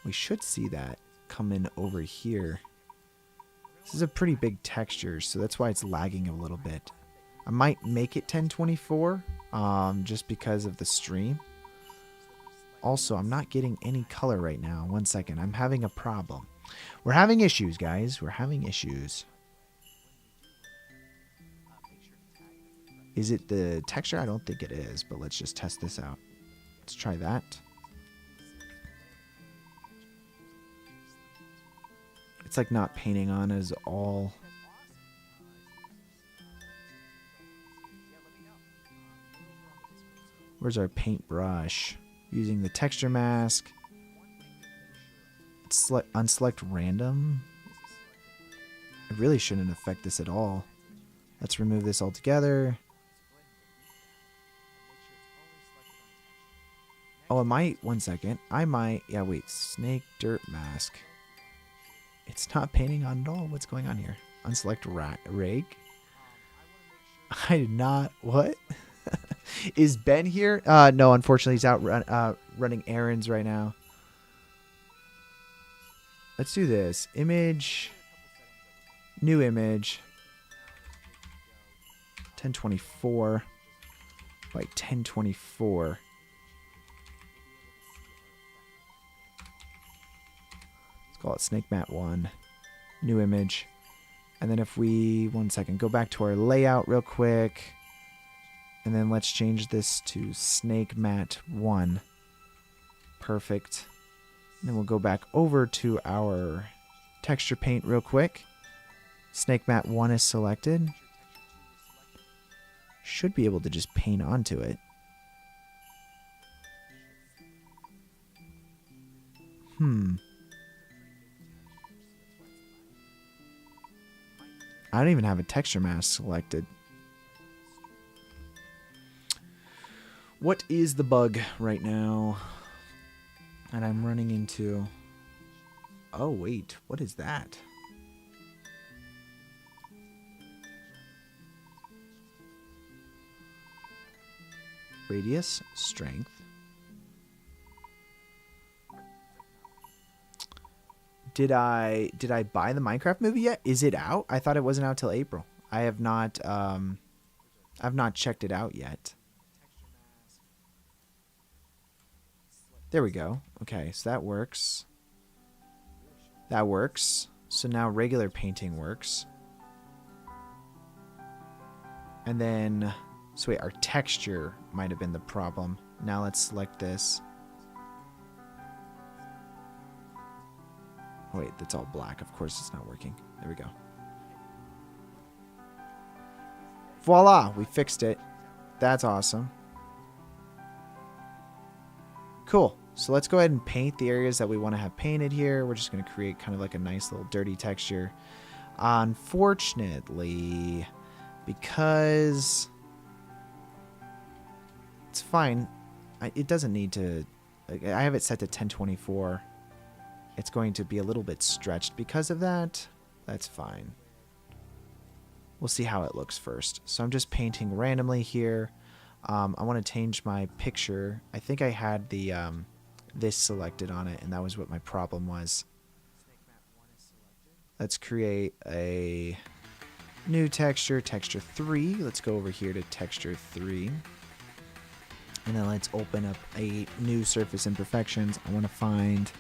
We should see that come in over here. This is a pretty big texture, so that's why it's lagging a little bit. I might make it 1024 just because of the stream. Also, I'm not getting any color right now. One second. I'm having a problem. We're having issues, guys. We're having issues. Is it the texture? I don't think it is, but let's just test this out. Let's try that. It's like not painting on as all. Where's our paintbrush? Using the texture mask. Unselect random. It really shouldn't affect this at all. Let's remove this altogether. Oh, it might. One second. I might. Yeah, wait. Snake dirt mask. It's not painting on at all. What's going on here? Unselect rake. I did not. What? Is Ben here? No, unfortunately, he's out running errands right now. Let's do this. Image. New image. 1024 by 1024. Let's call it Snake Mat 1. New image. And then if we, one second, go back to our layout real quick. And then let's change this to Snake Mat 1. Perfect. And then we'll go back over to our texture paint real quick. Snake Mat 1 is selected. Should be able to just paint onto it. I don't even have a texture mask selected. What is the bug right now? And I'm running into... Oh, wait. What is that? Radius, strength. Did I buy the Minecraft movie yet? Is it out? I thought it wasn't out till April. I've not checked it out yet. There we go. Okay, so that works. That works. So now regular painting works. And then, so wait, our texture might have been the problem. Now let's select this. Oh, wait, that's all black. Of course it's not working. There we go. Voila, we fixed it. That's awesome. Cool. So let's go ahead and paint the areas that we want to have painted here. We're just going to create kind of like a nice little dirty texture. Unfortunately, because it's fine. It doesn't need to... I have it set to 1024. It's going to be a little bit stretched because of that. That's fine. we'll see how it looks first. So I'm just painting randomly here. I want to change my picture. I think I had the this selected on it, and that was what my problem was. Let's create a new texture, texture 3. Let's go over here to texture 3. And then let's open up a new surface imperfections. I want to find,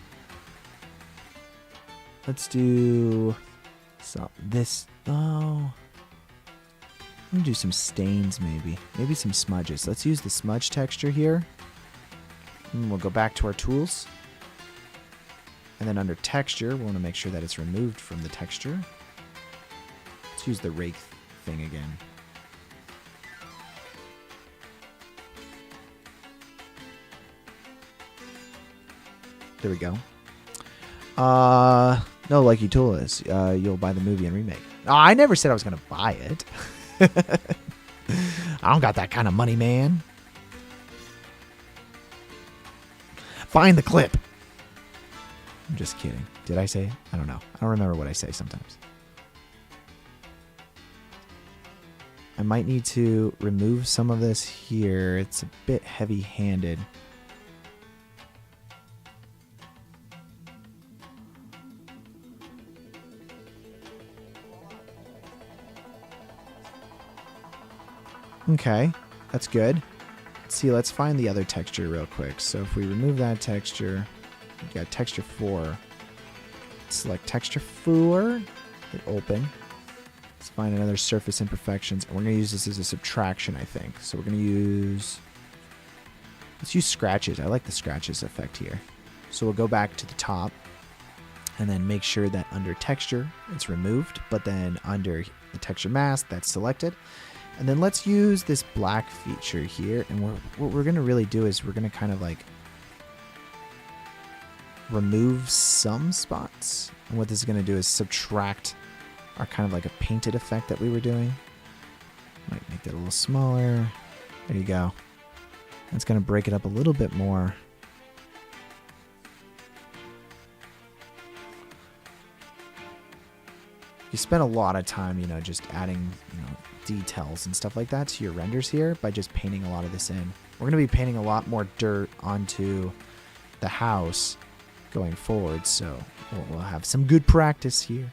let's do this. Oh, I'm gonna do some stains maybe some smudges. Let's use the smudge texture here. And we'll go back to our tools. And then under texture, we want to make sure that it's removed from the texture. Let's use the rake thing again. There we go. No, like you told us, you'll buy the movie and remake. Oh, I never said I was going to buy it. I don't got that kind of money, man. Find the clip. I'm just kidding. Did I say it? I don't know. I don't remember what I say sometimes. I might need to remove some of this here. It's a bit heavy-handed. Okay, that's good. Let's see, let's find the other texture real quick. So if we remove that texture, we got texture 4. Select texture 4, hit open. Let's find another surface imperfections. And we're going to use this as a subtraction, I think. So we're going to use, let's use scratches. I like the scratches effect here. So we'll go back to the top and then make sure that under texture, it's removed. But then under the texture mask, that's selected. And then let's use this black feature here. And what we're going to really do is we're going to kind of like remove some spots. And what this is going to do is subtract our kind of like a painted effect that we were doing. Might make that a little smaller. There you go. It's going to break it up a little bit more. You spend a lot of time, you know, just adding, you know, details and stuff like that to your renders here by just painting a lot of this in. We're going to be painting a lot more dirt onto the house going forward, so we'll have some good practice here.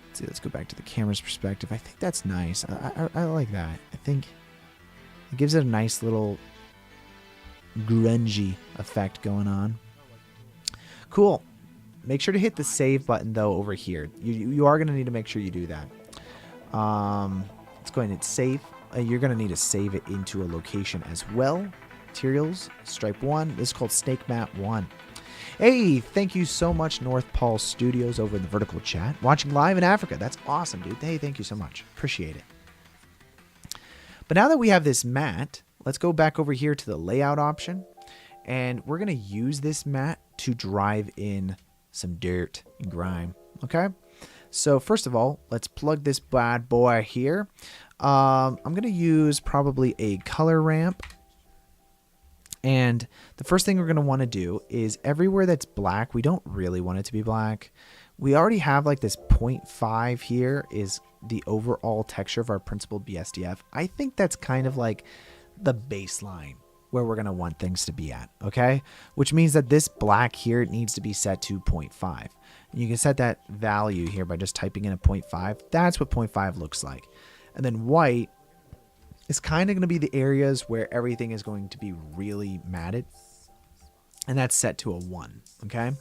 Let's see, let's go back to the camera's perspective. I think that's nice. I like that. I think it gives it a nice little grungy effect going on. Cool. Make sure to hit the save button though over here. You are going to need to make sure you do that. Let's go ahead and hit save. You're going to need to save it into a location as well. Materials, stripe 1. This is called Snake Mat 1. Hey, thank you so much, North Paul Studios over in the vertical chat. Watching live in Africa. That's awesome, dude. Hey, thank you so much. Appreciate it. But now that we have this mat, let's go back over here to the layout option. And we're going to use this mat to drive in some dirt and grime. Okay? So first of all, let's plug this bad boy here. I'm going to use probably a color ramp. And the first thing we're going to want to do is everywhere that's black, we don't really want it to be black. We already have like this 0.5 here is the overall texture of our principled BSDF. I think that's kind of like the baseline where we're going to want things to be at, okay? Which means that this black here needs to be set to 0.5. And you can set that value here by just typing in a 0.5. That's what 0.5 looks like. And then white is kind of going to be the areas where everything is going to be really matted. And that's set to a 1, okay?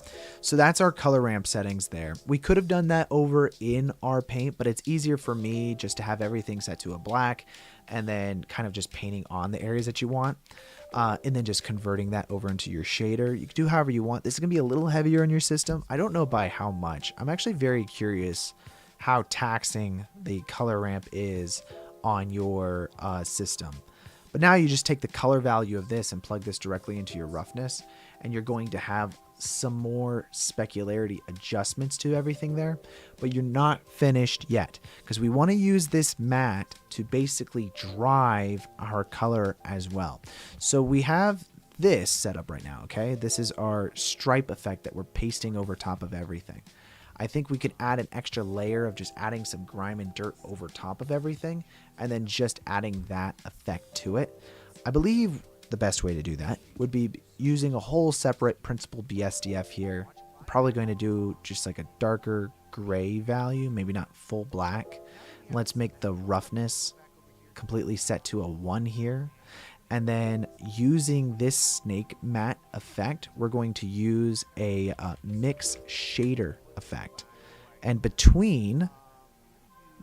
So that's our color ramp settings there. We could have done that over in our paint, but it's easier for me just to have everything set to a black and then kind of just painting on the areas that you want. And then just converting that over into your shader. You can do however you want. This is going to be a little heavier in your system. I don't know by how much. I'm actually very curious how taxing the color ramp is on your system. But now you just take the color value of this and plug this directly into your roughness, and you're going to have some more specularity adjustments to everything there, but you're not finished yet because we want to use this mat to basically drive our color as well. So we have this set up right now, okay? This is our stripe effect that we're pasting over top of everything. I think we could add an extra layer of just adding some grime and dirt over top of everything, and then just adding that effect to it. I believe the best way to do that would be using a whole separate principled BSDF here. I'm probably going to do just like a darker gray value, maybe not full black. Let's make the roughness completely set to a 1 here. And then using this snake matte effect, we're going to use a mix shader effect. And between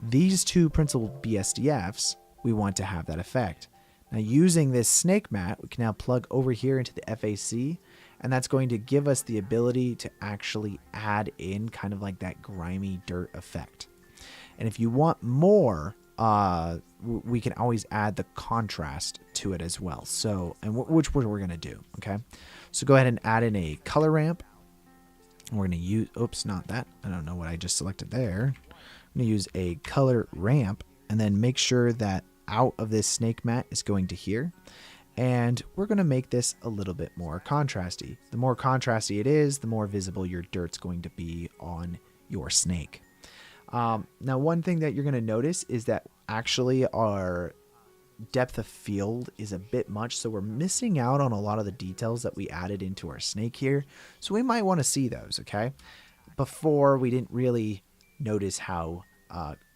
these two principled BSDFs, we want to have that effect. Now using this snake matte, we can now plug over here into the FAC, and that's going to give us the ability to actually add in kind of like that grimy dirt effect. And if you want more, we can always add the contrast to it as well. So, and which we're going to do, okay? So go ahead and add in a color ramp. We're going to use, oops, not that. I don't know what I just selected there. I'm going to use a color ramp and then make sure that out of this snake matte is going to here. And we're going to make this a little bit more contrasty. The more contrasty it is, the more visible your dirt's going to be on your snake. Now, one thing that you're going to notice is that actually our depth of field is a bit much. So we're missing out on a lot of the details that we added into our snake here. So we might want to see those, okay? Before we didn't really notice how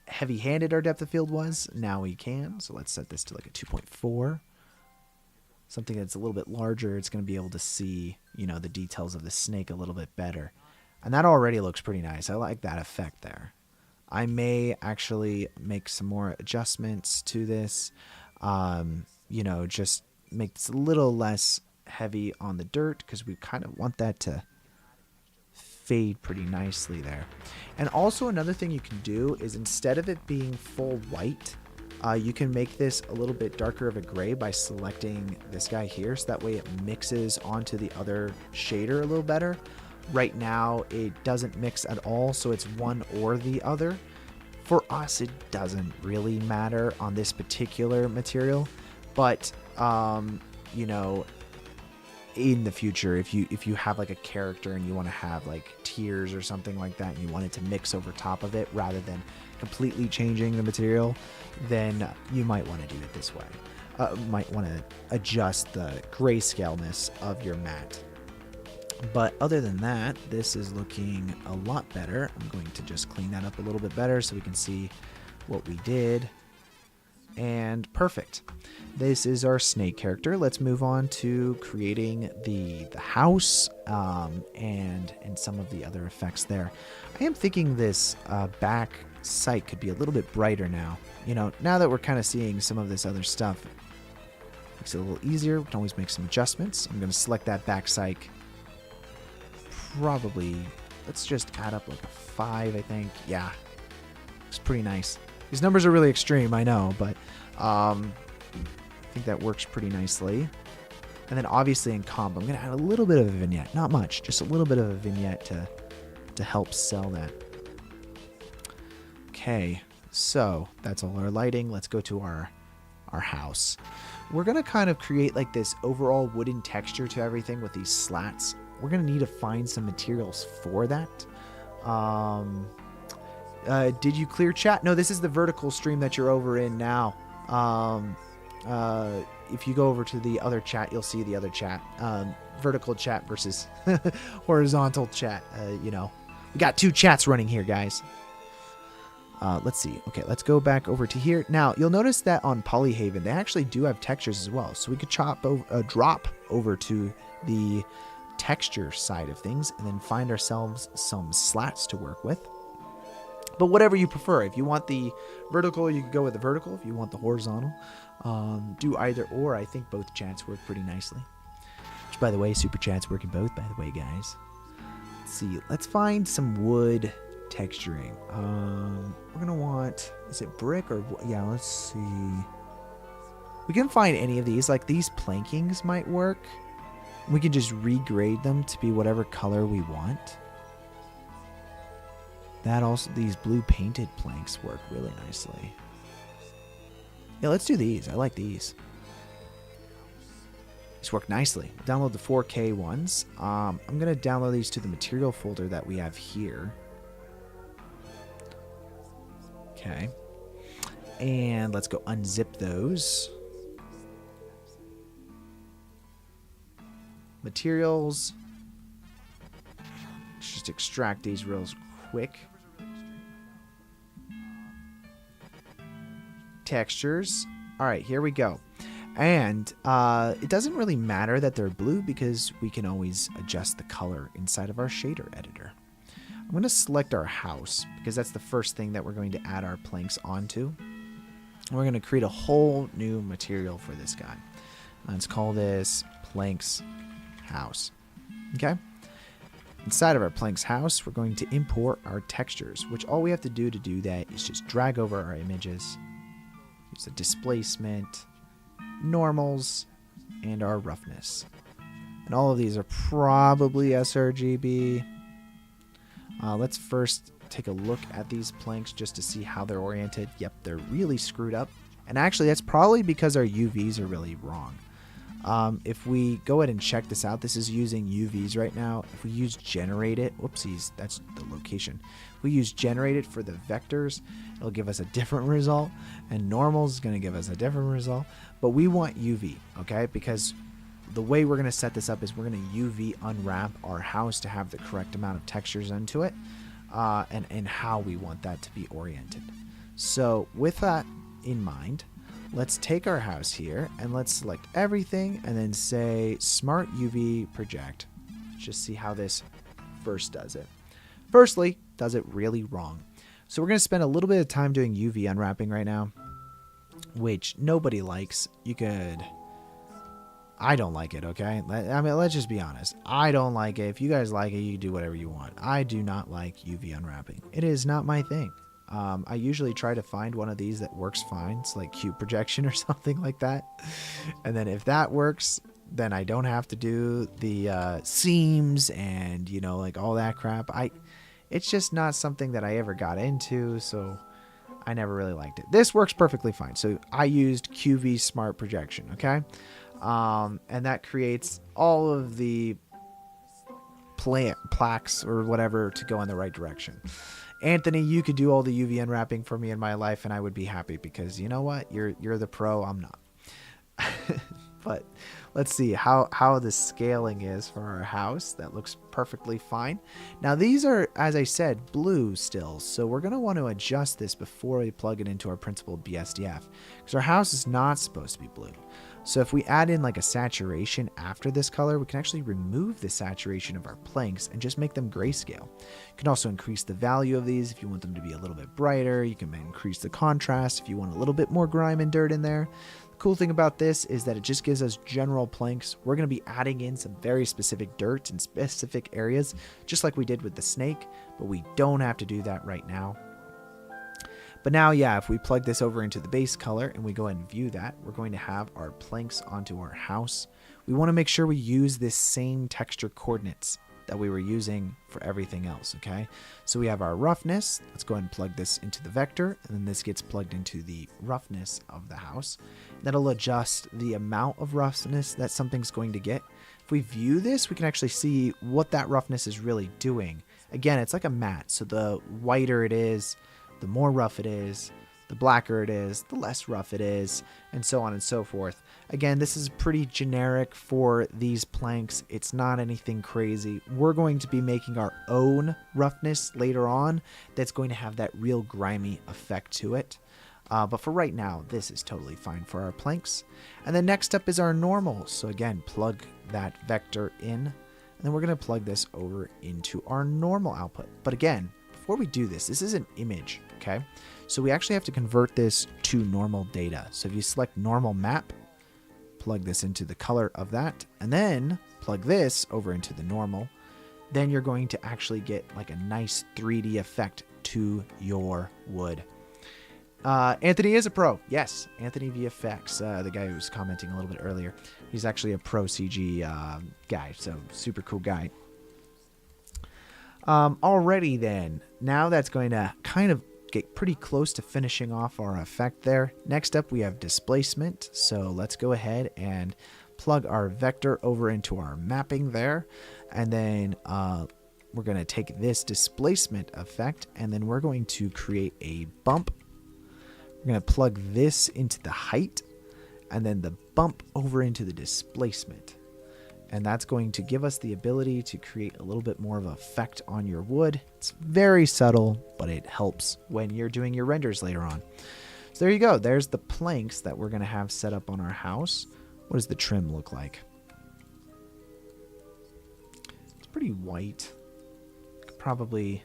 heavy-handed our depth of field was. Now we can. So let's set this to like a 2.4. Something that's a little bit larger. It's going to be able to see, you know, the details of the snake a little bit better. And that already looks pretty nice. I like that effect there. I may actually make some more adjustments to this. You know, just make this a little less heavy on the dirt because we kind of want that to fade pretty nicely there. And also another thing you can do is instead of it being full white, you can make this a little bit darker of a gray by selecting this guy here. So that way it mixes onto the other shader a little better. Right now it doesn't mix at all, so it's one or the other. For us, it doesn't really matter on this particular material, but you know, in the future, if you have like a character and you want to have like tears or something like that, and you want it to mix over top of it rather than completely changing the material, then you might want to do it this way. Might want to adjust the grayscaleness of your matte. But other than that, this is looking a lot better. I'm going to just clean that up a little bit better so we can see what we did. And perfect. This is our snake character. Let's move on to creating the house and some of the other effects there. I am thinking this back sight could be a little bit brighter now. You know, now that we're kind of seeing some of this other stuff, makes it a little easier. We can always make some adjustments. I'm going to select that back sight. Probably, let's just add up like a 5, I think. Yeah, it's pretty nice. These numbers are really extreme, I know, but I think that works pretty nicely. And then obviously in comp, I'm going to add a little bit of a vignette. Not much, just a little bit of a vignette to help sell that. Okay, so that's all our lighting. Let's go to our house. We're going to kind of create like this overall wooden texture to everything with these slats. We're going to need to find some materials for that. Did you clear chat? No, this is the vertical stream that you're over in now. If you go over to the other chat, you'll see the other chat. Vertical chat versus horizontal chat. You know, we got 2 chats running here, guys. Let's see. Okay, let's go back over to here. Now, you'll notice that on Polyhaven, they actually do have textures as well. So we could drop over to the texture side of things and then find ourselves some slats to work with. But whatever you prefer. If you want the vertical, you can go with the vertical. If you want the horizontal, do either or. I think both chats work pretty nicely. Which, by the way, super chats work in both, by the way, guys. Let's see. Let's find some wood texturing. We're going to want, is it brick or, yeah, let's see. We can find any of these. Like these plankings might work. We can just regrade them to be whatever color we want. That also, these blue painted planks work really nicely. Yeah, let's do these. I like these. These work nicely. Download the 4K ones. I'm going to download these to the material folder that we have here. Okay. And let's go unzip those. Materials. Let's just extract these real quick. Textures. All right, here we go. And it doesn't really matter that they're blue because we can always adjust the color inside of our shader editor. I'm going to select our house because that's the first thing that we're going to add our planks onto. We're going to create a whole new material for this guy. Let's call this planks house. Okay. Inside of our planks house, we're going to import our textures, which all we have to do that is just drag over our images, use the displacement, normals, and our roughness. And all of these are probably sRGB. Let's first take a look at these planks just to see how they're oriented. Yep, they're really screwed up. And actually, that's probably because our UVs are really wrong. If we go ahead and check this out, this is using UVs right now. If we use generate it, whoopsies, that's the location. If we use generate it for the vectors, it'll give us a different result. And normals is going to give us a different result. But we want UV, okay? Because the way we're going to set this up is we're going to UV unwrap our house to have the correct amount of textures into it. And how we want that to be oriented. So with that in mind, let's take our house here and let's select everything and then say Smart UV Project. Just see how this first does it. Firstly, does it really wrong. So we're going to spend a little bit of time doing UV unwrapping right now, which nobody likes. I don't like it, okay? I mean, let's just be honest. I don't like it. If you guys like it, you do whatever you want. I do not like UV unwrapping. It is not my thing. I usually try to find one of these that works fine. It's like cube projection or something like that. And then if that works, then I don't have to do the seams and, you know, like all that crap. It's just not something that I ever got into, so I never really liked it. This works perfectly fine. So I used QV Smart Projection, okay? And that creates all of the plaques or whatever to go in the right direction. Anthony, you could do all the UV unwrapping for me in my life and I would be happy because you know what? You're the pro, I'm not. But let's see how the scaling is for our house. That looks perfectly fine. Now these are, as I said, blue still. So we're going to want to adjust this before we plug it into our principled BSDF because our house is not supposed to be blue. So if we add in like a saturation after this color, we can actually remove the saturation of our planks and just make them grayscale. You can also increase the value of these if you want them to be a little bit brighter. You can increase the contrast if you want a little bit more grime and dirt in there. The cool thing about this is that it just gives us general planks. We're going to be adding in some very specific dirt in specific areas, just like we did with the snake, but we don't have to do that right now. But now, yeah, if we plug this over into the base color and we go ahead and view that, we're going to have our planks onto our house. We want to make sure we use this same texture coordinates that we were using for everything else, okay? So we have our roughness. Let's go ahead and plug this into the vector, and then this gets plugged into the roughness of the house. That'll adjust the amount of roughness that something's going to get. If we view this, we can actually see what that roughness is really doing. Again, it's like a matte, so the whiter it is, the more rough it is, the blacker it is, the less rough it is, and so on and so forth. Again, this is pretty generic for these planks. It's not anything crazy. We're going to be making our own roughness later on that's going to have that real grimy effect to it. But for right now, this is totally fine for our planks. And then next up is our normals. So again, plug that vector in, and then we're going to plug this over into our normal output. But again, before we do this, this is an image, okay? So we actually have to convert this to normal data. So if you select normal map, plug this into the color of that, and then plug this over into the normal, then you're going to actually get like a nice 3D effect to your wood. Anthony is a pro. Yes, Anthony VFX, the guy who was commenting a little bit earlier. He's actually a pro CG guy, so super cool guy. Alrighty then, now that's going to kind of get pretty close to finishing off our effect there. Next up we have displacement, so let's go ahead and plug our vector over into our mapping there, and then we're going to take this displacement effect and then we're going to create a bump We're going to plug this into the height and then the bump over into the displacement. And that's going to give us the ability to create a little bit more of an effect on your wood. It's very subtle, but it helps when you're doing your renders later on. So there you go. There's the planks that we're going to have set up on our house. What does the trim look like? It's pretty white. Could probably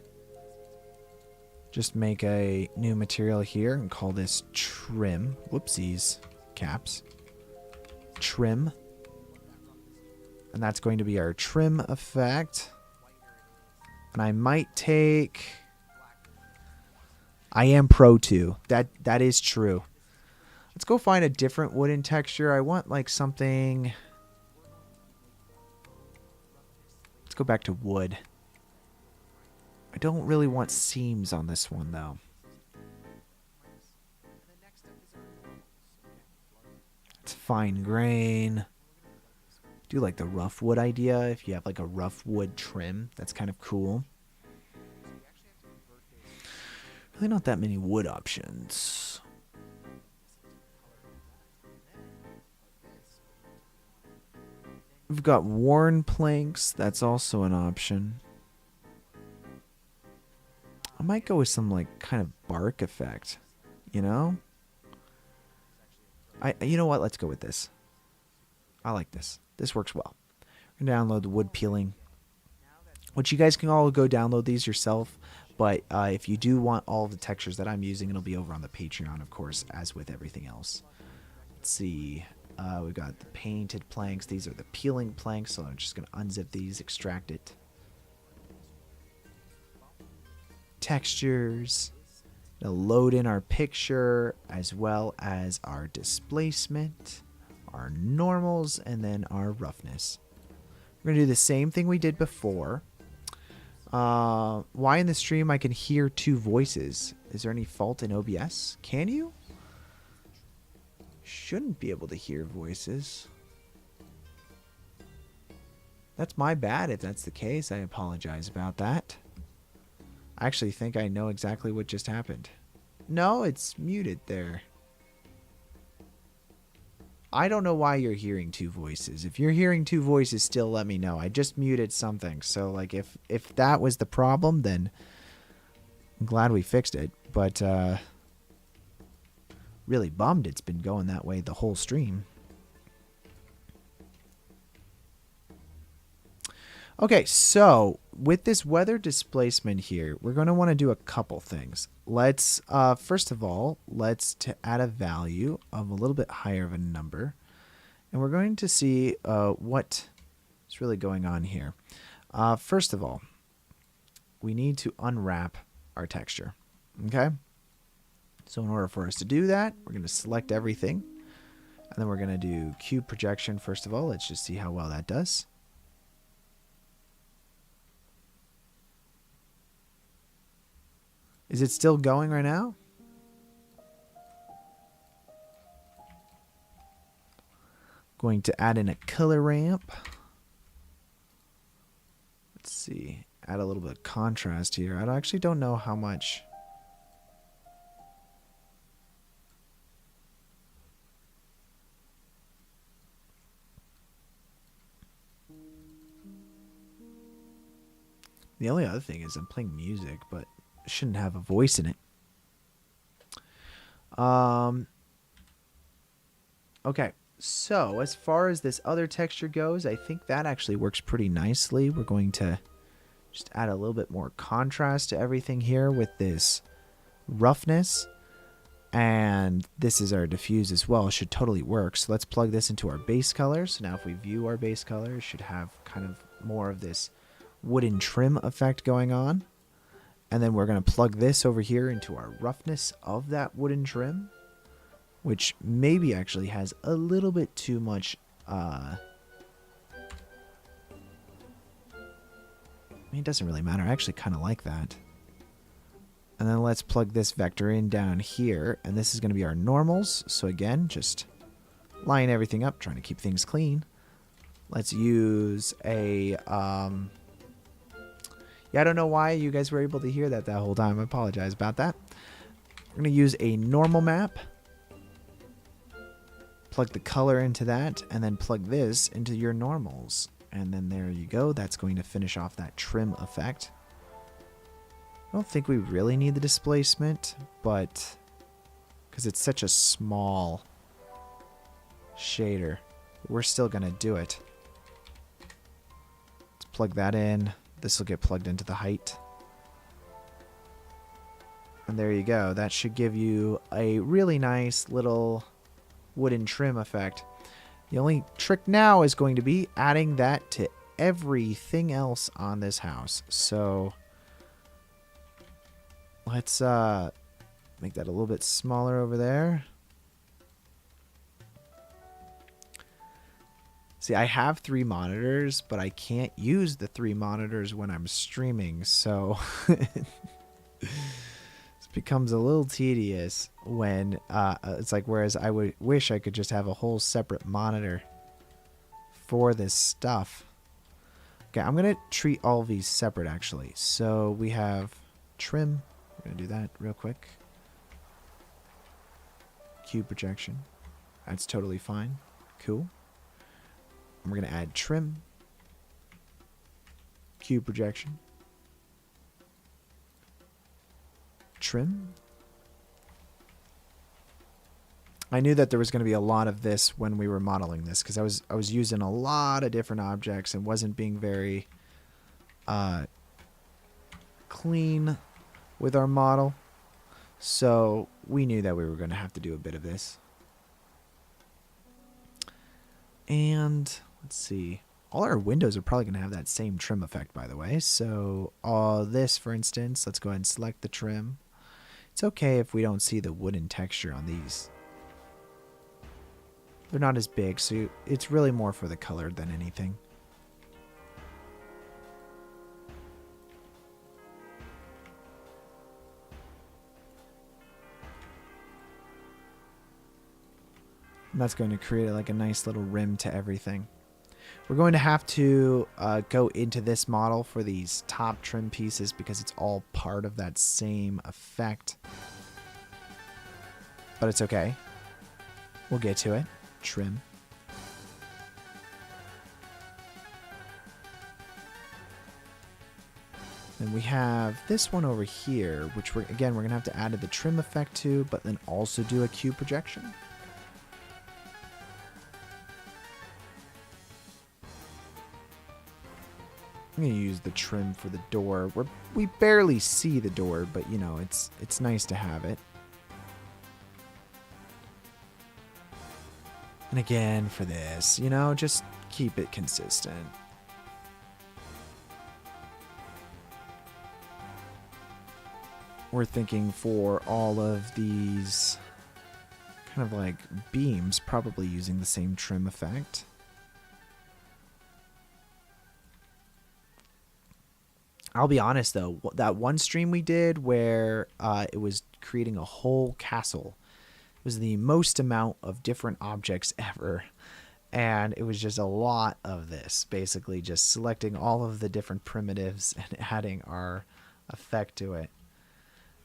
just make a new material here and call this trim. Whoopsies. Caps. Trim. And that's going to be our trim effect. And I might take... I am Pro 2. That is true. Let's go find a different wooden texture. I want like something... Let's go back to wood. I don't really want seams on this one though. It's fine grain. Do like the rough wood idea. If you have like a rough wood trim, that's kind of cool. Really not that many wood options. We've got worn planks. That's also an option. I might go with some like kind of bark effect, you know? You know what? Let's go with this. I like this. This works well. We're going to download the wood peeling, which you guys can all go download these yourself. But if you do want all of the textures that I'm using, it'll be over on the Patreon, of course, as with everything else. Let's see. We've got the painted planks. These are the peeling planks, so I'm just going to unzip these, extract it. Textures. Gonna load in our picture as well as our displacement, our normals, and then our roughness. We're gonna do the same thing we did before. Why in the stream I can hear two voices? Is there any fault in OBS? Can you? Shouldn't be able to hear voices. That's my bad if that's the case. I apologize about that. I actually think I know exactly what just happened. No, it's muted there. I don't know why you're hearing two voices. If you're hearing two voices still, let me know. I just muted something. So like if that was the problem, then I'm glad we fixed it. But really bummed it's been going that way the whole stream. Okay, so with this weather displacement here, we're going to want to do a couple things. Let's, first of all, let's add a value of a little bit higher of a number. And we're going to see what is really going on here. First of all, we need to unwrap our texture. Okay? So in order for us to do that, we're going to select everything. And then we're going to do cube projection first of all. Let's just see how well that does. Is it still going right now? Going to add in a color ramp. Let's see. Add a little bit of contrast here. I actually don't know how much. The only other thing is I'm playing music, but shouldn't have a voice in it. Okay, so as far as this other texture goes, I think that actually works pretty nicely. We're going to just add a little bit more contrast to everything here with this roughness. And this is our diffuse as well. It should totally work. So let's plug this into our base color. So now if we view our base color, it should have kind of more of this wooden trim effect going on. And then we're going to plug this over here into our roughness of that wooden trim, which maybe actually has a little bit too much. I mean, it doesn't really matter. I actually kind of like that. And then let's plug this vector in down here. And this is going to be our normals. So again, just line everything up, trying to keep things clean. Let's use a... Yeah, I don't know why you guys were able to hear that whole time. I apologize about that. We're going to use a normal map. Plug the color into that, and then plug this into your normals. And then there you go. That's going to finish off that trim effect. I don't think we really need the displacement, but because it's such a small shader, we're still going to do it. Let's plug that in. This will get plugged into the height. And there you go. That should give you a really nice little wooden trim effect. The only trick now is going to be adding that to everything else on this house. So let's make that a little bit smaller over there. See, I have 3 monitors, but I can't use the 3 monitors when I'm streaming, so this becomes a little tedious when it's like, whereas I would wish I could just have a whole separate monitor for this stuff. Okay, I'm going to treat all of these separate, actually. So we have trim. We're going to do that real quick. Cube projection. That's totally fine. Cool. And we're going to add trim. Cube projection. Trim. I knew that there was going to be a lot of this when we were modeling this, because I was using a lot of different objects and wasn't being very clean with our model. So we knew that we were going to have to do a bit of this. And let's see. All our windows are probably going to have that same trim effect, by the way. So this, for instance, let's go ahead and select the trim. It's okay if we don't see the wooden texture on these. They're not as big, so it's really more for the color than anything. And that's going to create like a nice little rim to everything. We're going to have to go into this model for these top trim pieces because it's all part of that same effect. But it's okay. We'll get to it. Trim. Then we have this one over here, which we're going to have to add the trim effect to, but then also do a cube projection. I'm going to use the trim for the door. We barely see the door, but you know, it's nice to have it. And again, for this, you know, just keep it consistent. We're thinking for all of these kind of like beams, probably using the same trim effect. I'll be honest though, that one stream we did where it was creating a whole castle was the most amount of different objects ever. And it was just a lot of this, basically just selecting all of the different primitives and adding our effect to it.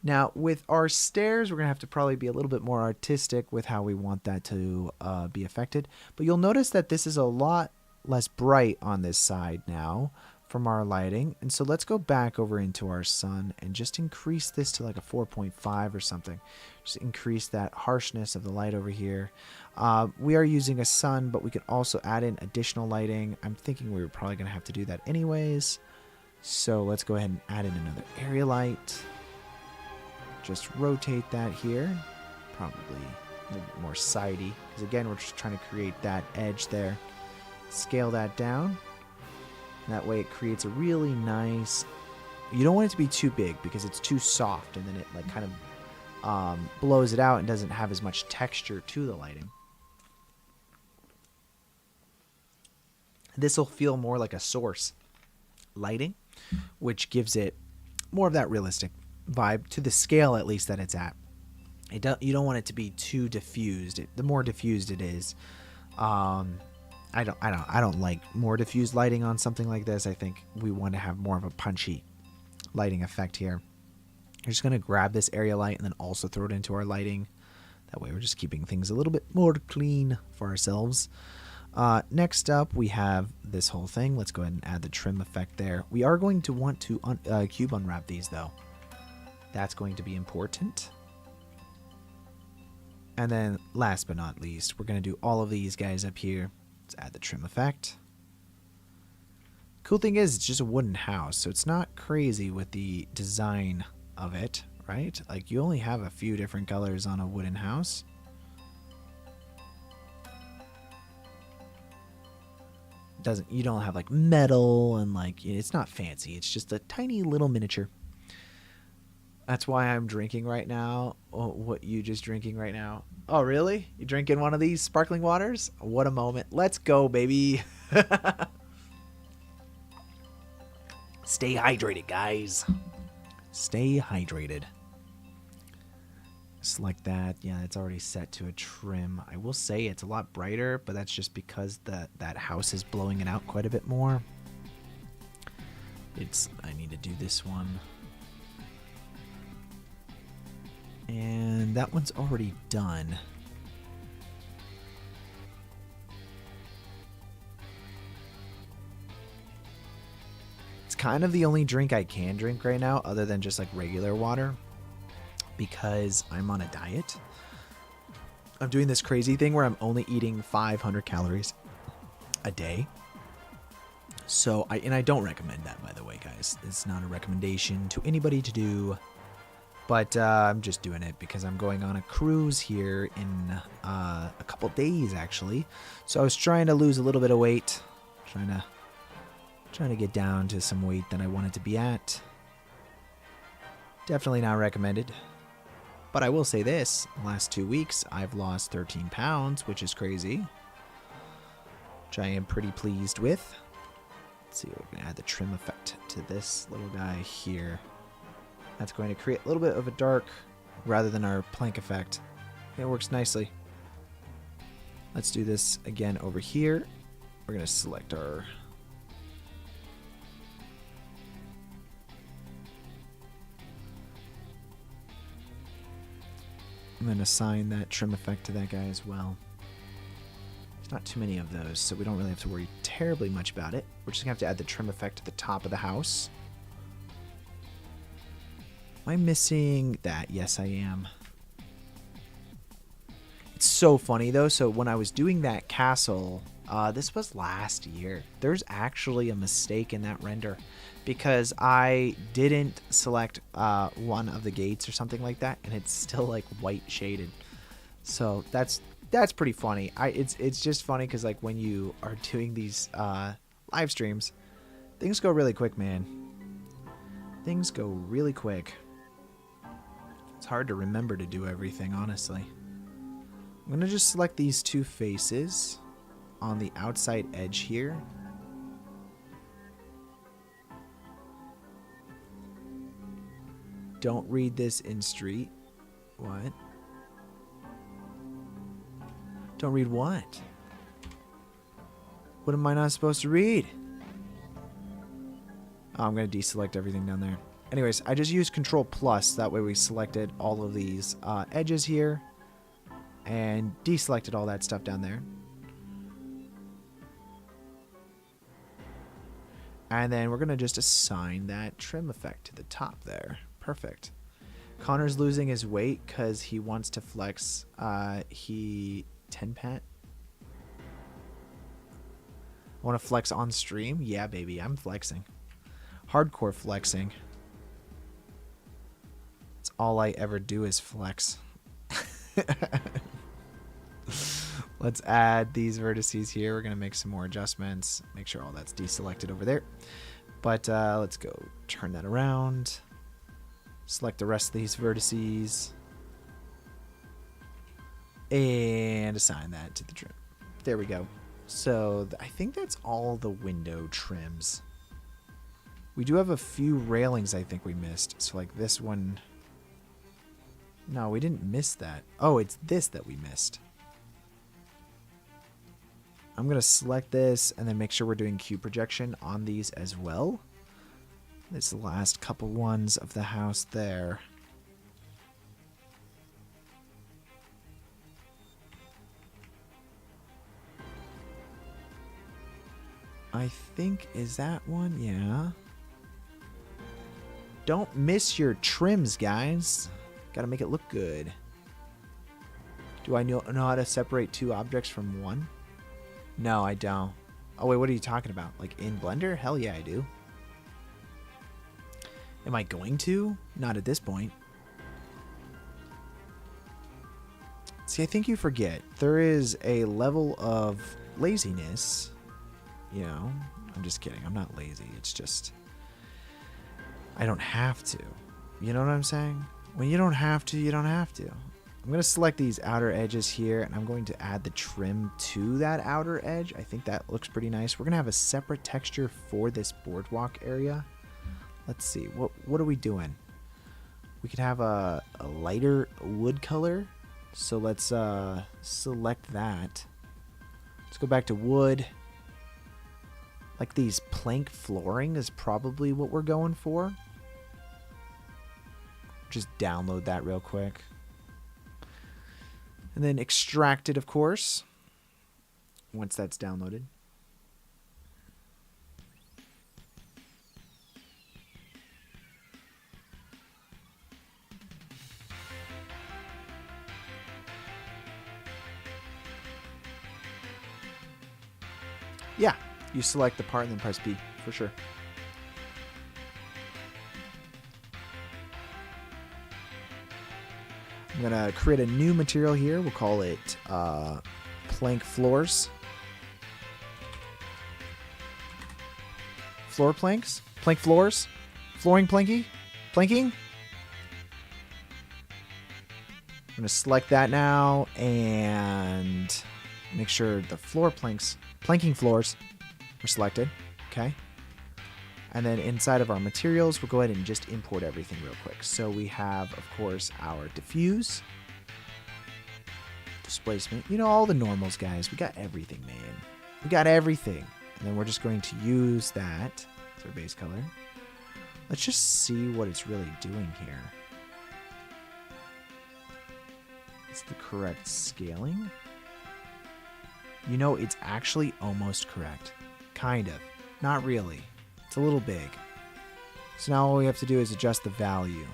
Now with our stairs, we're going to have to probably be a little bit more artistic with how we want that to be affected. But you'll notice that this is a lot less bright on this side now from our lighting. And so let's go back over into our sun and just increase this to like a 4.5 or something. Just increase that harshness of the light over here. We are using a sun, but we could also add in additional lighting. I'm thinking we were probably going to have to do that anyways. So let's go ahead and add in another area light. Just rotate that here. Probably a little bit more sidey. Because again, we're just trying to create that edge there. Scale that down. That way it creates a really nice... You don't want it to be too big because it's too soft and then it like kind of blows it out and doesn't have as much texture to the lighting. This will feel more like a source lighting, which gives it more of that realistic vibe to the scale at least that it's at. You don't want it to be too diffused. The more diffused it is, I don't like more diffused lighting on something like this. I think we want to have more of a punchy lighting effect here. We're just going to grab this area light and then also throw it into our lighting. That way we're just keeping things a little bit more clean for ourselves. Next up, we have this whole thing. Let's go ahead and add the trim effect there. We are going to want to cube unwrap these, though. That's going to be important. And then last but not least, we're going to do all of these guys up here. Let's add the trim effect. Cool thing is, it's just a wooden house, so it's not crazy with the design of it, right? Like, you only have a few different colors on a wooden house. You don't have like metal and like, it's not fancy. It's just a tiny little miniature. That's why I'm drinking right now. Oh, what you just drinking right now? Oh, really? You drinking one of these sparkling waters? What a moment. Let's go, baby. Stay hydrated, guys. Stay hydrated. Select that. Yeah, it's already set to a trim. I will say it's a lot brighter, but that's just because that house is blowing it out quite a bit more. I need to do this one. And that one's already done. It's kind of the only drink I can drink right now other than just like regular water, because I'm on a diet. I'm doing this crazy thing where I'm only eating 500 calories a day. So I don't recommend that, by the way, guys. It's not a recommendation to anybody to do. But I'm just doing it because I'm going on a cruise here in a couple days, actually. So I was trying to lose a little bit of weight, trying to get down to some weight that I wanted to be at. Definitely not recommended. But I will say this: the last 2 weeks, I've lost 13 pounds, which is crazy, which I am pretty pleased with. Let's see, we're going to add the trim effect to this little guy here. That's going to create a little bit of a dark rather than our plank effect. It works nicely. Let's do this again over here. We're going to select our... I'm going to assign that trim effect to that guy as well. There's not too many of those, so we don't really have to worry terribly much about it. We're just going to have to add the trim effect to the top of the house. Am I missing that? Yes, I am. It's so funny, though. So when I was doing that castle, this was last year. There's actually a mistake in that render because I didn't select one of the gates or something like that, and it's still like white shaded. So that's pretty funny. It's just funny because like when you are doing these live streams, things go really quick, man. Things go really quick. It's hard to remember to do everything, honestly. I'm going to just select these two faces on the outside edge here. Don't read this in street. What? Don't read what? What am I not supposed to read? Oh, I'm going to deselect everything down there. Anyways, I just used Control Plus. That way we selected all of these edges here and deselected all that stuff down there. And then we're going to just assign that trim effect to the top there. Perfect. Connor's losing his weight because he wants to flex. 10-pat. I want to flex on stream? Yeah, baby, I'm flexing. Hardcore flexing. It's all I ever do is flex. Let's add these vertices here. We're going to make some more adjustments. Make sure all that's deselected over there. But let's go turn that around. Select the rest of these vertices. And assign that to the trim. There we go. So I think that's all the window trims. We do have a few railings I think we missed. So like this one. No, we didn't miss that. Oh, it's this that we missed. I'm going to select this and then make sure we're doing cube projection on these as well. It's the last couple ones of the house there. I think, is that one? Yeah. Don't miss your trims, guys. Gotta make it look good. Do I know how to separate two objects from one? No, I don't. Oh, wait, what are you talking about? Like in Blender? Hell yeah, I do. Am I going to? Not at this point. See, I think you forget. There is a level of laziness. You know, I'm just kidding. I'm not lazy. It's just, I don't have to. You know what I'm saying? When you don't have to, you don't have to. I'm going to select these outer edges here, and I'm going to add the trim to that outer edge. I think that looks pretty nice. We're going to have a separate texture for this boardwalk area. Let's see. What are we doing? We could have a lighter wood color. So let's select that. Let's go back to wood. Like these plank flooring is probably what we're going for. Just download that real quick. And then extract it, of course, once that's downloaded. Yeah, you select the part and then press B for sure. I'm going to create a new material here. We'll call it plank floors. Floor planks? Plank floors? Flooring planking? Planking? I'm going to select that now and make sure the floor planks, planking floors are selected. Okay. And then inside of our materials, we'll go ahead and just import everything real quick. So we have, of course, our diffuse, displacement. You know, all the normals, guys. We got everything, man. We got everything. And then we're just going to use that as our base color. Let's just see what it's really doing here. It's the correct scaling. You know, it's actually almost correct. Kind of. Not really. It's a little big. So now all we have to do is adjust the value.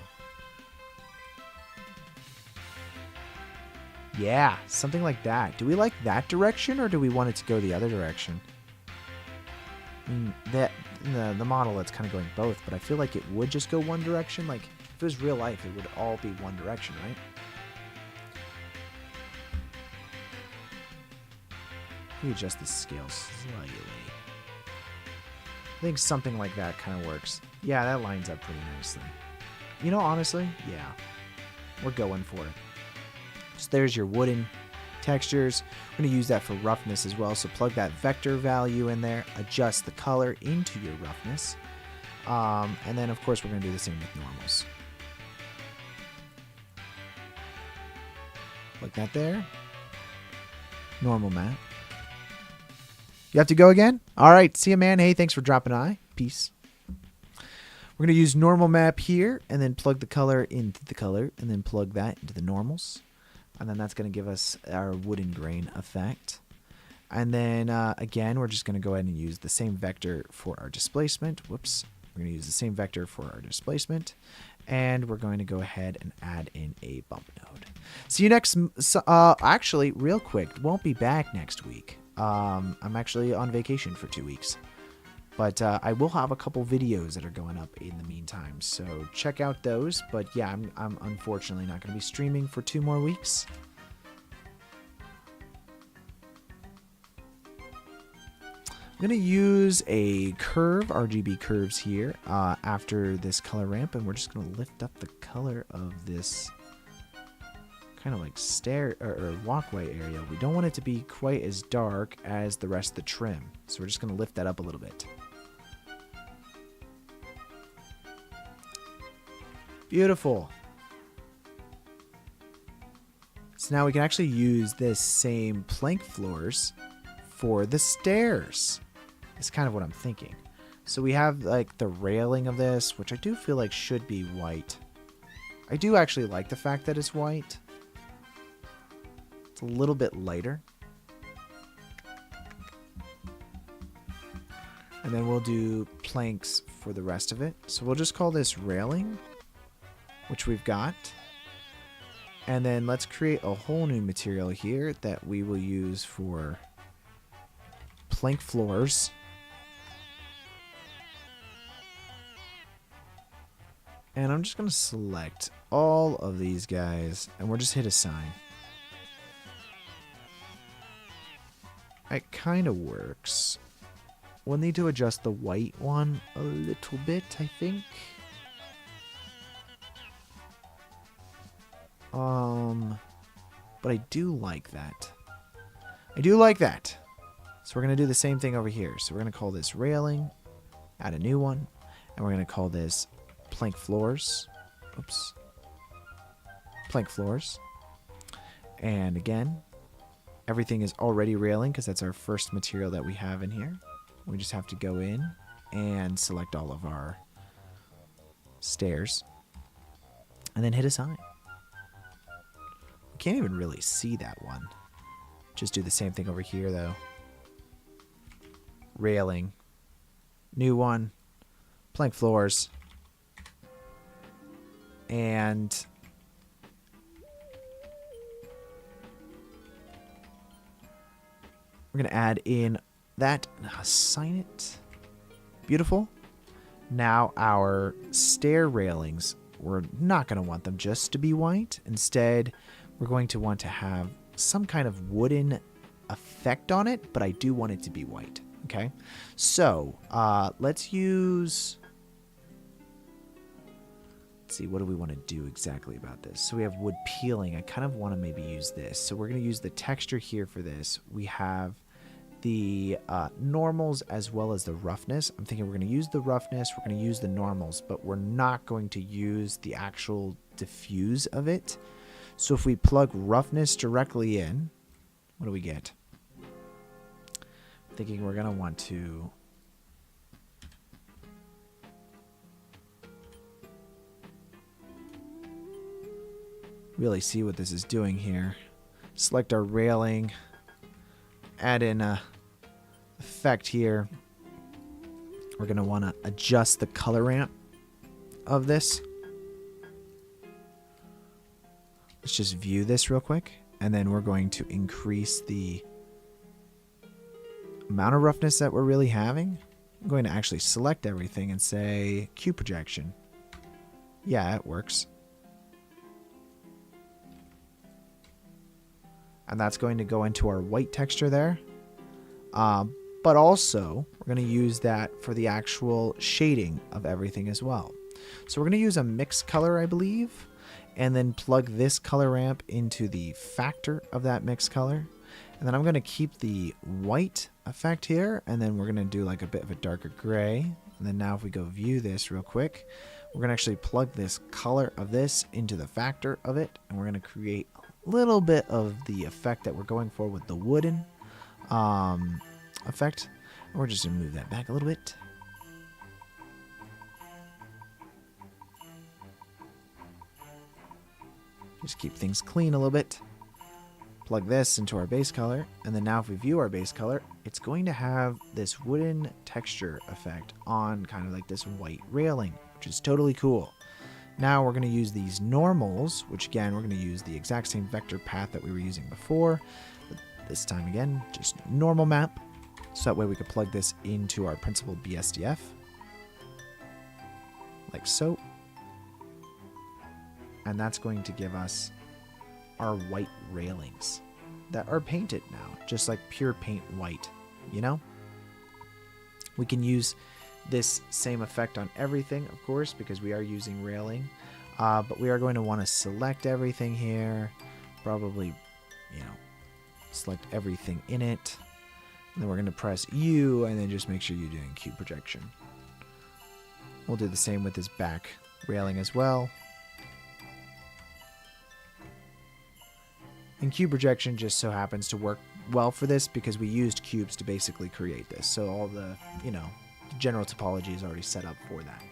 Yeah, something like that. Do we like that direction or do we want it to go the other direction? The model, it's kind of going both, but I feel like it would just go one direction. Like, if it was real life, it would all be one direction, right? Let me adjust the scale slightly. I think something like that kind of works. Yeah, that lines up pretty nicely. You know, honestly, yeah. We're going for it. So there's your wooden textures. We're going to use that for roughness as well. So plug that vector value in there. Adjust the color into your roughness. And then, of course, we're going to do the same with normals. Plug that there. Normal map. You have to go again? All right. See you, man. Hey, thanks for dropping by. Peace. We're going to use normal map here and then plug the color into the color and then plug that into the normals. And then that's going to give us our wooden grain effect. And then, again, we're just going to go ahead and use the same vector for our displacement. Whoops. We're going to use the same vector for our displacement. And we're going to go ahead and add in a bump node. See you next... actually, real quick, won't be back next week. I'm actually on vacation for 2 weeks. But I will have a couple videos that are going up in the meantime. So check out those. But yeah, I'm unfortunately not going to be streaming for 2 more weeks. I'm going to use a curve, RGB curves here, after this color ramp. And we're just going to lift up the color of this kind of like stair or walkway area. We don't want it to be quite as dark as the rest of the trim. So we're just going to lift that up a little bit. Beautiful. So now we can actually use this same plank floors for the stairs. That's kind of what I'm thinking. So we have like the railing of this, which I do feel like should be white. I do actually like the fact that it's white. It's a little bit lighter. And then we'll do planks for the rest of it. So we'll just call this railing, which we've got. And then let's create a whole new material here that we will use for plank floors. And I'm just going to select all of these guys, and we'll just hit assign. It kind of works. We'll need to adjust the white one a little bit, I think. But I do like that. I do like that. So we're going to do the same thing over here. So we're going to call this railing, add a new one, and we're going to call this plank floors. Oops. Plank floors. And again, everything is already railing because that's our first material that we have in here. We just have to go in and select all of our stairs and then hit assign. We can't even really see that one. Just do the same thing over here though. Railing. New one. Plank floors. And we're going to add in that and assign it. Beautiful. Now our stair railings, we're not going to want them just to be white. Instead, we're going to want to have some kind of wooden effect on it, but I do want it to be white. Okay. So let's use... Let's see, what do we want to do exactly about this? So we have wood peeling. I kind of want to maybe use this. So we're going to use the texture here for this. We have the normals as well as the roughness. I'm thinking we're going to use the roughness, we're going to use the normals, but we're not going to use the actual diffuse of it. So if we plug roughness directly in, what do we get? I'm thinking we're going to want to really see what this is doing here. Select our railing, add in a effect here. We're going to want to adjust the color ramp of this. Let's just view this real quick, and then we're going to increase the amount of roughness that we're really having. I'm going to actually select everything and say Q projection. Yeah, it works. And that's going to go into our white texture there. But also, we're going to use that for the actual shading of everything as well. So we're going to use a mix color, I believe, and then plug this color ramp into the factor of that mix color. And then I'm going to keep the white effect here, and then we're going to do like a bit of a darker gray. And then now if we go view this real quick, we're going to actually plug this color of this into the factor of it, and we're going to create a little bit of the effect that we're going for with the wooden effect. And we're just going to move that back a little bit. Just keep things clean a little bit. Plug this into our base color, and then now if we view our base color, it's going to have this wooden texture effect on kind of like this white railing, which is totally cool. Now we're going to use these normals, which again, we're going to use the exact same vector path that we were using before. But this time again, just normal map. So that way we could plug this into our principal BSDF. Like so. And that's going to give us our white railings that are painted now, just like pure paint white, you know? We can use this same effect on everything, of course, because we are using railing, but we are going to want to select everything here, probably, you know, select everything in it, and then we're going to press U, and then just make sure you're doing Q projection. We'll do the same with this back railing as well. And cube projection just so happens to work well for this because we used cubes to basically create this. So all the, you know, the general topology is already set up for that.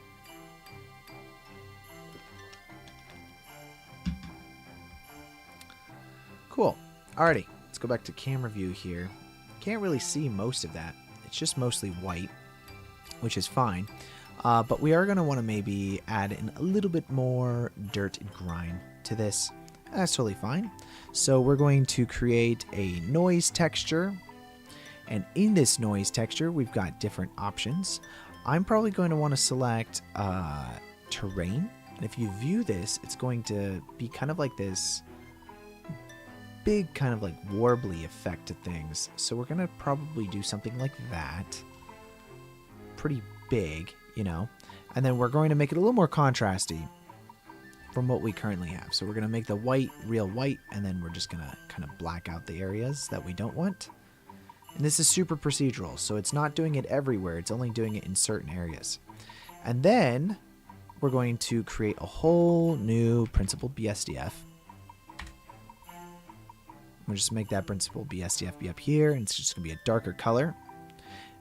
Cool. Alrighty, let's go back to camera view here. Can't really see most of that. It's just mostly white. which is fine. But we are going to want to maybe add in a little bit more dirt and grime to this. That's totally fine. So we're going to create a noise texture. And in this noise texture, we've got different options. I'm probably going to want to select terrain. And if you view this, it's going to be kind of like this big kind of like warbly effect to things. So we're going to probably do something like that. Pretty big, you know. And then we're going to make it a little more contrasty from what we currently have. So we're going to make the white real white, and then we're just going to kind of black out the areas that we don't want. And this is super procedural, so it's not doing it everywhere. It's only doing it in certain areas. And then we're going to create a whole new principled BSDF. We'll just make that principled BSDF be up here, and it's just going to be a darker color.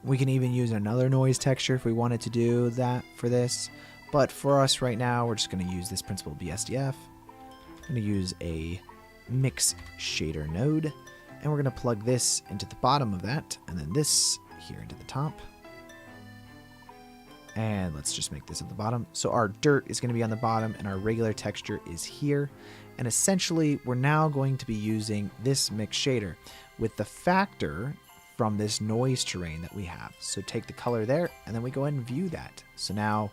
We can even use another noise texture if we wanted to do that for this. But for us right now, we're just going to use this principled BSDF. I'm going to use a mix shader node. And we're going to plug this into the bottom of that. And then this here into the top. And let's just make this at the bottom. So our dirt is going to be on the bottom and our regular texture is here. And essentially, we're now going to be using this mix shader with the factor from this noise terrain that we have. So take the color there, and then we go ahead and view that. So now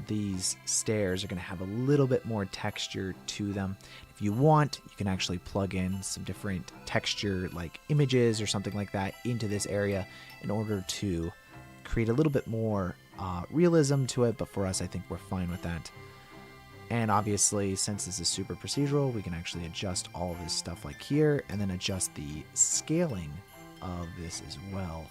these stairs are going to have a little bit more texture to them. If you want, you can actually plug in some different texture like images or something like that into this area in order to create a little bit more realism to it. But for us, I think we're fine with that. And obviously, since this is super procedural, we can actually adjust all of this stuff like here and then adjust the scaling of this as well.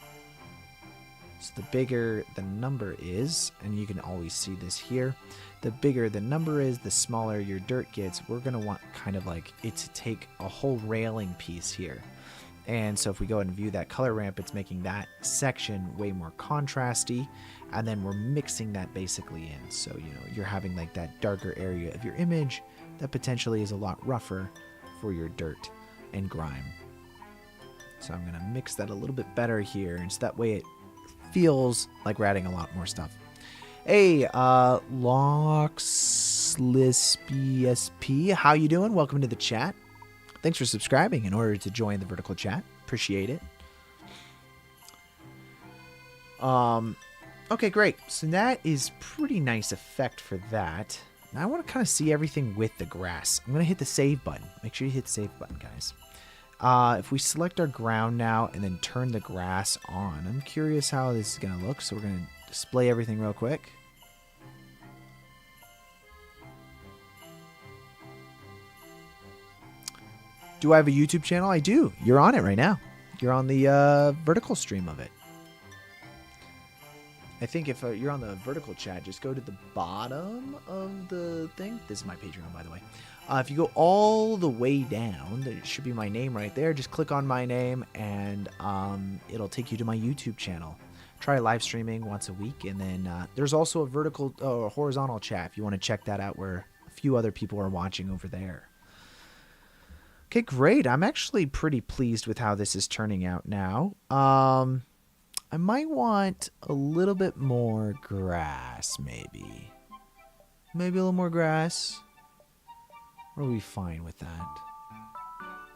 So the bigger the number is, and you can always see this here, the bigger the number is, the smaller your dirt gets. We're going to want kind of like it to take a whole railing piece here. And so if we go ahead and view that color ramp, it's making that section way more contrasty. And then we're mixing that basically in. So, you know, you're having like that darker area of your image that potentially is a lot rougher for your dirt and grime. So I'm going to mix that a little bit better here. And so that way it feels like we're adding a lot more stuff. Hey, LoxLispSP, how you doing? Welcome to the chat. Thanks for subscribing in order to join the vertical chat. Appreciate it. Okay, great. So that is pretty nice effect for that. Now I want to kind of see everything with the grass. I'm going to hit the save button. Make sure you hit the save button, guys. If we select our ground now and then turn the grass on, I'm curious how this is going to look. So we're going to display everything real quick. Do I have a YouTube channel? I do. You're on it right now. You're on the vertical stream of it. I think if you're on the vertical chat, just go to the bottom of the thing. This is my Patreon, by the way. If you go all the way down, there should be my name right there. Just click on my name, and it'll take you to my YouTube channel. Try live streaming once a week, and then there's also a vertical or horizontal chat if you want to check that out, where a few other people are watching over there. Okay, great. I'm actually pretty pleased with how this is turning out now. I might want a little bit more grass, maybe. Maybe a little more grass. We'll be fine with that.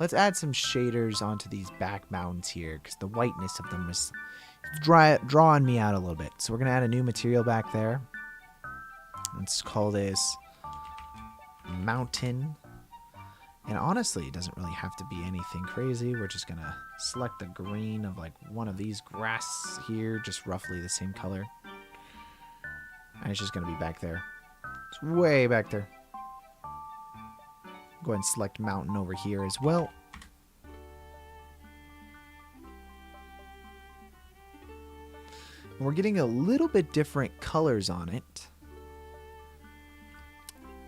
Let's add some shaders onto these back mountains here, because the whiteness of them is drawing me out a little bit. So we're going to add a new material back there. Let's call this Mountain. And honestly, it doesn't really have to be anything crazy. We're just going to select the green of like one of these grass here, just roughly the same color. And it's just going to be back there. It's way back there. Go ahead and select mountain over here as well. And we're getting a little bit different colors on it.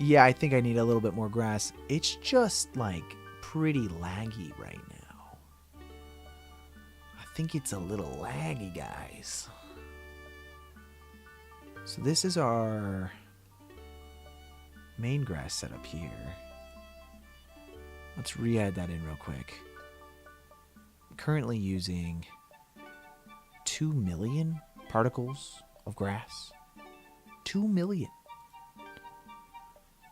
Yeah, I think I need a little bit more grass. It's just like pretty laggy right now. I think it's a little laggy, guys. So this is our main grass setup here. Let's re-add that in real quick. I'm currently using 2 million particles of grass. 2 million.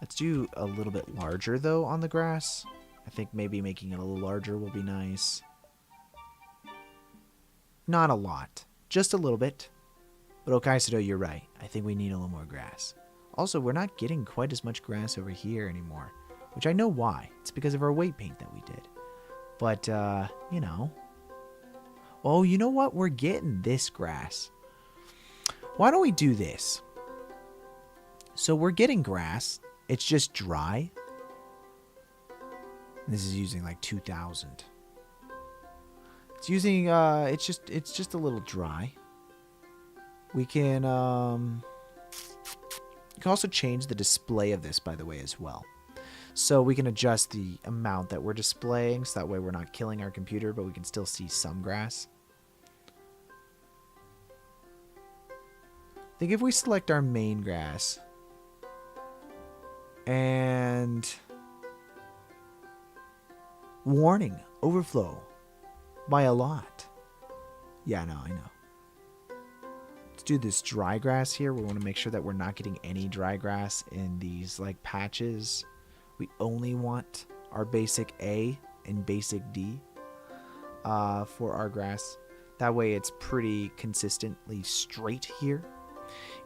Let's do a little bit larger, though, on the grass. I think maybe making it a little larger will be nice. Not a lot. Just a little bit. But Okaido, you're right. I think we need a little more grass. Also, we're not getting quite as much grass over here anymore. Which I know why. It's because of our weight paint that we did. But, you know. Oh, you know what? We're getting this grass. Why don't we do this? So we're getting grass. It's just dry. This is using like 2,000. It's using, it's just a little dry. We can, you can also change the display of this, by the way, as well. So we can adjust the amount that we're displaying, so that way we're not killing our computer, but we can still see some grass. I think if we select our main grass and warning, overflow by a lot. Yeah, no, I know. Let's do this dry grass here. We want to make sure that we're not getting any dry grass in these like patches. We only want our basic A and basic D for our grass. That way it's pretty consistently straight here.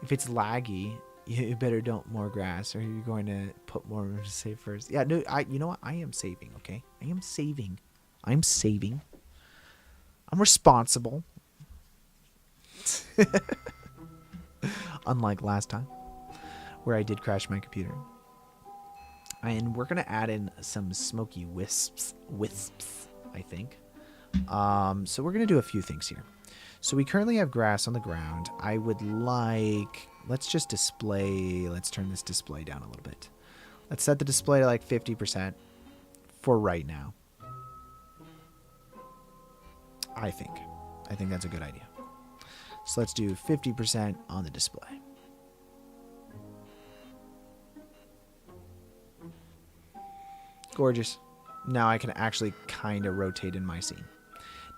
If it's laggy, you better dump more grass, or you're going to put more to save first. Yeah, no, you know what? I am saving, okay? I am saving. I'm saving. I'm responsible. Unlike last time, where I did crash my computer. And we're going to add in some smoky wisps, I think. So we're going to do a few things here. So we currently have grass on the ground. I would like, let's just display, let's turn this display down a little bit. Let's set the display to like 50% for right now. I think that's a good idea. So let's do 50% on the display. Gorgeous. Now I can actually kind of rotate in my scene.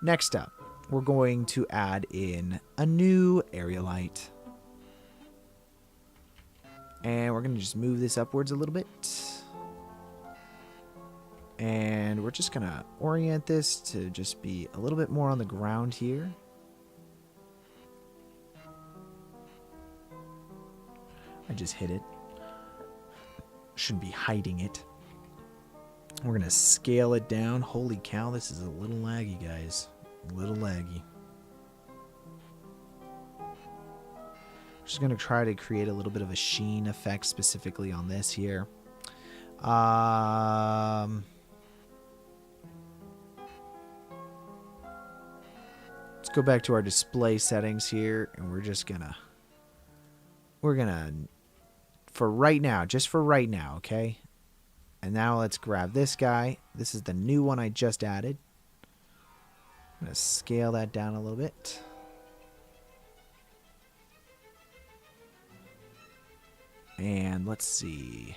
Next up, we're going to add in a new area light. And we're going to just move this upwards a little bit. And we're just going to orient this to just be a little bit more on the ground here. I just hit it. Shouldn't be hiding it. We're going to scale it down. Holy cow, this is a little laggy, guys. A little laggy. Just going to try to create a little bit of a sheen effect specifically on this here. Let's go back to our display settings here, and we're gonna, for right now, just for right now, okay? And now let's grab this guy. This is the new one I just added. I'm going to scale that down a little bit. And let's see.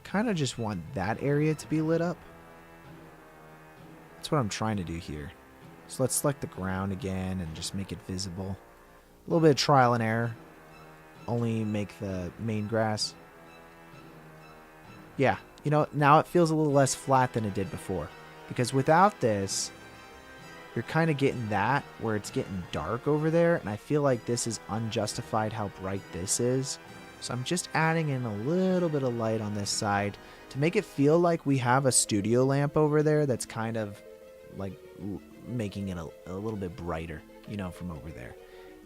Kind of just want that area to be lit up. That's what I'm trying to do here. So let's select the ground again and just make it visible. A little bit of trial and error. Only make the main grass. Yeah, you know, now it feels a little less flat than it did before. Because without this, you're kind of getting that where it's getting dark over there. And I feel like this is unjustified how bright this is. So I'm just adding in a little bit of light on this side to make it feel like we have a studio lamp over there that's kind of like making it a little bit brighter, you know, from over there.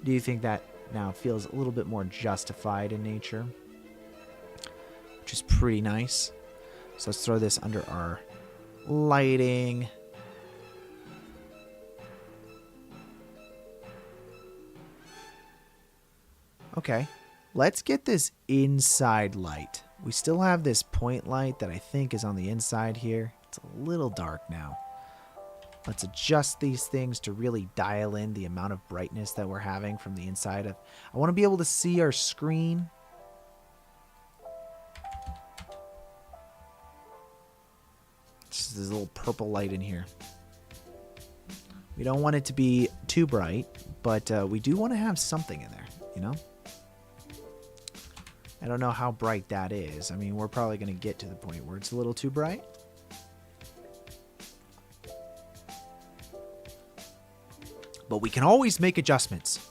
Do you think that now feels a little bit more justified in nature? Which is pretty nice. So let's throw this under our lighting. Okay, let's get this inside light. We still have this point light that I think is on the inside here. It's a little dark now. Let's adjust these things to really dial in the amount of brightness that we're having from the inside of. I want to be able to see our screen. Just this little purple light in here. We don't want it to be too bright, but we do want to have something in there, you know? I don't know how bright that is. I mean, we're probably going to get to the point where it's a little too bright. But we can always make adjustments.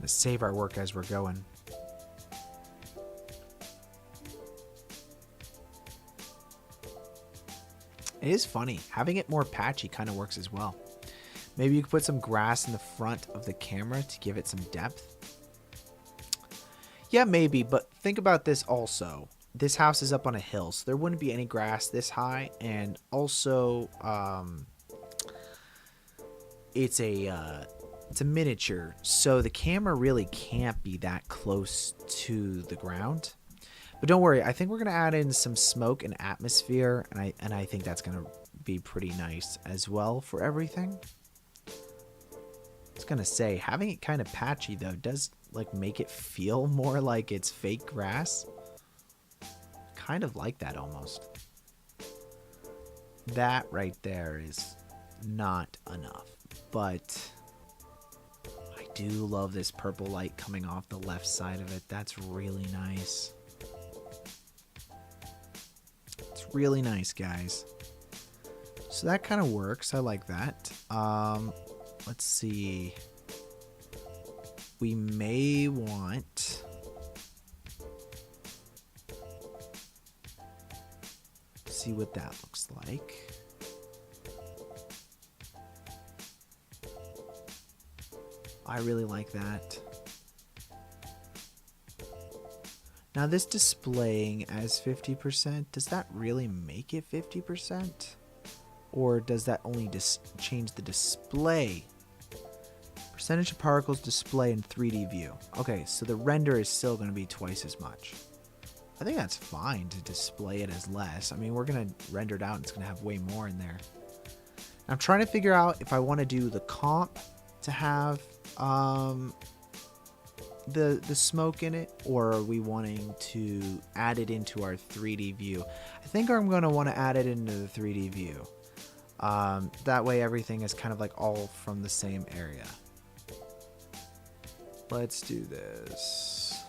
Let's save our work as we're going. It is funny. Having it more patchy kind of works as well. Maybe you could put some grass in the front of the camera to give it some depth. Yeah, maybe, but think about this also. This house is up on a hill, so there wouldn't be any grass this high, and also it's a miniature, so the camera really can't be that close to the ground. But don't worry, I think we're gonna add in some smoke and atmosphere, and I think that's gonna be pretty nice as well for everything. I was gonna say, having it kind of patchy though does like make it feel more like it's fake grass. Kind of like that almost. That right there is not enough, but I do love this purple light coming off the left side of it. That's really nice. It's really nice, guys. So that kind of works. I like that. Let's see. We may want see what that looks like. I really like that. Now this displaying as 50%, does that really make it 50%? Or does that only change the display? Percentage of particles display in 3D view. Okay, so the render is still going to be twice as much. I think that's fine to display it as less. I mean, we're going to render it out and it's going to have way more in there. I'm trying to figure out if I want to do the comp to have the smoke in it, or are we wanting to add it into our 3D view? I think I'm going to want to add it into the 3D view. That way everything is kind of like all from the same area. Let's do this.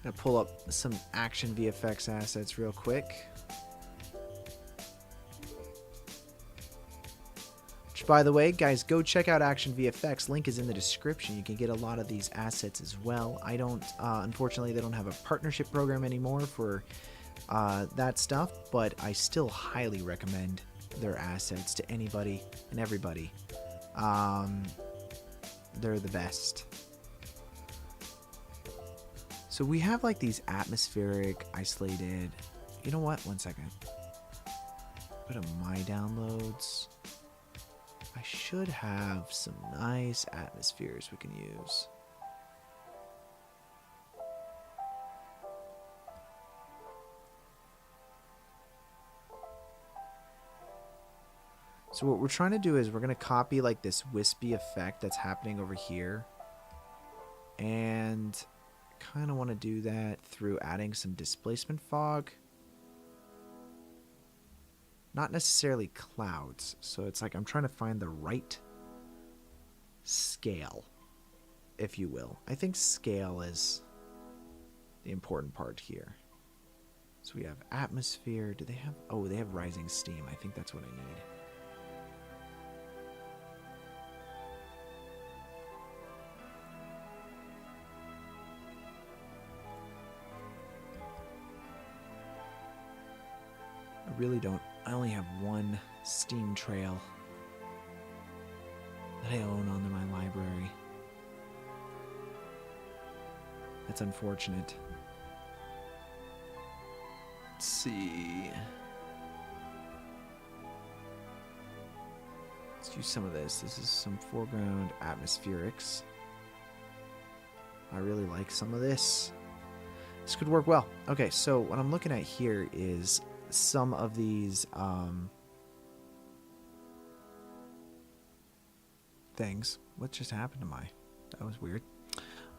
Gonna pull up some Action VFX assets real quick. Which, by the way, guys, go check out Action VFX. Link is in the description. You can get a lot of these assets as well. I don't, unfortunately, they don't have a partnership program anymore for that stuff, but I still highly recommend their assets to anybody and everybody. They're the best. So we have like these atmospheric, isolated. You know what? One second. Go to my downloads. I should have some nice atmospheres we can use. So what we're trying to do is we're going to copy like this wispy effect that's happening over here. And kind of want to do that through adding some displacement fog. Not necessarily clouds. So it's like I'm trying to find the right scale, if you will. I think scale is the important part here. So we have atmosphere. Do they have... Oh, they have rising steam. I think that's what I need. I really don't. I only have one Steam trail that I own on my library. That's unfortunate. Let's see. Let's use some of this. This is some foreground atmospherics. I really like some of this. This could work well. Okay, so what I'm looking at here is some of these things. What just happened to my That was weird.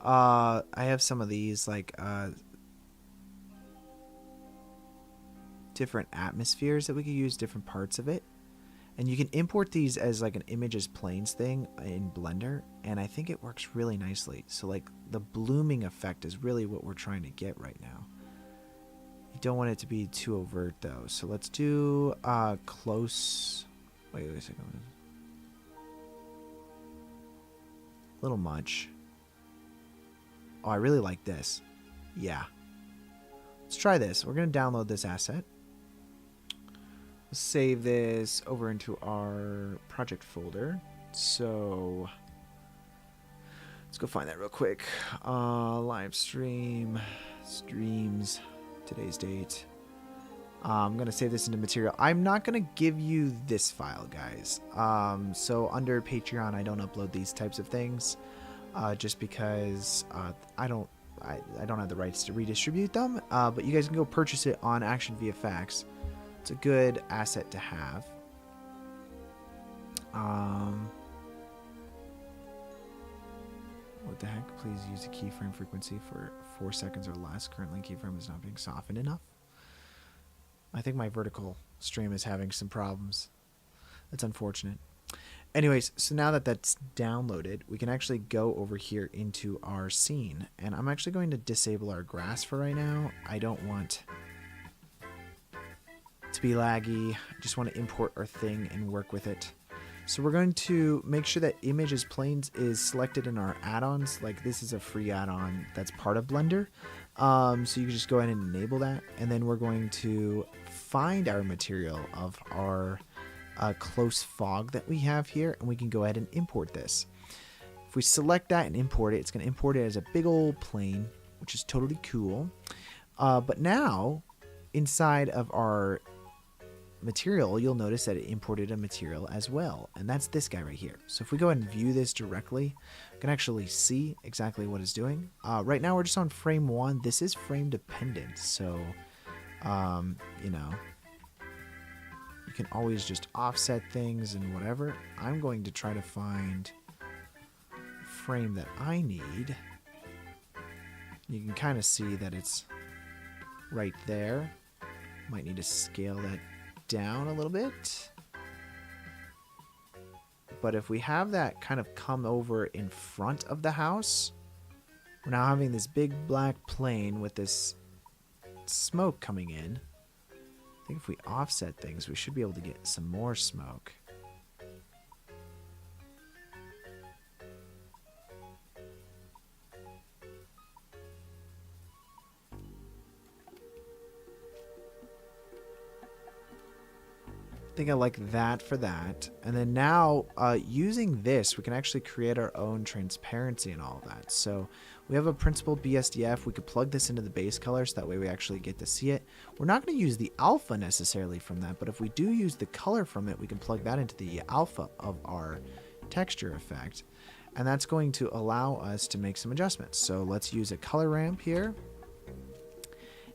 I have some of these like different atmospheres that we could use different parts of it. And you can import these as like an image as planes thing in Blender, and I think it works really nicely. So like the blooming effect is really what we're trying to get right now. You don't want it to be too overt though. So let's do close. Wait a second. A little much. Oh, I really like this. Yeah. Let's try this. We're going to download this asset. Save this over into our project folder. So let's go find that real quick. Live stream, streams, today's date. I'm going to save this into material. I'm not going to give you this file, guys. So under Patreon, I don't upload these types of things just because I don't have the rights to redistribute them. But you guys can go purchase it on Action VFX. It's a good asset to have. What the heck? Please use the keyframe frequency for 4 seconds or less. Currently, keyframe is not being softened enough. I think my vertical stream is having some problems. That's unfortunate. Anyways, so now that that's downloaded, we can actually go over here into our scene. And I'm actually going to disable our grass for right now. I don't want to be laggy. I just want to import our thing and work with it. So we're going to make sure that image as planes is selected in our add-ons. Like this is a free add-on that's part of Blender. So you can just go ahead and enable that. And then we're going to find our material of our close fog that we have here. And we can go ahead and import this. If we select that and import it, it's going to import it as a big old plane, which is totally cool. But now inside of our material, you'll notice that it imported a material as well, and that's this guy right here. So if we go ahead and view this directly, you can actually see exactly what it's doing. Right now we're just on frame 1. This is frame dependent, so you know, you can always just offset things and whatever. I'm going to try to find a frame that I need. You can kind of see that it's right there. Might need to scale that down a little bit. But if we have that kind of come over in front of the house, we're now having this big black plane with this smoke coming in. I think if we offset things, we should be able to get some more smoke. I think I like that for that. And then now using this, we can actually create our own transparency and all of that. So we have a principled BSDF. We could plug this into the base color so that way we actually get to see it. We're not going to use the alpha necessarily from that, but if we do use the color from it, we can plug that into the alpha of our texture effect. And that's going to allow us to make some adjustments. So let's use a color ramp here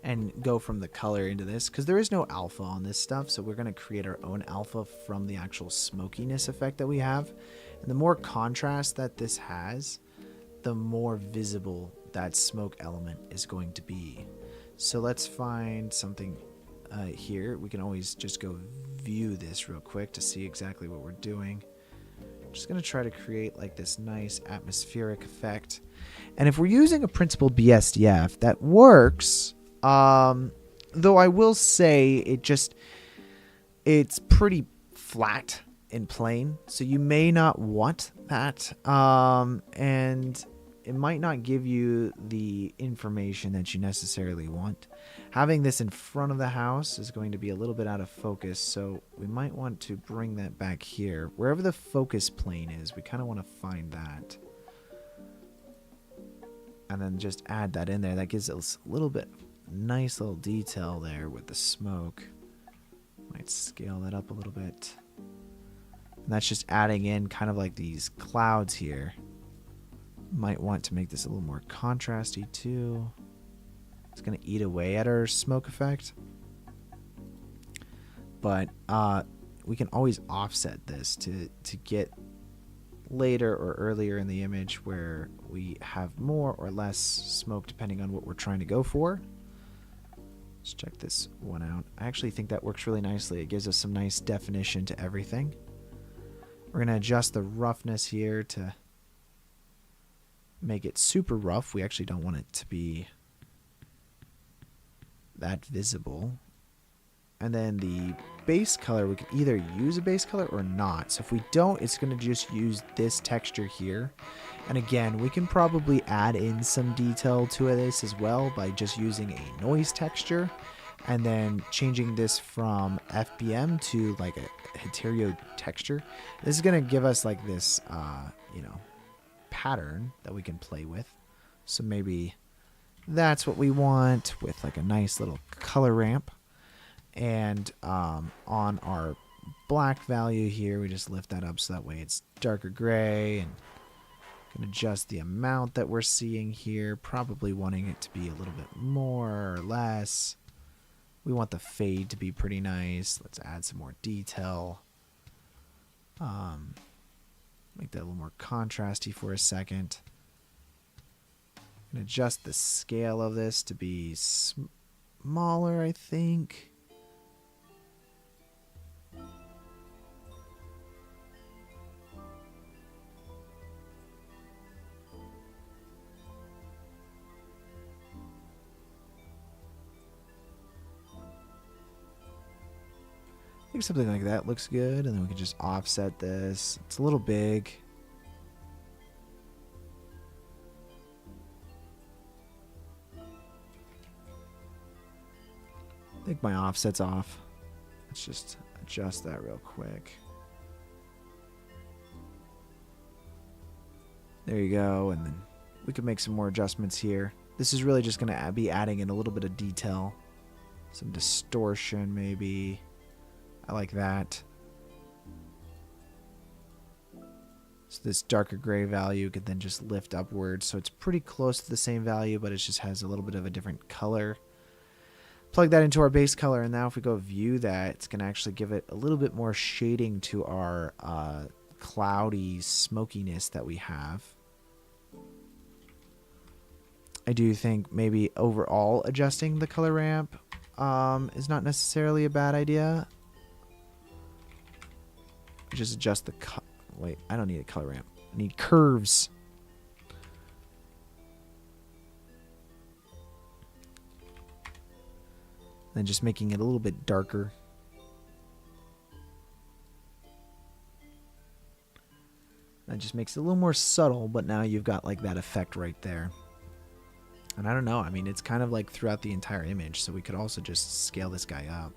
and go from the color into this, because there is no alpha on this stuff, so we're going to create our own alpha from the actual smokiness effect that we have. And the more contrast that this has, the more visible that smoke element is going to be. So let's find something here. We can always just go view this real quick to see exactly what we're doing. I'm just going to try to create like this nice atmospheric effect. And if we're using a principled BSDF, that works. Though I will say it's pretty flat and plain, so you may not want that, and it might not give you the information that you necessarily want. Having this in front of the house is going to be a little bit out of focus, so we might want to bring that back here. Wherever the focus plane is, we kind of want to find that. And then just add that in there. That gives us a little bit nice little detail there with the smoke. Might scale that up a little bit. And that's just adding in kind of like these clouds here. Might want to make this a little more contrasty too. It's going to eat away at our smoke effect. But we can always offset this to get later or earlier in the image where we have more or less smoke depending on what we're trying to go for. Let's check this one out. I actually think that works really nicely. It gives us some nice definition to everything. We're going to adjust the roughness here to make it super rough. We actually don't want it to be that visible. And then the base color, we could either use a base color or not. So if we don't, it's going to just use this texture here. And again, we can probably add in some detail to this as well by just using a noise texture and then changing this from FBM to like a hetero texture. This is going to give us like this, pattern that we can play with. So maybe that's what we want with like a nice little color ramp. And on our black value here, we just lift that up so that way it's darker gray, and can adjust the amount that we're seeing here, probably wanting it to be a little bit more or less. We want the fade to be pretty nice. Let's add some more detail. Make that a little more contrasty for a second. And adjust the scale of this to be smaller, I think. I think something like that looks good, and then we can just offset this. It's a little big. I think my offset's off. Let's just adjust that real quick. There you go, and then we can make some more adjustments here. This is really just going to be adding in a little bit of detail. Some distortion, maybe. I like that. So this darker gray value could then just lift upwards. So it's pretty close to the same value, but it just has a little bit of a different color. Plug that into our base color, and now if we go view that, it's going to actually give it a little bit more shading to our cloudy smokiness that we have. I do think maybe overall adjusting the color ramp is not necessarily a bad idea. Just adjust the wait, I don't need a color ramp. I need curves. Then just making it a little bit darker. That just makes it a little more subtle, but now you've got like that effect right there. And I don't know, I mean, it's kind of like throughout the entire image, so we could also just scale this guy up.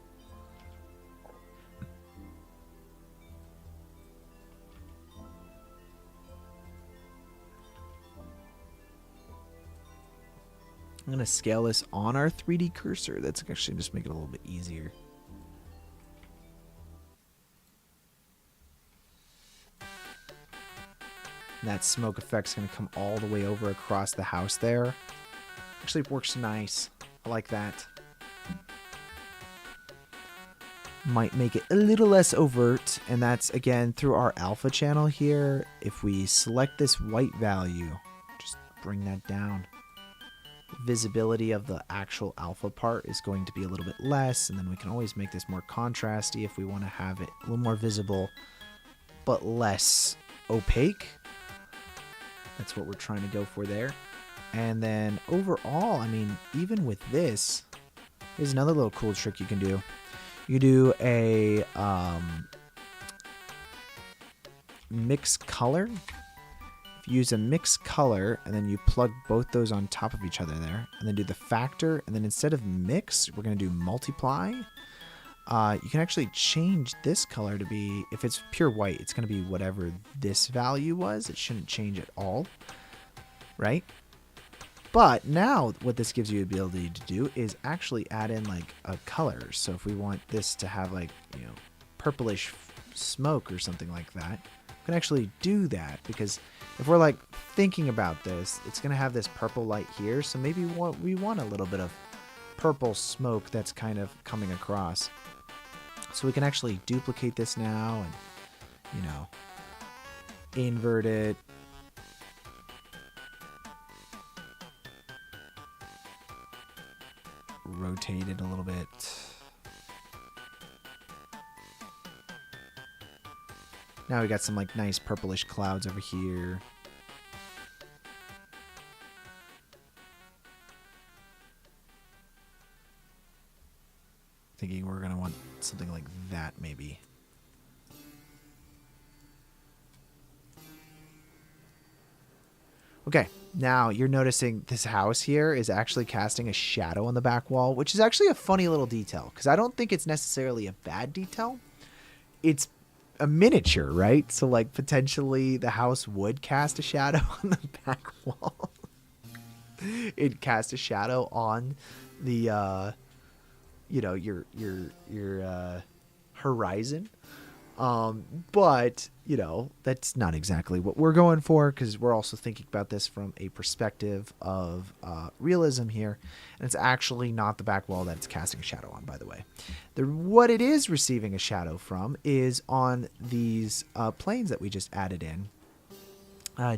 I'm going to scale this on our 3D cursor. That's actually just make it a little bit easier. And that smoke effect's going to come all the way over across the house there. Actually, it works nice. I like that. Might make it a little less overt, and that's again through our alpha channel here. If we select this white value, just bring that down. Visibility of the actual alpha part is going to be a little bit less, and then we can always make this more contrasty if we want to have it a little more visible but less opaque. That's what we're trying to go for there. And then overall, I mean, even with this, here's another little cool trick you can do. You do a mix color. If you use a mix color and then you plug both those on top of each other there, and then do the factor, and then instead of mix, we're going to do multiply. You can actually change this color to be, if it's pure white, it's going to be whatever this value was. It shouldn't change at all, right? But now what this gives you the ability to do is actually add in like a color. So if we want this to have like, you know, purplish smoke or something like that, we can actually do that, because if we're like thinking about this, it's going to have this purple light here. So maybe we want a little bit of purple smoke that's kind of coming across. So we can actually duplicate this now and, you know, invert it. Rotate it a little bit. Now we got some like nice purplish clouds over here. Thinking we're gonna want something like that maybe. Okay, now you're noticing this house here is actually casting a shadow on the back wall, which is actually a funny little detail because I don't think it's necessarily a bad detail. It's a miniature, right? So like potentially the house would cast a shadow on the back wall. It'd cast a shadow on the you know, your horizon. But, you know, that's not exactly what we're going for because we're also thinking about this from a perspective of realism here. And it's actually not the back wall that it's casting a shadow on, by the way. What it is receiving a shadow from is on these planes that we just added in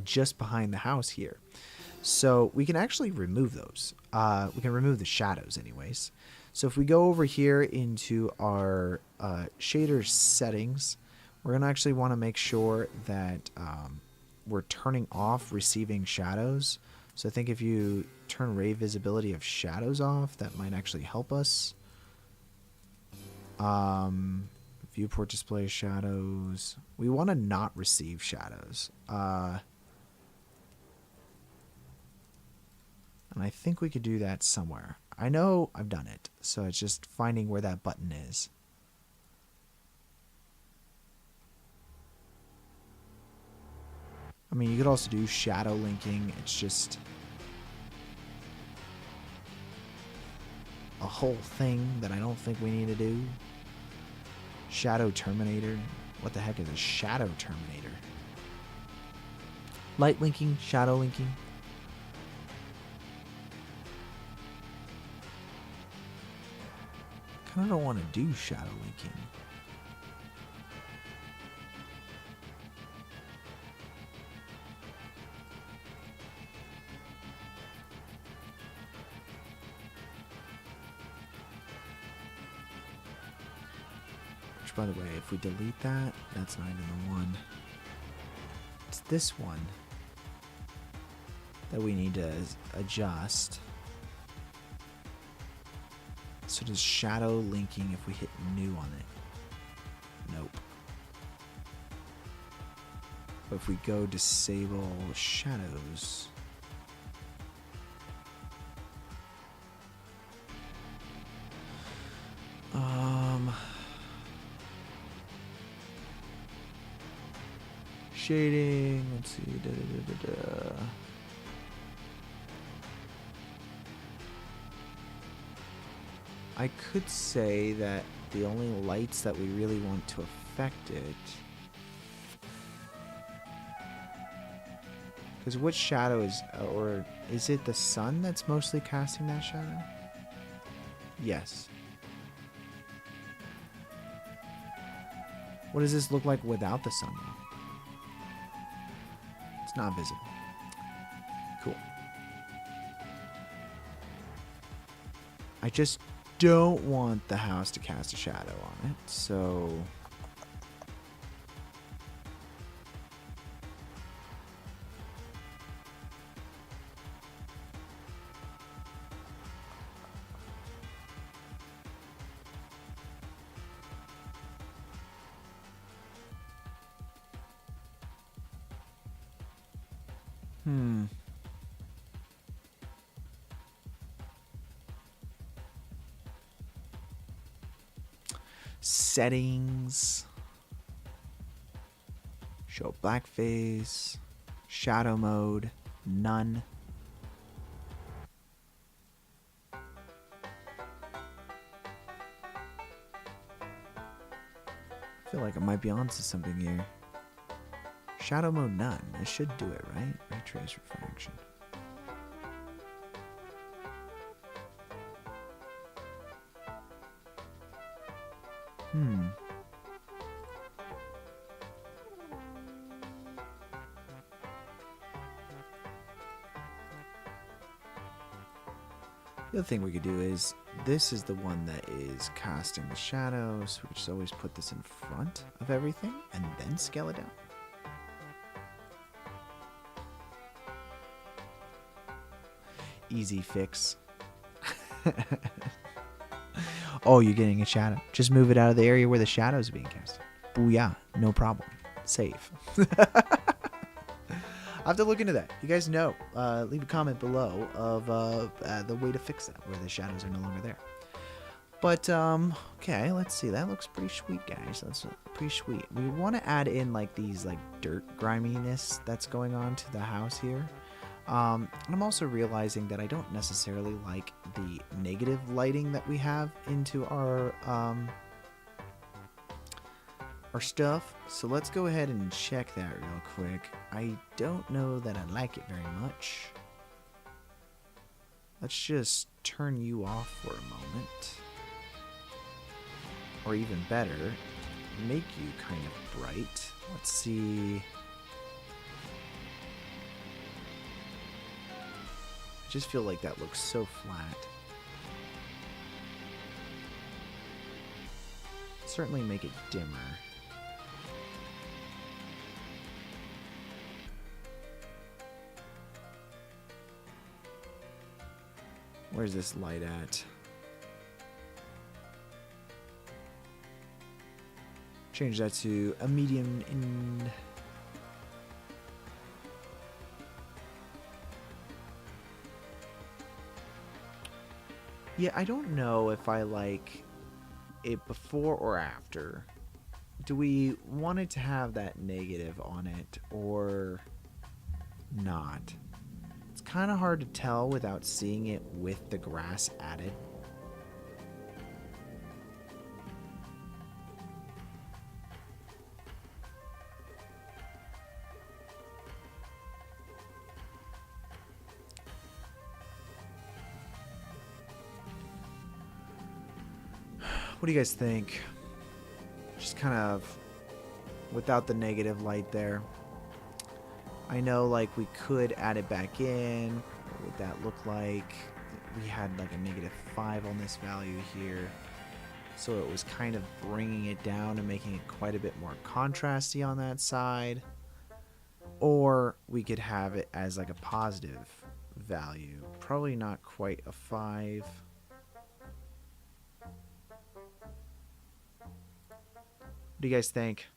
just behind the house here. So we can actually remove those. We can remove the shadows anyways. So if we go over here into our shader settings, we're going to actually want to make sure that we're turning off receiving shadows. So I think if you turn ray visibility of shadows off, that might actually help us. Viewport display shadows. We want to not receive shadows. And I think we could do that somewhere. I know I've done it, so it's just finding where that button is. I mean, you could also do shadow linking. It's just a whole thing that I don't think we need to do. Shadow terminator. What the heck is a shadow terminator? Light linking, shadow linking. I kind of don't want to do shadow linking. Which, by the way, if we delete that, that's not even the one. It's this one that we need to adjust. So does shadow linking if we hit new on it? Nope. But if we go disable shadows, shading, let's see, I could say that the only lights that we really want to affect it, because which shadow is, or is it the sun that's mostly casting that shadow? Yes. What does this look like without the sun? It's not visible. Cool. I just don't want the house to cast a shadow on it, so settings, show black face, shadow mode, none. I feel like I might be onto something here. Shadow mode none. This should do it, right? Ray trace refraction. The other thing we could do is, this is the one that is casting the shadows. We could just always put this in front of everything and then scale it down. Easy fix. Oh, you're getting a shadow. Just move it out of the area where the shadow is being cast. Booyah. No problem. Save. I'll have to look into that. You guys know. Leave a comment below of the way to fix that, where the shadows are no longer there. But, okay, let's see. That looks pretty sweet, guys. That's pretty sweet. We want to add in, like, these, like, dirt griminess that's going on to the house here. And I'm also realizing that I don't necessarily like the negative lighting that we have into our stuff. So let's go ahead and check that real quick. I don't know that I like it very much. Let's just turn you off for a moment. Or even better, make you kind of bright. Let's see. I just feel like that looks so flat. Certainly make it dimmer. Where's this light at? Change that to a medium in. Yeah, I don't know if I like it before or after. Do we want it to have that negative on it or not? It's kind of hard to tell without seeing it with the grass added. What do you guys think? Just kind of without the negative light there. I know, like, we could add it back in. What would that look like? We had like a -5 on this value here. So it was kind of bringing it down and making it quite a bit more contrasty on that side. Or we could have it as like a positive value. Probably not quite a 5. What do you guys think?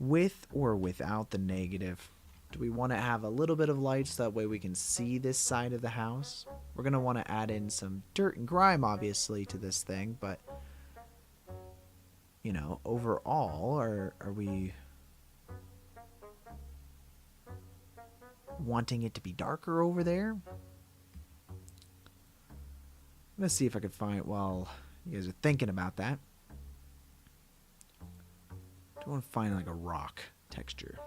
With or without the negative? Do we want to have a little bit of light so that way we can see this side of the house? We're going to want to add in some dirt and grime, obviously, to this thing, but, you know, overall, are we wanting it to be darker over there? I'm going to see if I can find, while you guys are thinking about that, I want to find like a rock texture.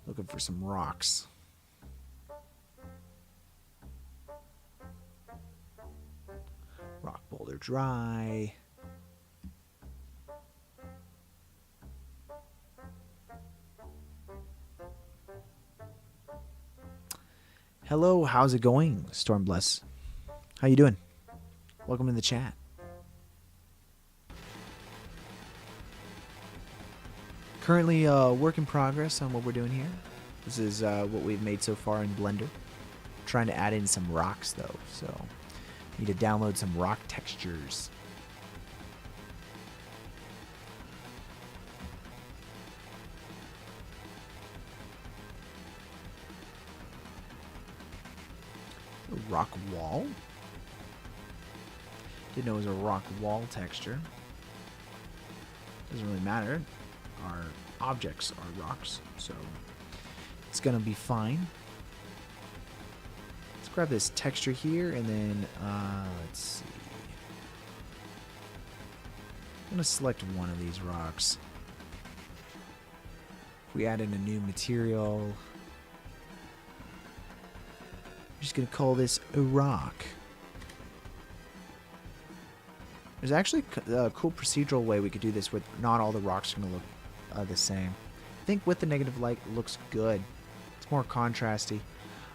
Looking for some rocks. Rock boulder dry. Hello, how's it going, Stormbless? How you doing? Welcome to the chat. Currently work in progress on what we're doing here. This is what we've made so far in Blender. Trying to add in some rocks though, so need to download some rock textures. A rock wall? Didn't know it was a rock wall texture. Doesn't really matter. Our objects are rocks, so it's gonna be fine. Let's grab this texture here, and then let's see. I'm gonna select one of these rocks. We add in a new material. I'm just gonna call this a rock. There's actually a cool procedural way we could do this where not all the rocks are going to look the same. I think with the negative light it looks good. It's more contrasty.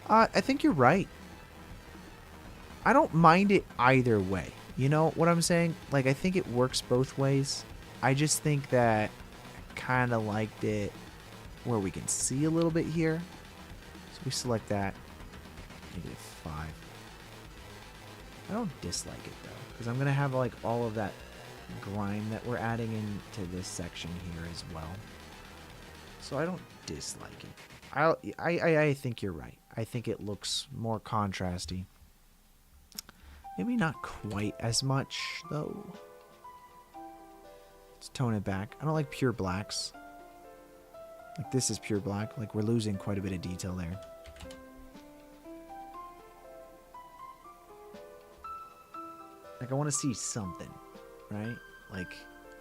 I think you're right. I don't mind it either way. You know what I'm saying? Like, I think it works both ways. I just think that I kind of liked it where we can see a little bit here. So we select that. -5. I don't dislike it though, because I'm going to have like all of that grime that we're adding into this section here as well. So I don't dislike it. I think you're right. I think it looks more contrasty. Maybe not quite as much though. Let's tone it back. I don't like pure blacks. Like this is pure black. Like we're losing quite a bit of detail there. Like I want to see something, right? Like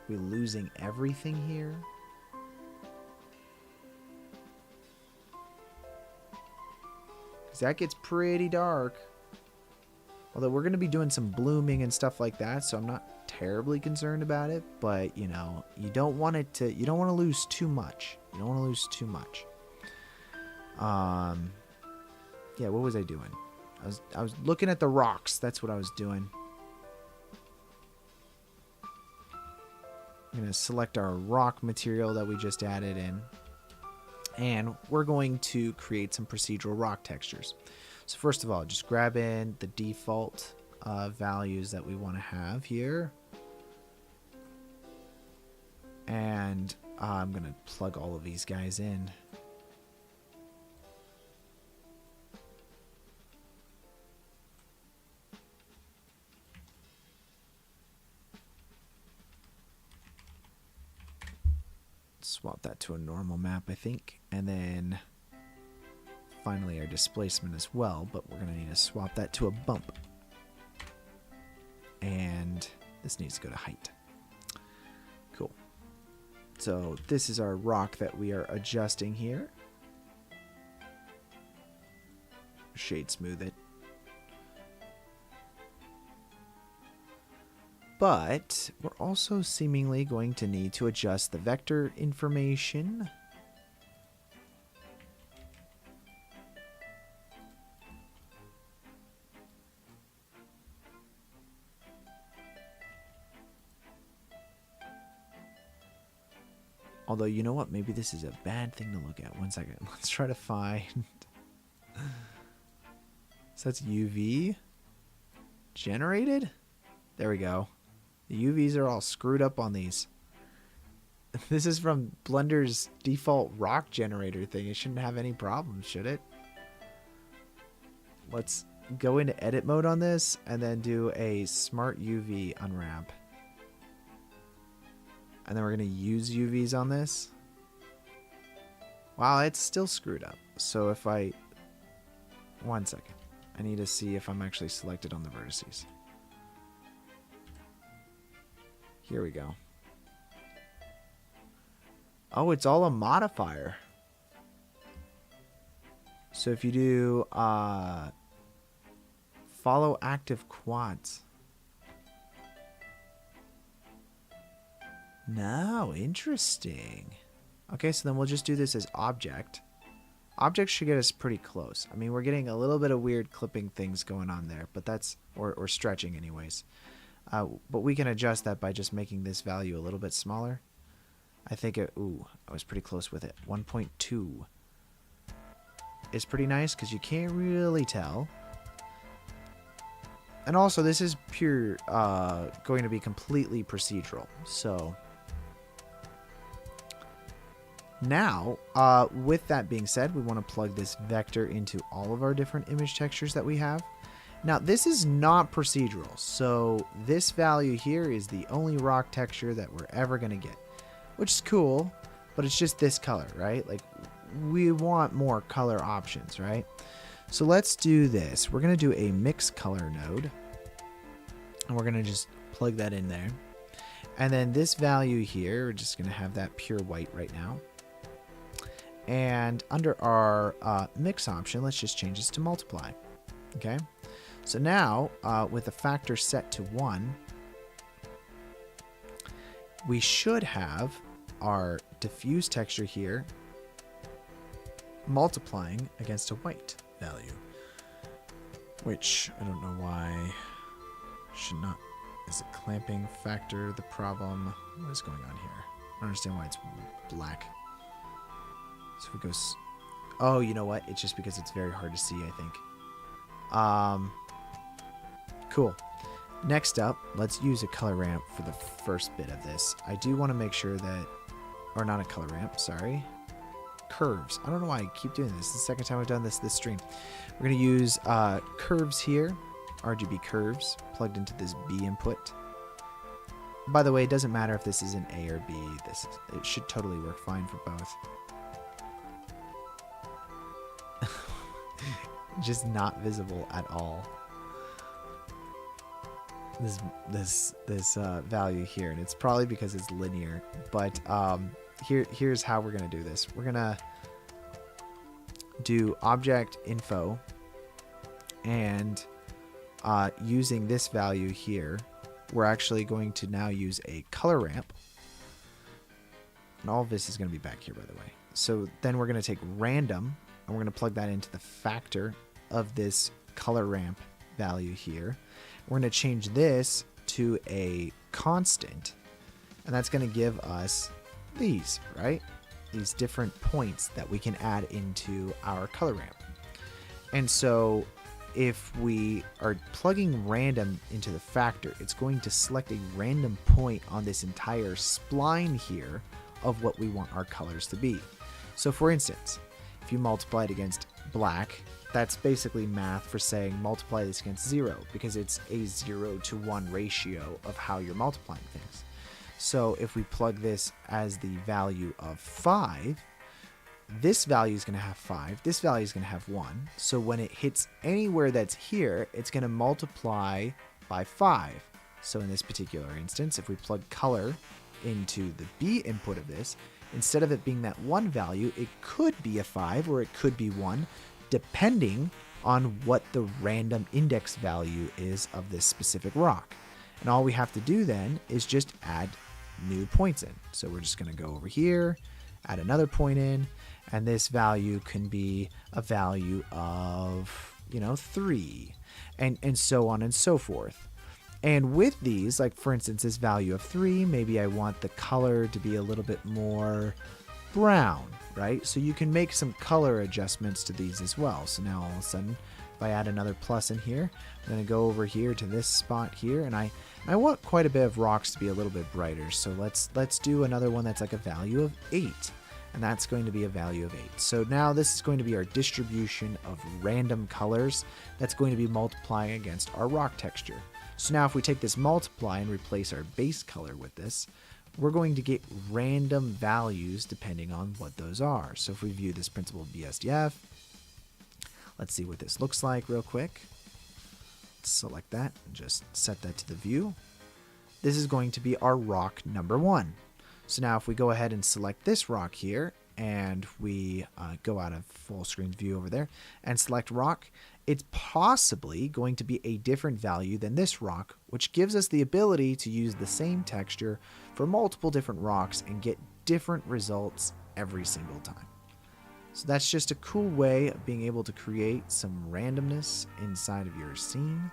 we're losing everything here. Because that gets pretty dark. Although we're going to be doing some blooming and stuff like that, so I'm not terribly concerned about it. But, you know, you don't want it to, you don't want to lose too much. You don't want to lose too much. Yeah, what was I doing? I was looking at the rocks. That's what I was doing. I'm going to select our rock material that we just added in. And we're going to create some procedural rock textures. So first of all, just grab in the default values that we want to have here. And I'm going to plug all of these guys in. Swap that to a normal map, I think. And then finally our displacement as well, but we're going to need to swap that to a bump. And this needs to go to height. Cool. So this is our rock that we are adjusting here. Shade smooth it. But we're also seemingly going to need to adjust the vector information. Although, you know what? Maybe this is a bad thing to look at. 1 second. Let's try to find... So that's UV generated? There we go. The UVs are all screwed up on these. This is from Blender's default rock generator thing. It shouldn't have any problems, should it? Let's go into edit mode on this and then do a smart UV unwrap. And then we're going to use UVs on this. Wow, it's still screwed up. So if I... 1 second. I need to see if I'm actually selected on the vertices. Here we go. Oh, it's all a modifier. So if you do follow active quads. No, interesting. Okay, so then we'll just do this as object. Objects should get us pretty close. I mean, we're getting a little bit of weird clipping things going on there, but that's, or stretching anyways. But we can adjust that by just making this value a little bit smaller. I think it, ooh, I was pretty close with it. 1.2 is pretty nice because you can't really tell. And also, this is pure, going to be completely procedural. So now, with that being said, we want to plug this vector into all of our different image textures that we have. Now, this is not procedural, so this value here is the only rock texture that we're ever going to get, which is cool, but it's just this color, right? Like, we want more color options, right? So let's do this. We're going to do a mix color node, and we're going to just plug that in there. And then this value here, we're just going to have that pure white right now. And under our mix option, let's just change this to multiply, okay? So now, with a factor set to 1, we should have our diffuse texture here multiplying against a white value, which I don't know why should not. Is it clamping factor the problem? What is going on here? I don't understand why it's black. So if it goes, oh, you know what? It's just because it's very hard to see, I think. Cool. Next up, let's use a color ramp for the first bit of this. I do want to make sure that, or not a color ramp, sorry. Curves. I don't know why I keep doing this. This is the second time I've done this stream. We're going to use curves here, RGB curves, plugged into this B input. By the way, it doesn't matter if this is an A or B. It should totally work fine for both. Just not visible at all. This value here, and it's probably because it's linear, but here's how we're gonna do this. We're gonna do object info, and using this value here, we're actually going to now use a color ramp, and all of this is going to be back here, by the way. So then we're going to take random, and we're going to plug that into the factor of this color ramp value here. We're going to change this to a constant, and that's going to give us these, right? These different points that we can add into our color ramp. And so if we are plugging random into the factor, it's going to select a random point on this entire spline here of what we want our colors to be. So for instance, if you multiply it against black, that's basically math for saying multiply this against 0, because it's a 0 to 1 ratio of how you're multiplying things. So if we plug this as the value of 5, this value is going to have 5, this value is going to have 1. So when it hits anywhere that's here, it's going to multiply by 5. So in this particular instance, if we plug color into the B input of this, instead of it being that 1 value, it could be a 5 or it could be 1, depending on what the random index value is of this specific rock. And all we have to do then is just add new points in. So we're just going to go over here, add another point in, and this value can be a value of, 3, and so on and so forth. And with these, like for instance, this value of 3, maybe I want the color to be a little bit more brown, right? So you can make some color adjustments to these as well. So now all of a sudden, if I add another plus in here, I'm going to go over here to this spot here, and I want quite a bit of rocks to be a little bit brighter. So let's do another one that's like a value of 8. And that's going to be a value of 8. So now this is going to be our distribution of random colors that's going to be multiplying against our rock texture. So now if we take this multiply and replace our base color with this, we're going to get random values depending on what those are. So if we view this principle of BSDF, let's see what this looks like real quick. Select that and just set that to the view. This is going to be our rock number 1. So now if we go ahead and select this rock here, and we go out of full screen view over there and select rock, it's possibly going to be a different value than this rock, which gives us the ability to use the same texture for multiple different rocks and get different results every single time. So that's just a cool way of being able to create some randomness inside of your scene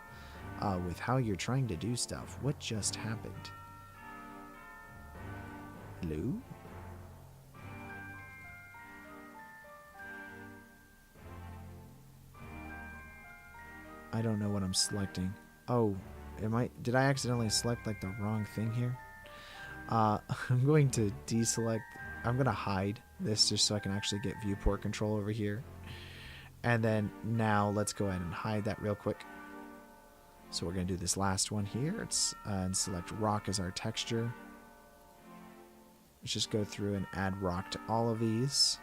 with how you're trying to do stuff. What just happened? Hello? I don't know what I'm selecting. Oh, did I accidentally select like the wrong thing here? I'm going to deselect. I'm going to hide this just so I can actually get viewport control over here. And then now let's go ahead and hide that real quick. So we're going to do this last one here. And select rock as our texture. Let's just go through and add rock to all of these.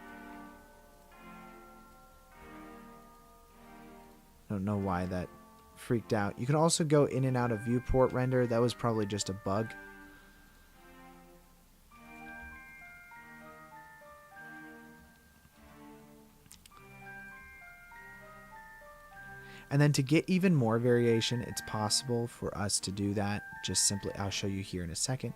I don't know why that freaked out. You can also go in and out of viewport render. That was probably just a bug. And then to get even more variation, it's possible for us to do that. Just simply, I'll show you here in a second.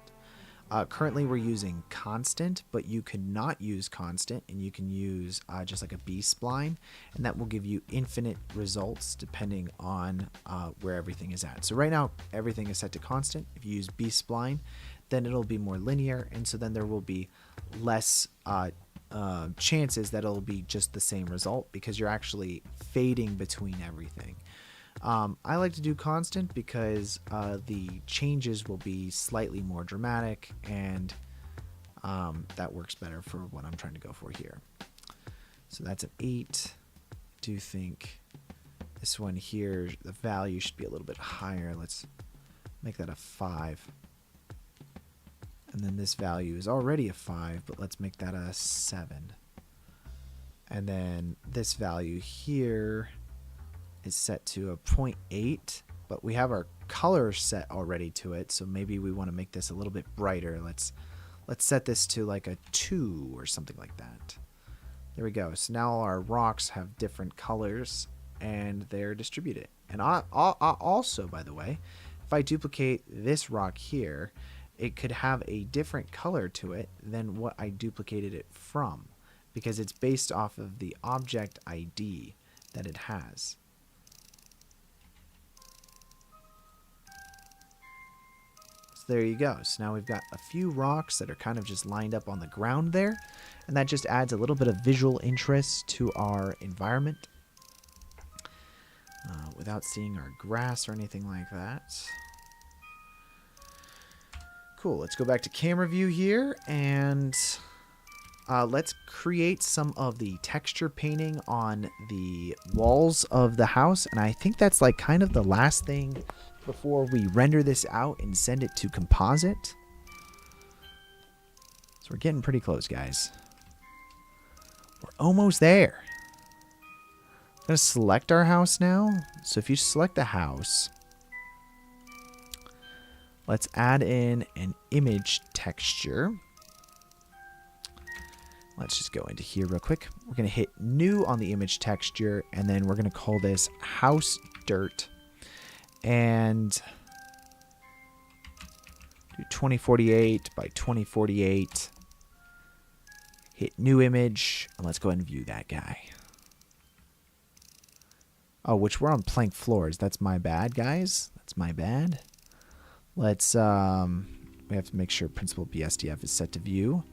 Currently we're using constant, but you could not use constant, and you can use just like a B-spline, and that will give you infinite results depending on where everything is at. So right now everything is set to constant. If you use B-spline, then it'll be more linear, and so then there will be less chances that it'll be just the same result because you're actually fading between everything. I like to do constant because the changes will be slightly more dramatic, and that works better for what I'm trying to go for here. So that's an 8. I do think this one here, the value should be a little bit higher. Let's make that a 5. And then this value is already a 5, but let's make that a 7. And then this value here is set to a 0.8, but we have our color set already to it, so maybe we want to make this a little bit brighter. Let's set this to like a 2 or something like that. There we go. So now our rocks have different colors and they're distributed. And I also, by the way, if I duplicate this rock here, it could have a different color to it than what I duplicated it from, because it's based off of the object ID that it has. There you go. So now we've got a few rocks that are kind of just lined up on the ground there, and that just adds a little bit of visual interest to our environment without seeing our grass or anything like that. Cool. Let's go back to camera view here, and let's create some of the texture painting on the walls of the house, and I think that's like kind of the last thing before we render this out and send it to composite. So we're getting pretty close, guys. We're almost there. I'm going to select our house now. So if you select the house, let's add in an image texture. Let's just go into here real quick. We're going to hit new on the image texture, and then we're going to call this house dirt. And do 2048 by 2048. Hit new image, and let's go ahead and view that guy. Oh, which we're on plank floors. That's my bad, guys. That's my bad. Let's we have to make sure principal BSDF is set to view.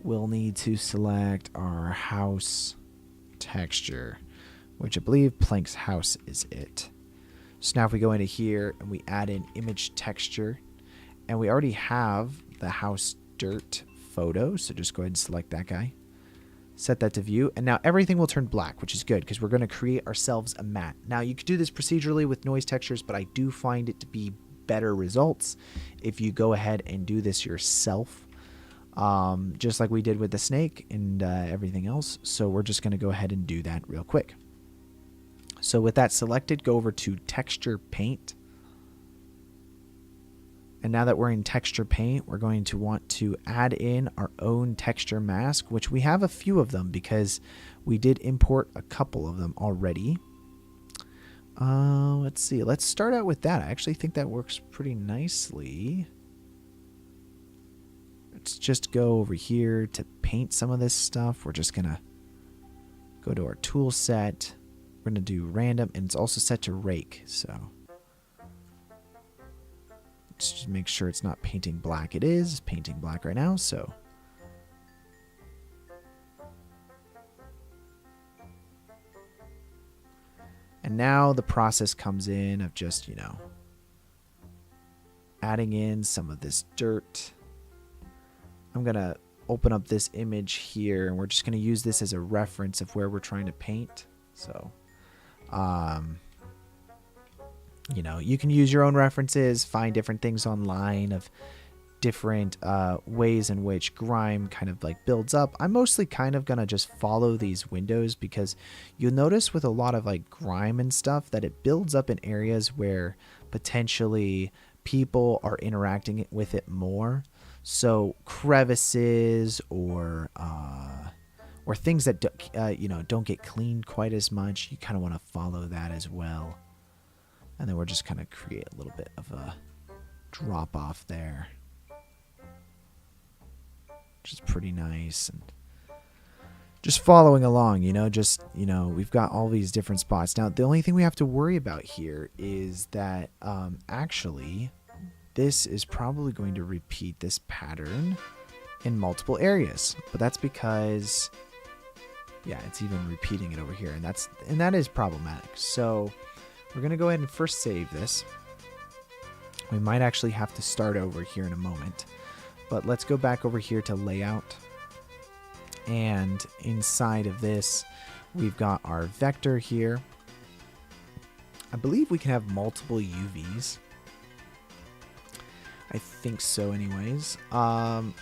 We'll need to select our house texture, which I believe plank's house is it. So now if we go into here and we add in image texture, and we already have the house dirt photo, so just go ahead and select that guy. Set that to view, and now everything will turn black, which is good because we're going to create ourselves a matte. Now you could do this procedurally with noise textures, but I do find it to be better results if you go ahead and do this yourself, just like we did with the snake and everything else. So we're just going to go ahead and do that real quick. So with that selected, go over to texture paint. And now that we're in texture paint, we're going to want to add in our own texture mask, which we have a few of them because we did import a couple of them already. Let's see. Let's start out with that. I actually think that works pretty nicely. Let's just go over here to paint some of this stuff. We're just going to go to our tool set. We're going to do random, and it's also set to rake, so let's just make sure it's not painting black. It is painting black right now, so and now the process comes in of just, adding in some of this dirt. I'm going to open up this image here, and we're just going to use this as a reference of where we're trying to paint. So you can use your own references, find different things online of different ways in which grime kind of like builds up. I'm mostly kind of going to just follow these windows because you'll notice with a lot of like grime and stuff that it builds up in areas where potentially people are interacting with it more. So crevices or things that don't get cleaned quite as much, you kind of want to follow that as well. And then we're just kind of create a little bit of a drop off there. which is pretty nice. And just following along, we've got all these different spots. Now, the only thing we have to worry about here is that actually this is probably going to repeat this pattern in multiple areas. But that's because, yeah, it's even repeating it over here. And that is problematic. So we're going to go ahead and first save this. We might actually have to start over here in a moment. But let's go back over here to layout. And inside of this, we've got our vector here. I believe we can have multiple UVs. I think so anyways.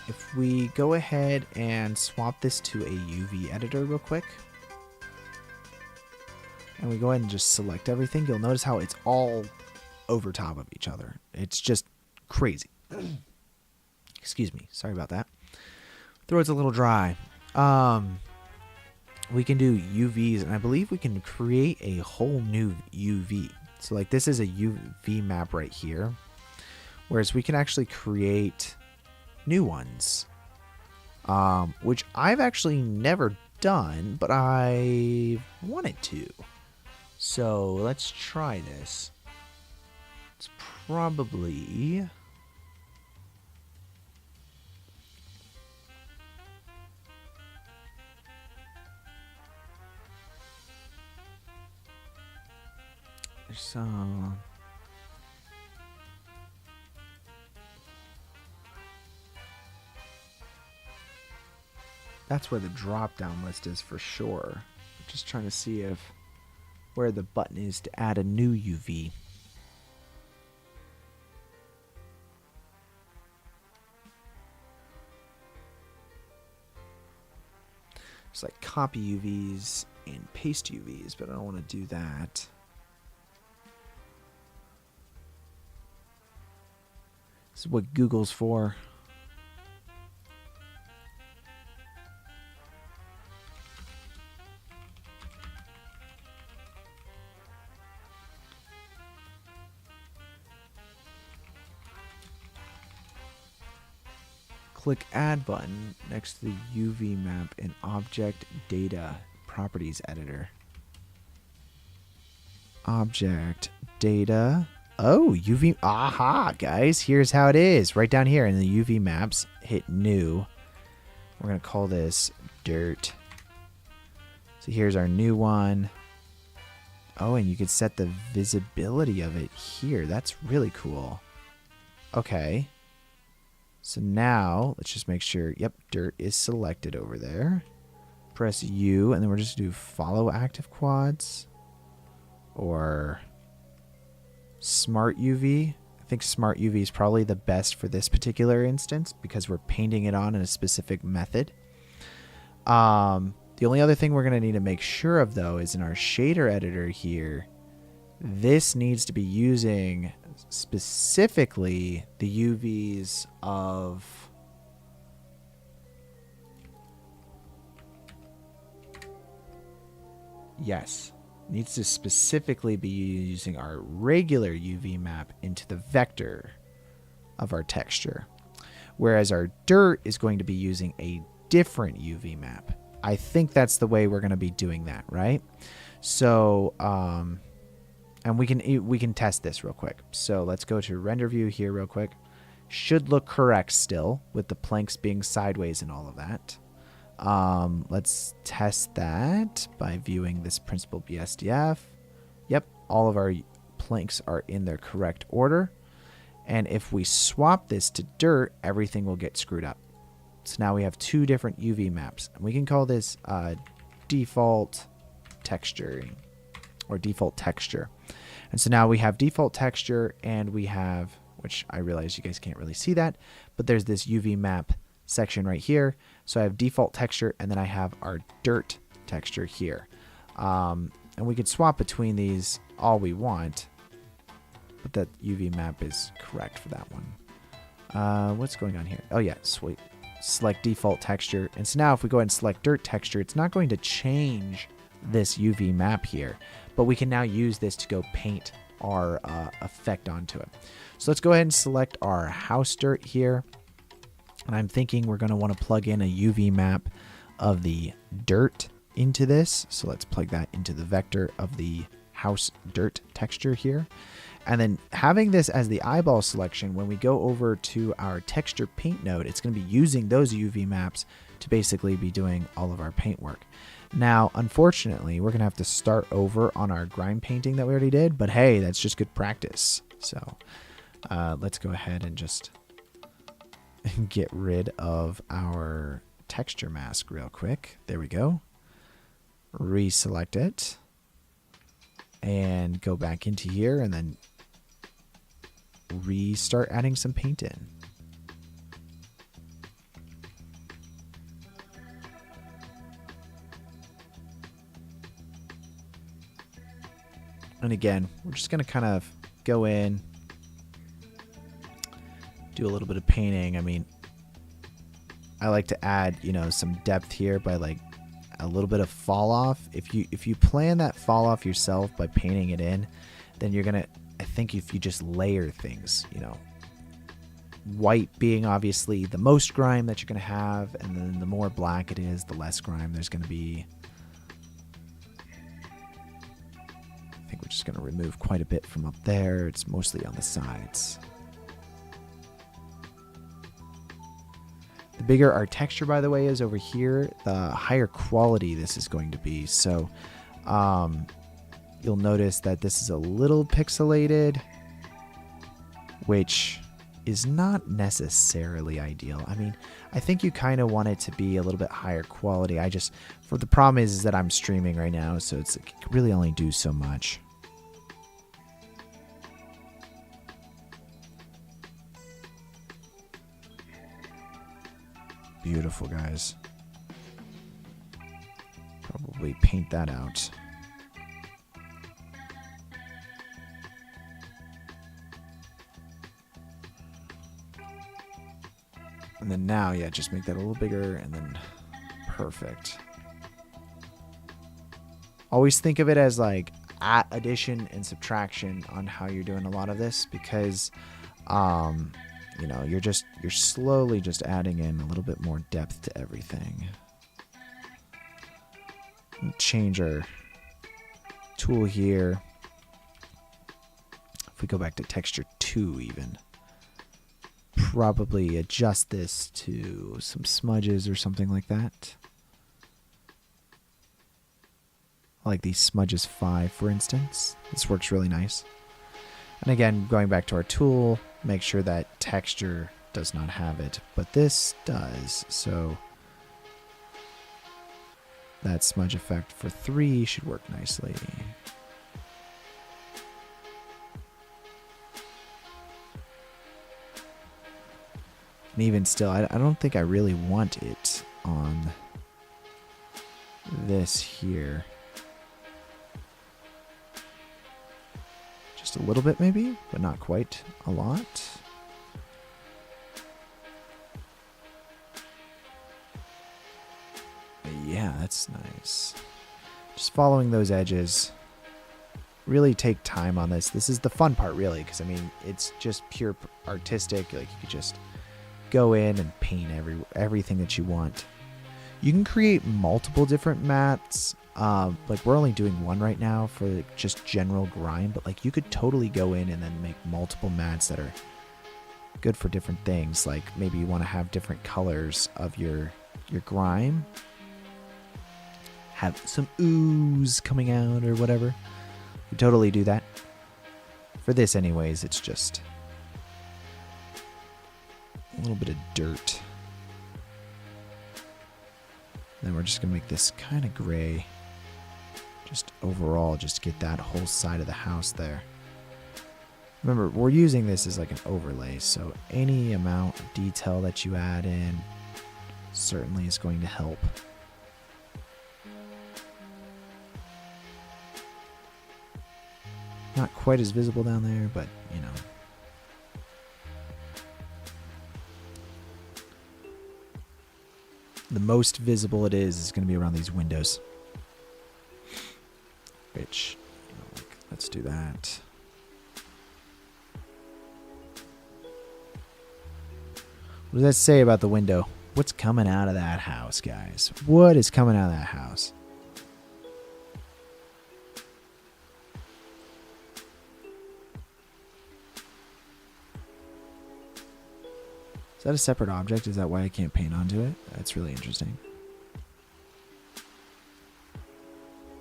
If we go ahead and swap this to a UV editor real quick. And we go ahead and just select everything. You'll notice how it's all over top of each other. It's just crazy. Excuse me. Sorry about that. Throat's a little dry. We can do UVs, and I believe we can create a whole new UV. So like this is a UV map right here, whereas we can actually create new ones, which I've actually never done, but I wanted to. So let's try this. It's probably... So that's where the drop down list is for sure. Just trying to see where the button is to add a new UV. It's like copy UVs and paste UVs, but I don't want to do that. This is what Google's for. Click Add button next to the UV map in Object Data Properties Editor. Object Data. Oh, UV. Aha, guys. Here's how it is. Right down here in the UV maps, hit New. We're going to call this Dirt. So here's our new one. Oh, and you can set the visibility of it here. That's really cool. Okay. So now, let's just make sure, yep, Dirt is selected over there. Press U, and then we're just going to do Follow Active Quads. Or Smart UV. I think Smart UV is probably the best for this particular instance because we're painting it on in a specific method. The only other thing we're going to need to make sure of, though, is in our shader editor here, this needs to be using specifically the UVs of... Yes. Needs to specifically be using our regular UV map into the vector of our texture. Whereas our dirt is going to be using a different UV map. I think that's the way we're going to be doing that, right? So, and we can test this real quick. So let's go to render view here real quick. Should look correct still with the planks being sideways and all of that. Let's test that by viewing this principal BSDF. Yep, all of our planks are in their correct order. And if we swap this to dirt, everything will get screwed up. So now we have two different UV maps. And we can call this default texturing or default texture. And so now we have default texture and we have, which I realize you guys can't really see that, but there's this UV map section right here. So I have default texture and then I have our dirt texture here. And we could swap between these all we want, but that UV map is correct for that one. What's going on here? Oh yeah, sweet. Select default texture. And so now if we go ahead and select dirt texture, it's not going to change this UV map here, but we can now use this to go paint our effect onto it. So let's go ahead and select our house dirt here. And I'm thinking we're going to want to plug in a UV map of the dirt into this. So let's plug that into the vector of the house dirt texture here. And then having this as the eyeball selection, when we go over to our texture paint node, it's going to be using those UV maps to basically be doing all of our paint work. Now, unfortunately, we're going to have to start over on our grime painting that we already did, but hey, that's just good practice. So let's go ahead and just get rid of our texture mask real quick. There we go. Reselect it and go back into here and then restart adding some paint in. And again, we're just going to kind of go in, do a little bit of painting. I mean, I like to add, you know, some depth here by like a little bit of fall off. If you plan that fall off yourself by painting it in, then you're going to, I think if you just layer things, you know, white being obviously the most grime that you're going to have, and then the more black it is, the less grime there's going to be. I think we're just going to remove quite a bit from up there. It's mostly on the sides. The bigger our texture, by the way, is over here, the higher quality this is going to be. So you'll notice that this is a little pixelated, which is not necessarily ideal. I mean, I think you kind of want it to be a little bit higher quality. For the problem is that I'm streaming right now, so it can really only do so much. Beautiful, guys. Probably paint that out. And then now, yeah, just make that a little bigger and then perfect. Always think of it as like addition and subtraction on how you're doing a lot of this, because you know, you're slowly just adding in a little bit more depth to everything. And change our tool here. If we go back to texture 2 even, probably adjust this to some smudges or something like that. I like these smudges 5, for instance. This works really nice. And again, going back to our tool, make sure that texture does not have it, but this does. So that smudge effect for 3 should work nicely. And even still, I don't think I really want it on this here. Just a little bit maybe, but not quite a lot. Yeah, that's nice. Just following those edges. Really take time on this. This is the fun part, really, because I mean, it's just pure artistic. Like, you could just go in and paint everything that you want. You can create multiple different mats. Like, we're only doing one right now for like just general grime, but like you could totally go in and then make multiple mats that are good for different things. Like maybe you want to have different colors of your grime, have some ooze coming out or whatever. You could totally do that. For this anyways, it's just a little bit of dirt. Then we're just gonna make this kind of gray. Just overall, just get that whole side of the house there. Remember, we're using this as like an overlay, so any amount of detail that you add in certainly is going to help. Not quite as visible down there, but you know. The most visible it is going to be around these windows. Which, you know, like, let's do that. What does that say about the window? What's coming out of that house, guys? What is coming out of that house? Is that a separate object? Is that why I can't paint onto it? That's really interesting. I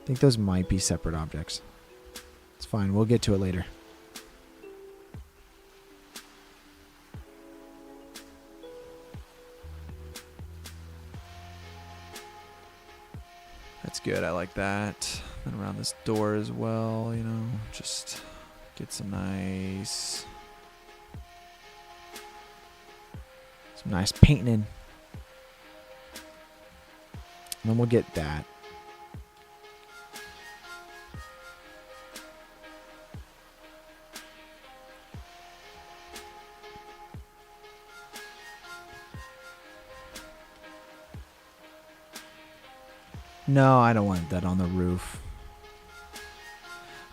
think those might be separate objects. It's fine. We'll get to it later. That's good. I like that. And around this door as well, you know, just get some nice painting in. And then we'll get that. No, I don't want that on the roof.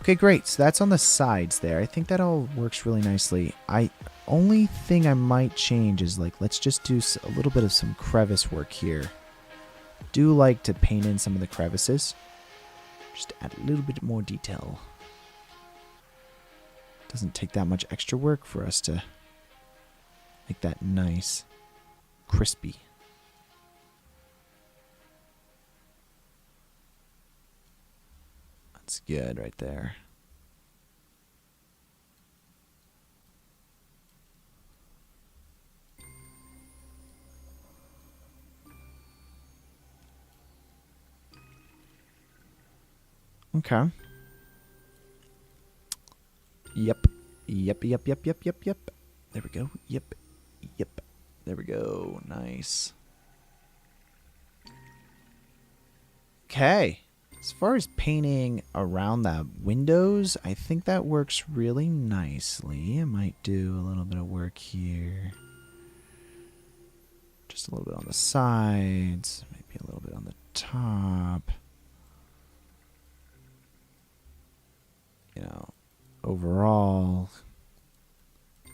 Okay, great. So that's on the sides there. I think that all works really nicely. Only thing I might change is, like, let's just do a little bit of some crevice work here. Do like to paint in some of the crevices. Just add a little bit more detail. Doesn't take that much extra work for us to make that nice, crispy. That's good right there. Okay. Yep. There we go. Yep. There we go. Nice. Okay. As far as painting around the windows, I think that works really nicely. I might do a little bit of work here. Just a little bit on the sides. Maybe a little bit on the top. You know, overall, a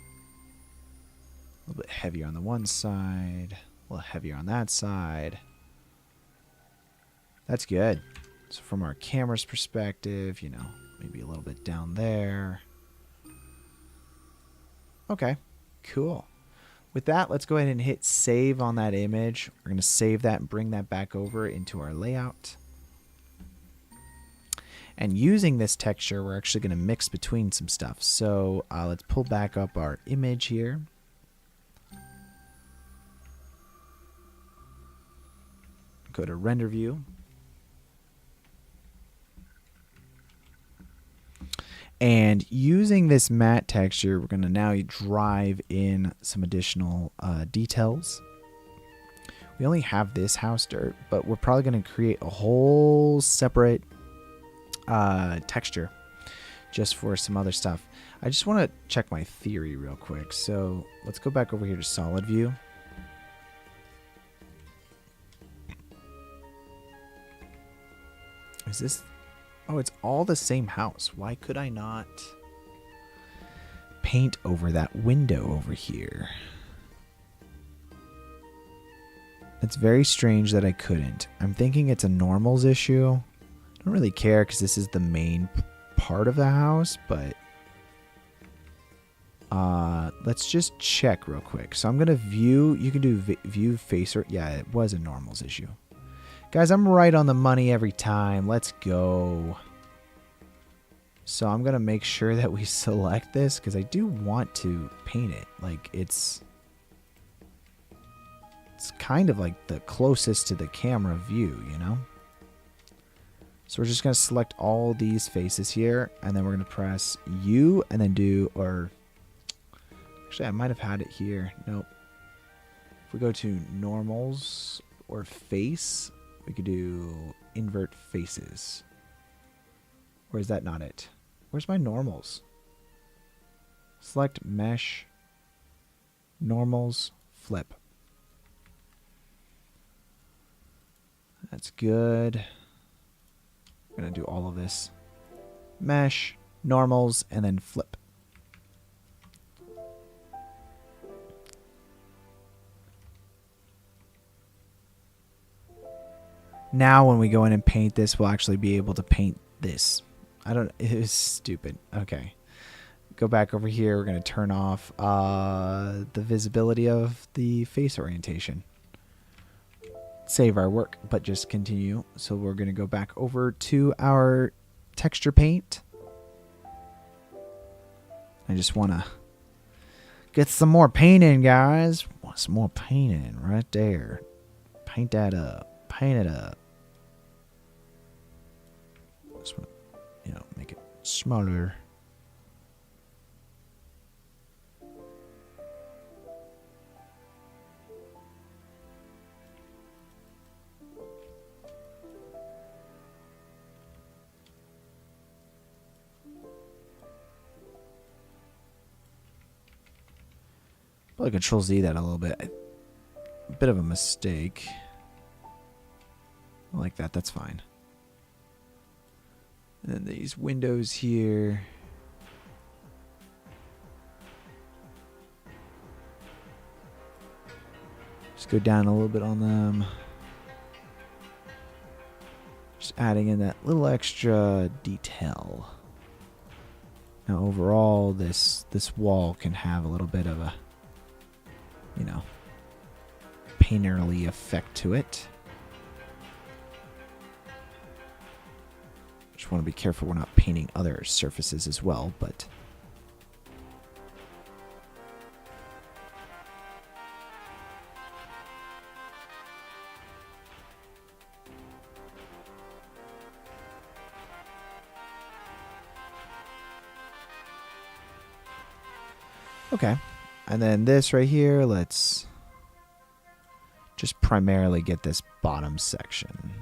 little bit heavier on the one side, a little heavier on that side. That's good. So from our camera's perspective, you know, maybe a little bit down there. Okay, cool. With that, let's go ahead and hit save on that image. We're going to save that and bring that back over into our layout. And using this texture, we're actually going to mix between some stuff. So let's pull back up our image here. Go to render view. And using this matte texture, we're going to now drive in some additional details. We only have this house dirt, but we're probably going to create a whole separate texture just for some other stuff. I just want to check my theory real quick. So let's go back over here to solid view. Is this... Oh, it's all the same house. Why could I not paint over that window over here? It's very strange that I couldn't. I'm thinking it's a normals issue. I don't really care because this is the main part of the house, but let's just check real quick. So I'm going to view. You can do view facer. Yeah, it was a normals issue. Guys, I'm right on the money every time. Let's go. So I'm going to make sure that we select this because I do want to paint it. Like it's kind of like the closest to the camera view, you know? So we're just going to select all these faces here and then we're going to press U and then do, or actually I might have had it here. Nope. If we go to normals or face, we could do invert faces. Or is that not it? Where's my normals? Select mesh, normals, flip. That's good. I'm going to do all of this. Mesh, normals, and then flip. Now when we go in and paint this, we'll actually be able to paint this. It was stupid. Okay. Go back over here. We're going to turn off the visibility of the face orientation. Save our work, but just continue. So we're going to go back over to our texture paint. I just want to get some more painting, guys. Want some more painting right there. Paint that up. Paint it up. Just want to, make it smaller. Probably Control Z that a little bit. A bit of a mistake. I like that. That's fine. And then these windows here. Just go down a little bit on them. Just adding in that little extra detail. Now overall, this wall can have a little bit of a, painterly effect to it. Just want to be careful we're not painting other surfaces as well, but okay. And then this right here, let's just primarily get this bottom section.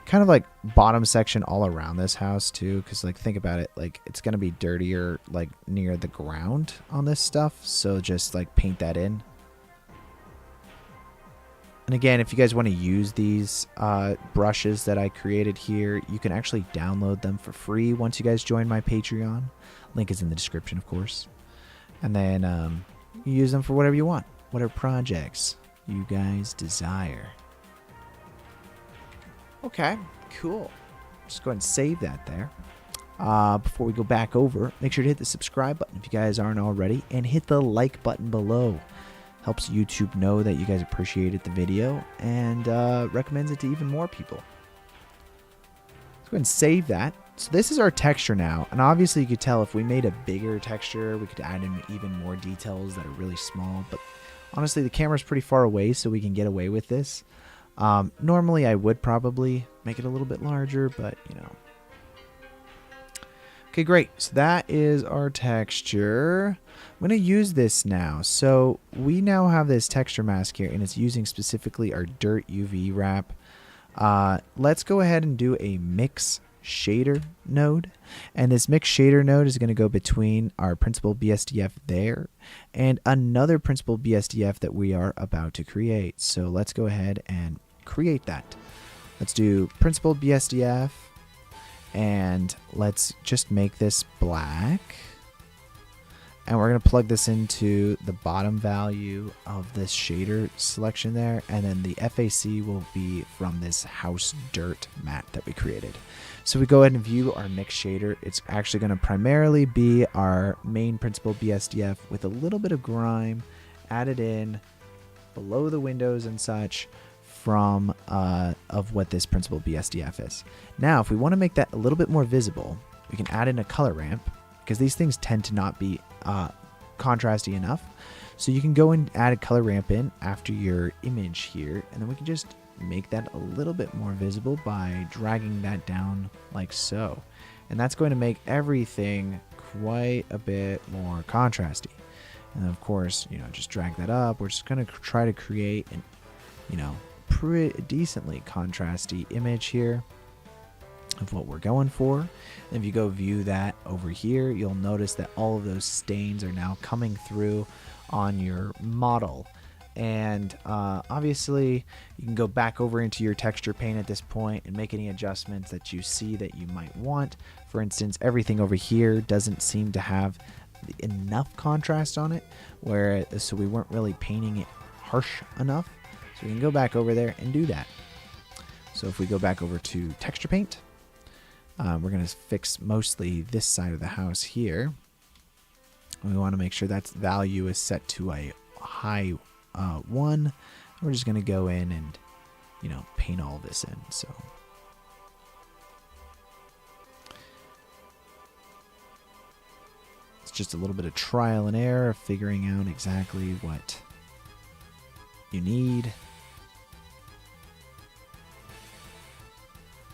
Kind of like bottom section all around this house too, because like think about it, like it's gonna be dirtier like near the ground on this stuff, so just like paint that in. And again, if you guys want to use these brushes that I created here, you can actually download them for free once you guys join my Patreon. Link is in the description, of course. And then you use them for whatever you want, whatever projects you guys desire. Okay, cool. Just go ahead and save that there. Before we go back over, make sure to hit the subscribe button if you guys aren't already, and hit the like button below. Helps YouTube know that you guys appreciated the video and recommends it to even more people. Let's go ahead and save that. So this is our texture now, and obviously you could tell if we made a bigger texture, we could add in even more details that are really small, but honestly the camera's pretty far away, so we can get away with this. Normally I would probably make it a little bit larger, but Okay, great. So that is our texture. I'm going to use this now. So we now have this texture mask here, and it's using specifically our dirt UV wrap. Let's go ahead and do a mix shader node, and this mix shader node is going to go between our principal BSDF there and another principal BSDF that we are about to create. So let's go ahead and create that. Let's do principal BSDF, and let's just make this black, and we're going to plug this into the bottom value of this shader selection there, and then the FAC will be from this house dirt mat that we created. So we go ahead and view our mix shader. It's actually going to primarily be our main principal BSDF with a little bit of grime added in below the windows and such from of what this principal BSDF is. Now if we want to make that a little bit more visible, we can add in a color ramp, because these things tend to not be contrasty enough. So you can go and add a color ramp in after your image here, and then we can just make that a little bit more visible by dragging that down like so. And that's going to make everything quite a bit more contrasty. And then of course, just drag that up. We're just going to try to create an, pretty decently contrasty image here of what we're going for. And if you go view that over here, you'll notice that all of those stains are now coming through on your model. And obviously you can go back over into your texture paint at this point and make any adjustments that you see that you might want. For instance, everything over here doesn't seem to have enough contrast on it, so we weren't really painting it harsh enough. So we can go back over there and do that. So if we go back over to texture paint, we're going to fix mostly this side of the house here. We want to make sure that value is set to a high 1. We're just going to go in and, paint all this in. So it's just a little bit of trial and error of figuring out exactly what you need,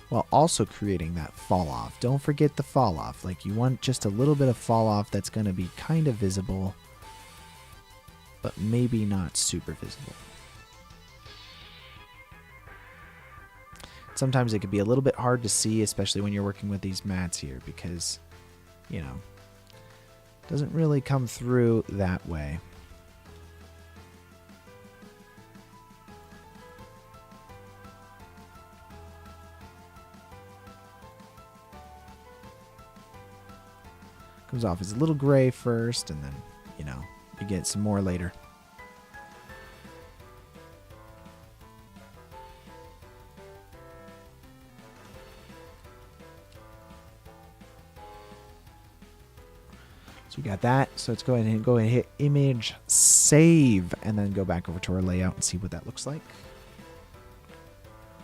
while also creating that fall off. Don't forget the fall off. Like, you want just a little bit of fall off that's going to be kind of visible, but maybe not super visible. Sometimes it could be a little bit hard to see, especially when you're working with these mats here, because, it doesn't really come through that way. Comes off as a little gray first, and then, you get some more later. So we got that. So let's go ahead and hit image, save, and then go back over to our layout and see what that looks like.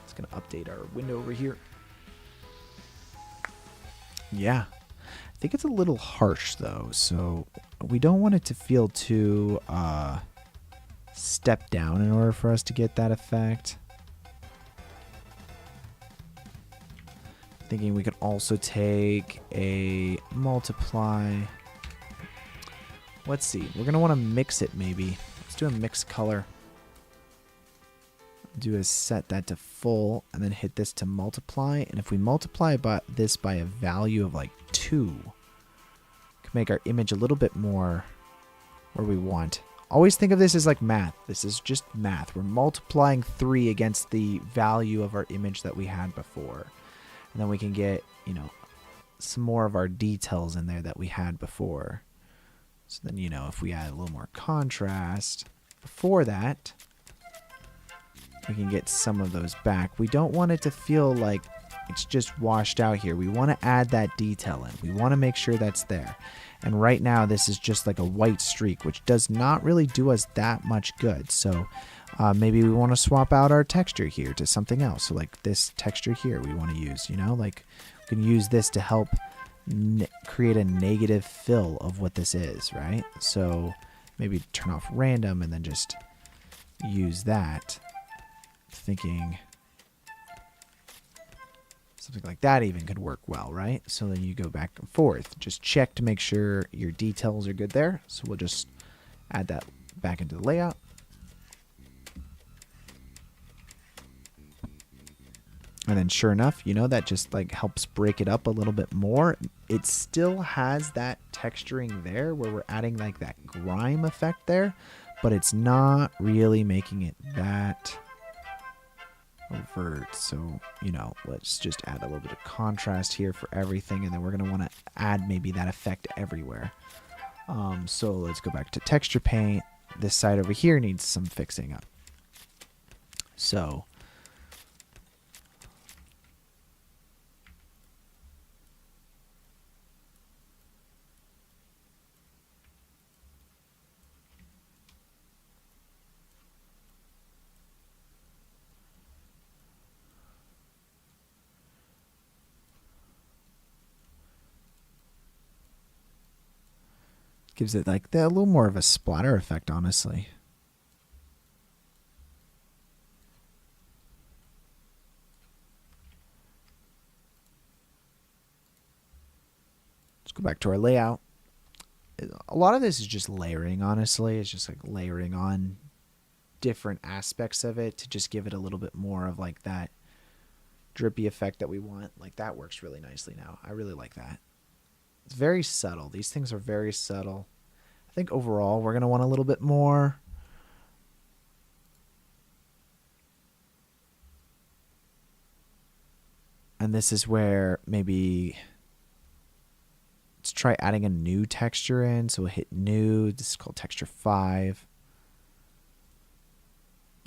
It's going to update our window over here. Yeah. I think it's a little harsh though, so we don't want it to feel too step down in order for us to get that effect. Thinking we could also take a multiply. Let's see, we're going to want to mix it maybe. Let's do a mix color. Do is set that to full and then hit this to multiply. And if we multiply this by a value of like 2, can make our image a little bit more where we want. Always think of this as like math. This is just math. We're multiplying 3 against the value of our image that we had before. And then we can get, some more of our details in there that we had before. So then, if we add a little more contrast before that, we can get some of those back. We don't want it to feel like it's just washed out here. We want to add that detail in. We want to make sure that's there. And right now, this is just like a white streak, which does not really do us that much good. So maybe we want to swap out our texture here to something else. So like this texture here we want to use, like we can use this to help create a negative fill of what this is, right? So maybe turn off random and then just use that. Thinking something like that even could work well, right? So then you go back and forth. Just check to make sure your details are good there. So we'll just add that back into the layout. And then sure enough, that just like helps break it up a little bit more. It still has that texturing there where we're adding like that grime effect there, but it's not really making it that overt. So, let's just add a little bit of contrast here for everything, and then we're going to want to add maybe that effect everywhere. So let's go back to texture paint. This side over here needs some fixing up. So gives it like a little more of a splatter effect, honestly. Let's go back to our layout. A lot of this is just layering, honestly. It's just like layering on different aspects of it to just give it a little bit more of like that drippy effect that we want. Like that works really nicely now. I really like that. It's very subtle. These things are very subtle. I think overall we're going to want a little bit more. And this is where maybe let's try adding a new texture in. So we'll hit new. This is called texture 5.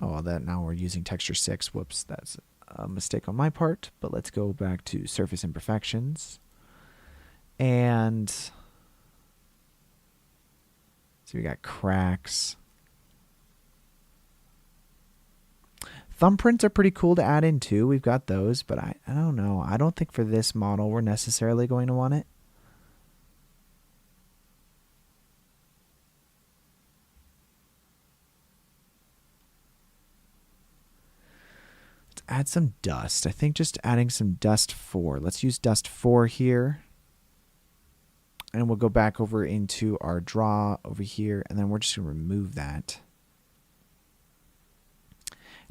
Oh, that now we're using texture 6. Whoops, that's a mistake on my part. But let's go back to surface imperfections. And so we got cracks. Thumbprints are pretty cool to add in too. We've got those, but I don't know. I don't think for this model we're necessarily going to want it. Let's add some dust. I think just adding some dust 4. Let's use dust 4 here. And we'll go back over into our draw over here, and then we're just going to remove that.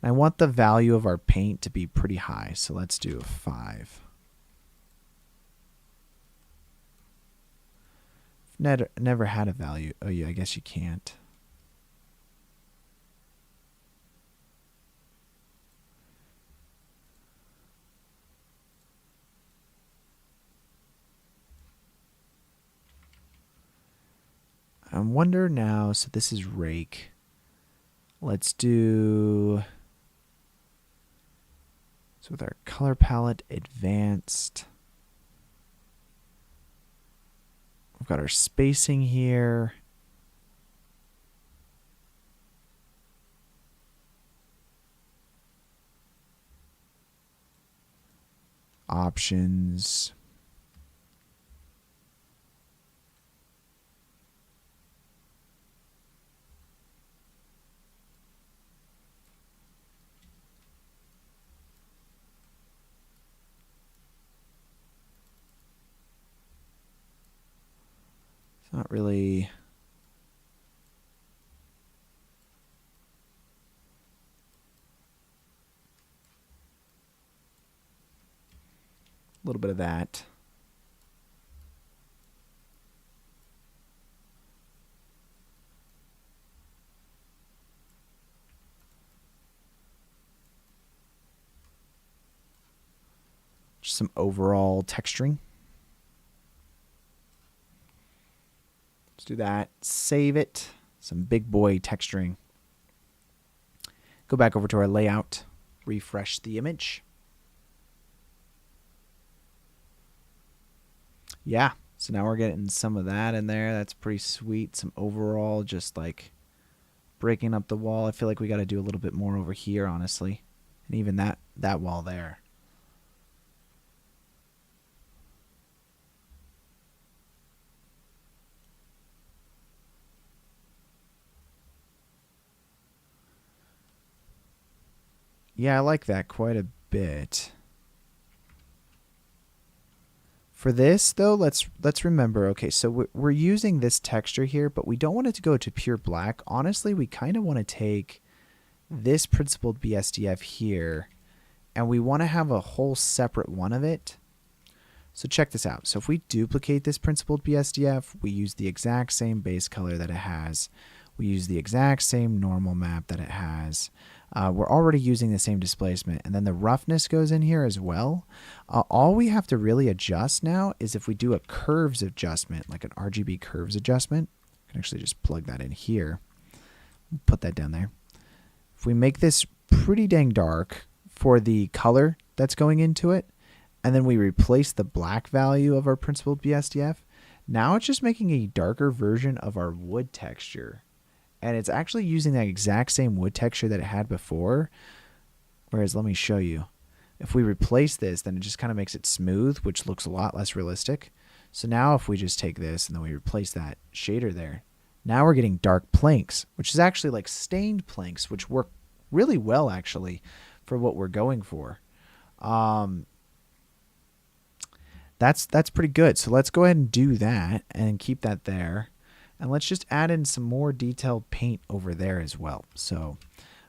And I want the value of our paint to be pretty high, so let's do a 5. Never had a value. Oh yeah, I guess you can't. I wonder now, so this is rake. Let's do, so with our color palette advanced, we've got our spacing here. Options. Not really. A little bit of that. Just some overall texturing. Let's do that. Save it. Some big boy texturing. Go back over to our layout. Refresh the image. Yeah. So now we're getting some of that in there. That's pretty sweet. Some overall just like breaking up the wall. I feel like we got to do a little bit more over here, honestly. And even that wall there. Yeah, I like that quite a bit. For this, though, let's remember, okay, so we're using this texture here, but we don't want it to go to pure black. Honestly, we kind of want to take this principled BSDF here, and we want to have a whole separate one of it. So check this out. So if we duplicate this principled BSDF, we use the exact same base color that it has. We use the exact same normal map that it has. We're already using the same displacement, and then the roughness goes in here as well. All we have to really adjust now is if we do a curves adjustment, like an RGB curves adjustment. I can actually just plug that in here. Put that down there. If we make this pretty dang dark for the color that's going into it, and then we replace the black value of our principled BSDF, now it's just making a darker version of our wood texture. And it's actually using that exact same wood texture that it had before. Whereas, let me show you. If we replace this, then it just kind of makes it smooth, which looks a lot less realistic. So now if we just take this and then we replace that shader there, now we're getting dark planks, which is actually like stained planks, which work really well actually for what we're going for. That's pretty good. So let's go ahead and do that and keep that there. And let's just add in some more detailed paint over there as well. So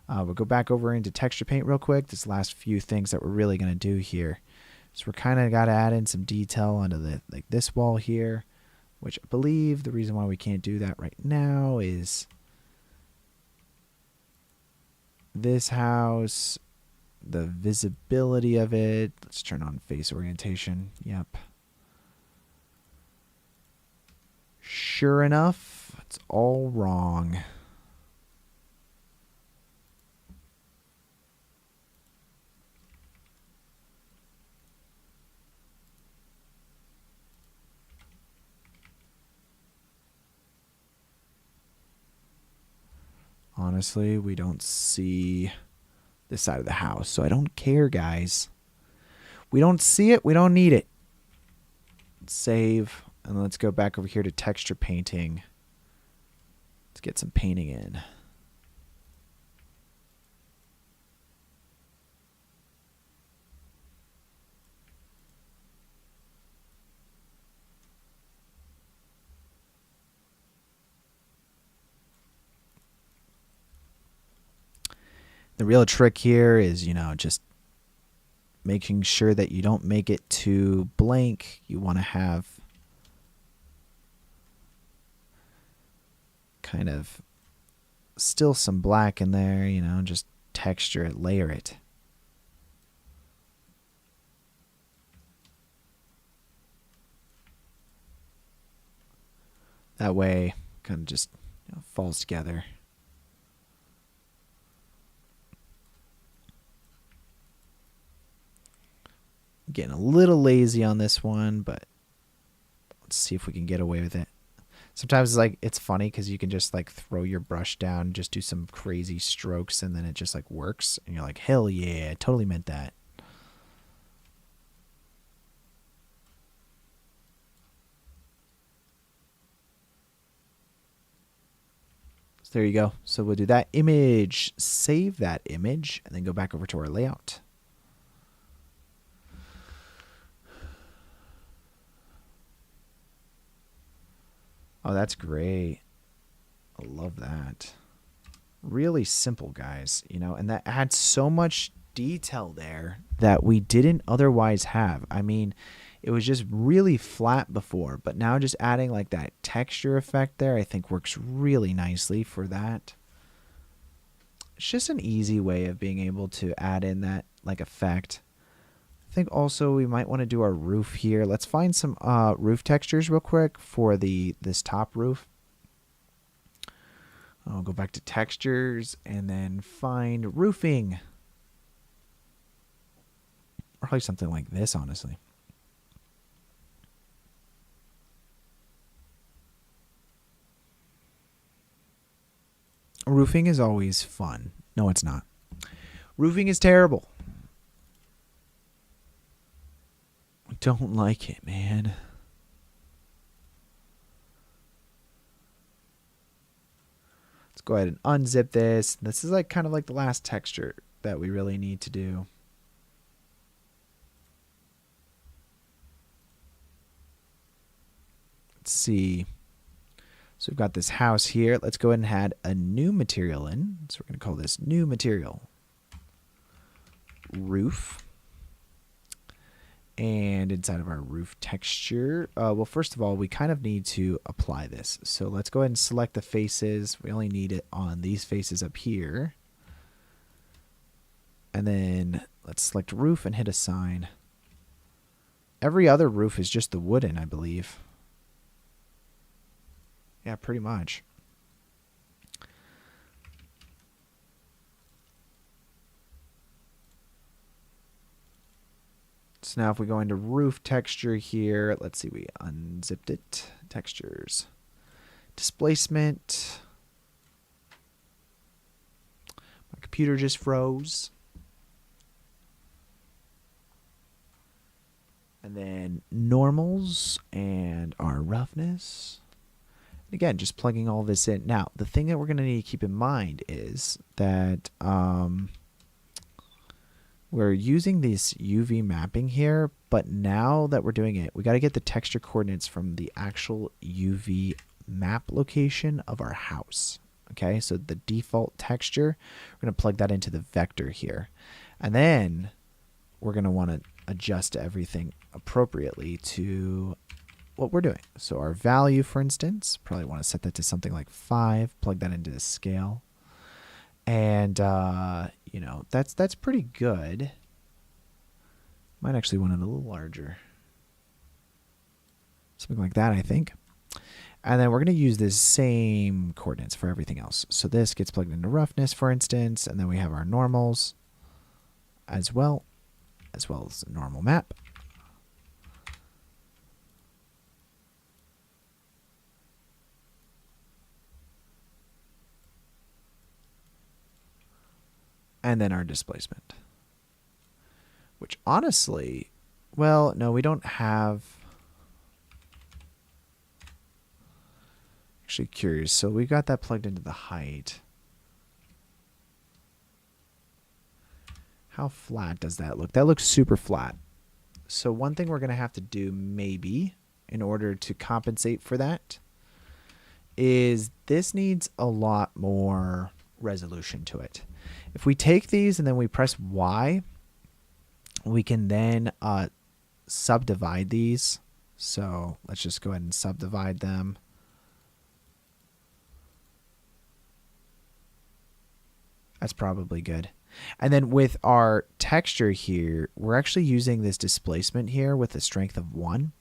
we'll go back over into texture paint real quick. This last few things that we're really going to do here. So we're kind of got to add in some detail onto the like this wall here, which I believe the reason why we can't do that right now is this house, the visibility of it. Let's turn on face orientation. Yep. Sure enough, it's all wrong. honestly. We don't see this side of the house, so I don't care, guys. We don't see it. We don't need it. Save, and let's go back over here to texture painting. Let's get some painting in. The real trick here is, just making sure that you don't make it too blank. You want to have kind of still some black in there, just texture it, layer it. That way, kind of just falls together. Getting a little lazy on this one, but let's see if we can get away with it. Sometimes it's funny because you can just throw your brush down, just do some crazy strokes, and then it just works, and you're like, hell yeah, I totally meant that. So there you go. So we'll do that image, save that image, and then go back over to our layout. Oh, that's great. I love that. Really simple, guys, and that adds so much detail there that we didn't otherwise have. I mean, it was just really flat before, but now just adding that texture effect there, I think works really nicely for that. It's just an easy way of being able to add in that effect. I think also we might want to do our roof here. Let's find some roof textures real quick for this top roof. I'll go back to textures and then find roofing. Or probably something like this, honestly. Roofing is always fun. No, it's not. Roofing is terrible. Don't like it, man. Let's go ahead and unzip this. This is kind of the last texture that we really need to do. Let's see. So we've got this house here. Let's go ahead and add a new material in. So we're going to call this new material roof. And inside of our roof texture, well, first of all, we kind of need to apply this. So let's go ahead and select the faces. We only need it on these faces up here. And then let's select roof and hit assign. Every other roof is just the wooden, I believe. Yeah, pretty much. So now if we go into roof texture here, let's see, we unzipped it. Textures. Displacement. My computer just froze. And then normals and our roughness. Again, just plugging all this in. Now, the thing that we're going to need to keep in mind is that we're using this UV mapping here, but now that we're doing it, we got to get the texture coordinates from the actual UV map location of our house. Okay, so the default texture, we're going to plug that into the vector here. And then we're going to want to adjust everything appropriately to what we're doing. So our value, for instance, probably want to set that to something like 5, plug that into the scale. And, that's pretty good. Might actually want it a little larger. Something like that, I think. And then we're going to use the same coordinates for everything else. So this gets plugged into roughness, for instance, and then we have our normals as well as a normal map. and then our displacement. Which honestly, well, no, we don't have... Actually curious. So we got that plugged into the height. How flat does that look? That looks super flat. So one thing we're going to have to do maybe in order to compensate for that is this needs a lot more resolution to it. If we take these and then we press Y, we can then subdivide these. So let's just go ahead and subdivide them. That's probably good. And then with our texture here, we're actually using this displacement here with a strength of 1.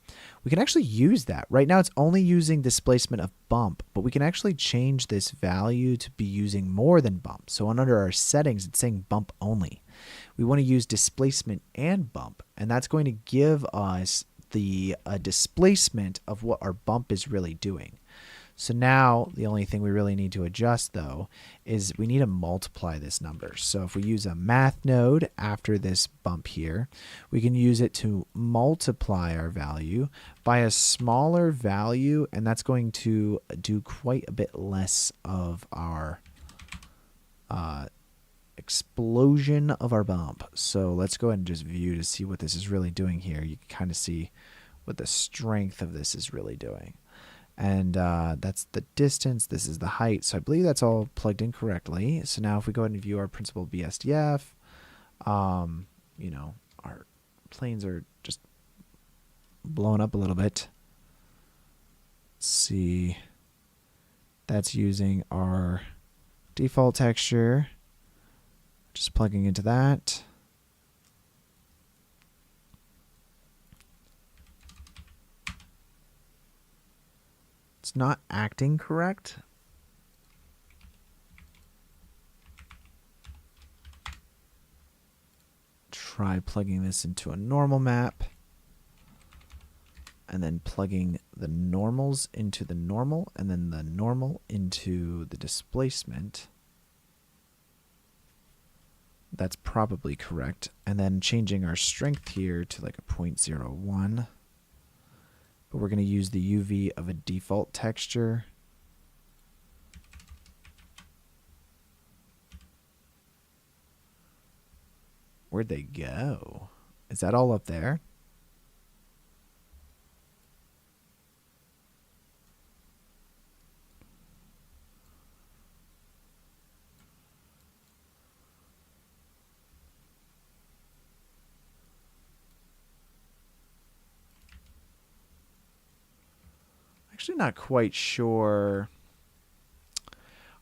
We can actually use that. Right now it's only using displacement of bump, but we can actually change this value to be using more than bump. So under our settings, it's saying bump only. We want to use displacement and bump, and that's going to give us the displacement of what our bump is really doing. So now the only thing we really need to adjust though is we need to multiply this number. So if we use a math node after this bump here, we can use it to multiply our value by a smaller value, and that's going to do quite a bit less of our explosion of our bump. So let's go ahead and just view to see what this is really doing here. You can kind of see what the strength of this is really doing. And that's the distance. This is the height. So I believe that's all plugged in correctly. So now if we go ahead and view our principal BSDF, you know, our planes are just blown up a little bit. Let's see. That's using our default texture. Just plugging into that. It's not acting correct. Try plugging this into a normal map. And then plugging the normals into the normal, and then the normal into the displacement. That's probably correct. And then changing our strength here to like a 0.01. But we're going to use the UV of a default texture. Where'd they go? Is that all up there? Actually not quite sure.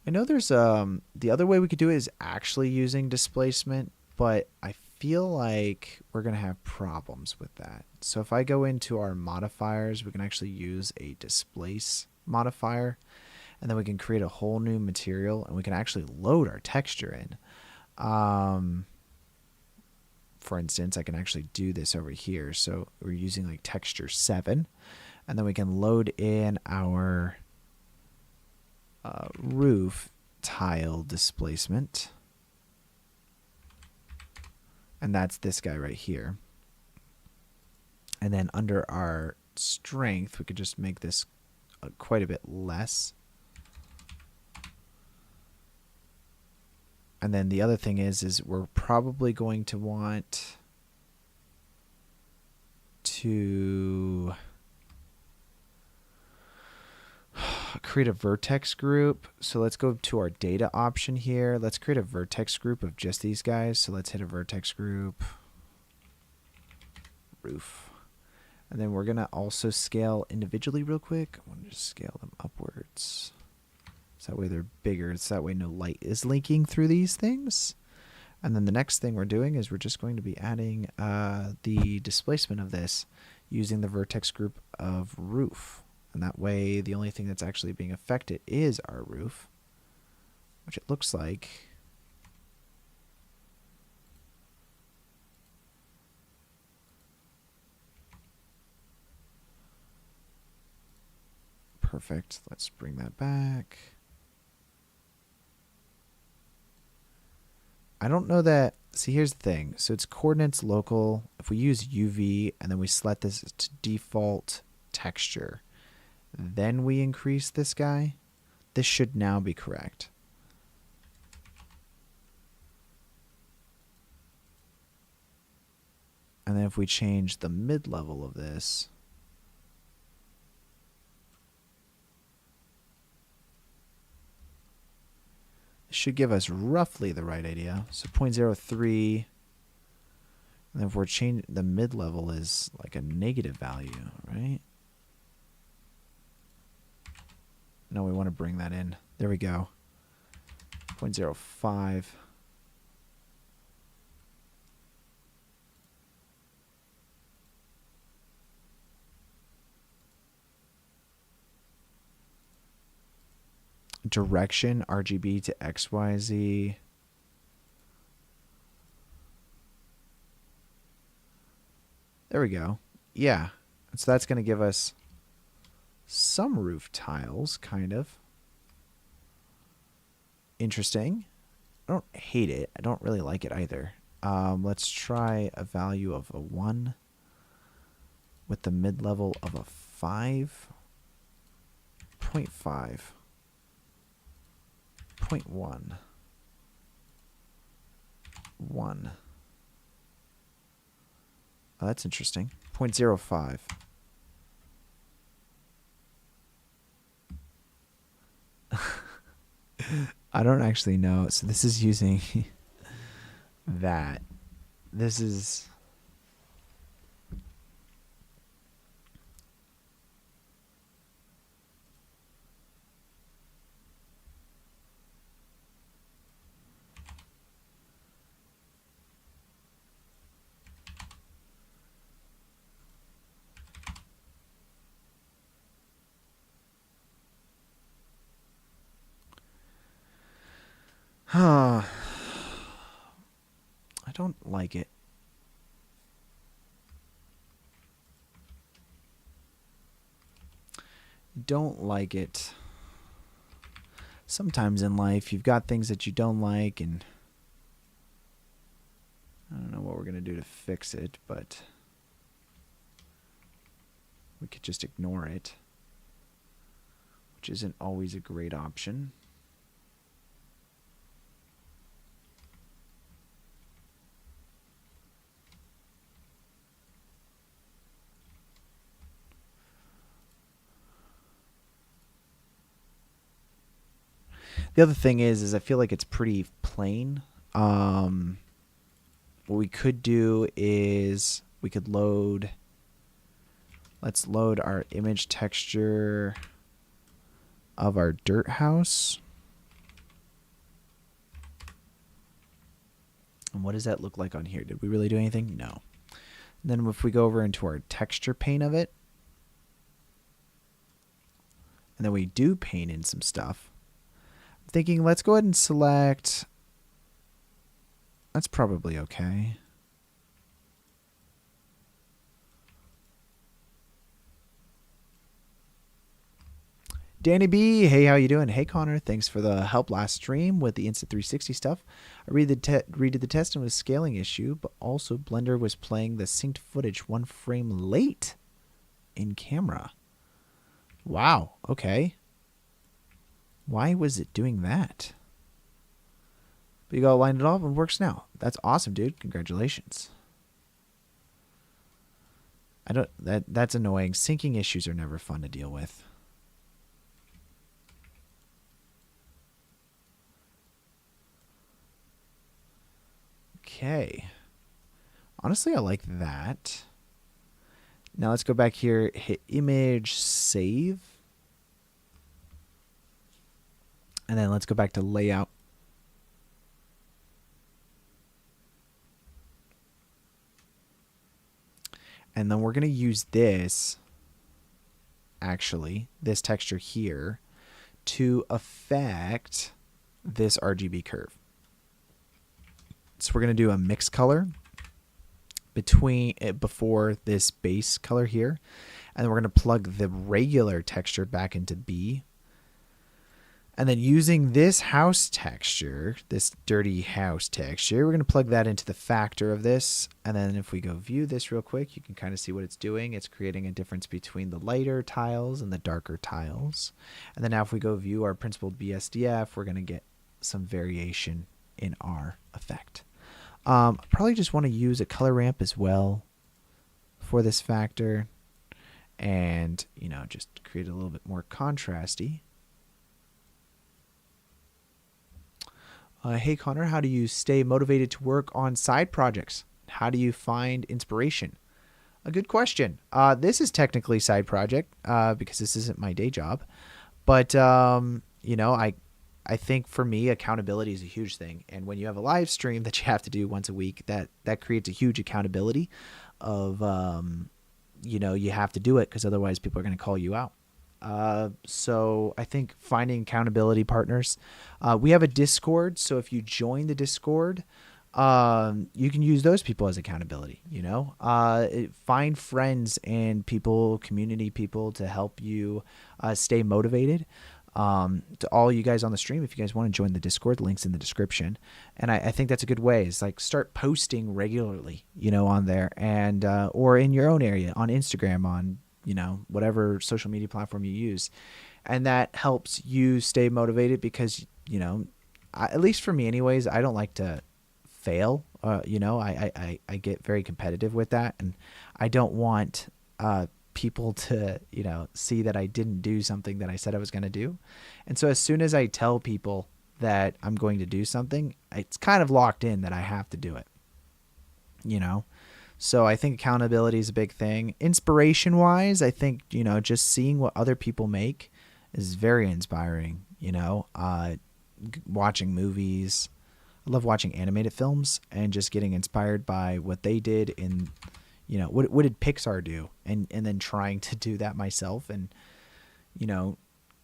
I know there's the other way we could do it is actually using displacement, but I feel like we're going to have problems with that. So if I go into our modifiers, we can actually use a displace modifier, and then we can create a whole new material, and we can actually load our texture in. For instance, I can actually do this over here. So we're using like texture 7. And then we can load in our roof tile displacement. And that's this guy right here. And then under our strength, we could just make this quite a bit less. And then the other thing is we're probably going to want to create a vertex group. So let's go to our data option here. Let's create a vertex group of just these guys. So let's hit a vertex group, roof. And then we're going to also scale individually real quick. I want to just scale them upwards. So that way they're bigger. So that way no light is leaking through these things. And then the next thing we're doing is we're just going to be adding the displacement of this using the vertex group of roof. And that way, the only thing that's actually being affected is our roof, which it looks like. Perfect. Let's bring that back. I don't know that. See, here's the thing. So it's coordinates local. If we use UV and then we select this to default texture, then we increase this guy, this should now be correct. And then if we change the mid-level of this, it should give us roughly the right idea. So 0.03, and then if we're changing, the mid-level is like a negative value, right? No, we want to bring that in. There we go. 0.05. Direction RGB to XYZ. There we go. Yeah. So that's going to give us some roof tiles, kind of. Interesting. I don't hate it. I don't really like it either. Let's try a value of a 1 with the mid-level of a 5. 0.5. 0.1. 1. Oh, that's interesting. 0.05. I don't actually know. So this is using that. This is... I don't like it. Don't like it. Sometimes in life, you've got things that you don't like, and I don't know what we're going to do to fix it, but we could just ignore it, which isn't always a great option. The other thing is I feel like it's pretty plain. What we could do is we could load. Let's load our image texture of our dirt house. And what does that look like on here? Did we really do anything? No. And then if we go over into our texture pane of it, and then we do paint in some stuff, I'm thinking let's go ahead and select. That's probably okay. Danny B, hey, how you doing? Hey, Connor, thanks for the help last stream with the Insta360 stuff. I redid the test and was a scaling issue, but also Blender was playing the synced footage 1 frame late in camera. Wow, okay. Why was it doing that? But you got lined it up and works now. That's awesome, dude. Congratulations. That's annoying. Syncing issues are never fun to deal with. Okay. Honestly, I like that. Now let's go back here, hit image, save. And then let's go back to layout. And then we're going to use this, actually, this texture here, to affect this RGB curve. So we're going to do a mix color before this base color here. And then we're going to plug the regular texture back into B. And then using this house texture, this dirty house texture, we're going to plug that into the factor of this. And then if we go view this real quick, you can kind of see what it's doing. It's creating a difference between the lighter tiles and the darker tiles. And then now if we go view our principled BSDF, we're going to get some variation in our effect. Probably just want to use a color ramp as well for this factor. And, you know, just create a little bit more contrasty. Hey, Connor, how do you stay motivated to work on side projects? How do you find inspiration? A good question. This is technically side project because this isn't my day job. But, you know, I think for me, accountability is a huge thing. And when you have a live stream that you have to do once a week, that creates a huge accountability of, you know, you have to do it because otherwise people are going to call you out. So I think finding accountability partners, we have a Discord. So if you join the Discord, you can use those people as accountability, you know, find friends and people, community people to help you, stay motivated. To all you guys on the stream, if you guys want to join the Discord, links in the description. And I think that's a good way is like start posting regularly, you know, on there and, or in your own area on Instagram, on, you know, whatever social media platform you use. And that helps you stay motivated because, you know, at least for me anyways, I don't like to fail. You know, I get very competitive with that. And I don't want people to, you know, see that I didn't do something that I said I was going to do. And so as soon as I tell people that I'm going to do something, it's kind of locked in that I have to do it, you know? So I think accountability is a big thing. Inspiration wise, I think, you know, just seeing what other people make is very inspiring, you know, watching movies. I love watching animated films and just getting inspired by what they did in, you know, what did Pixar do? And then trying to do that myself and, you know,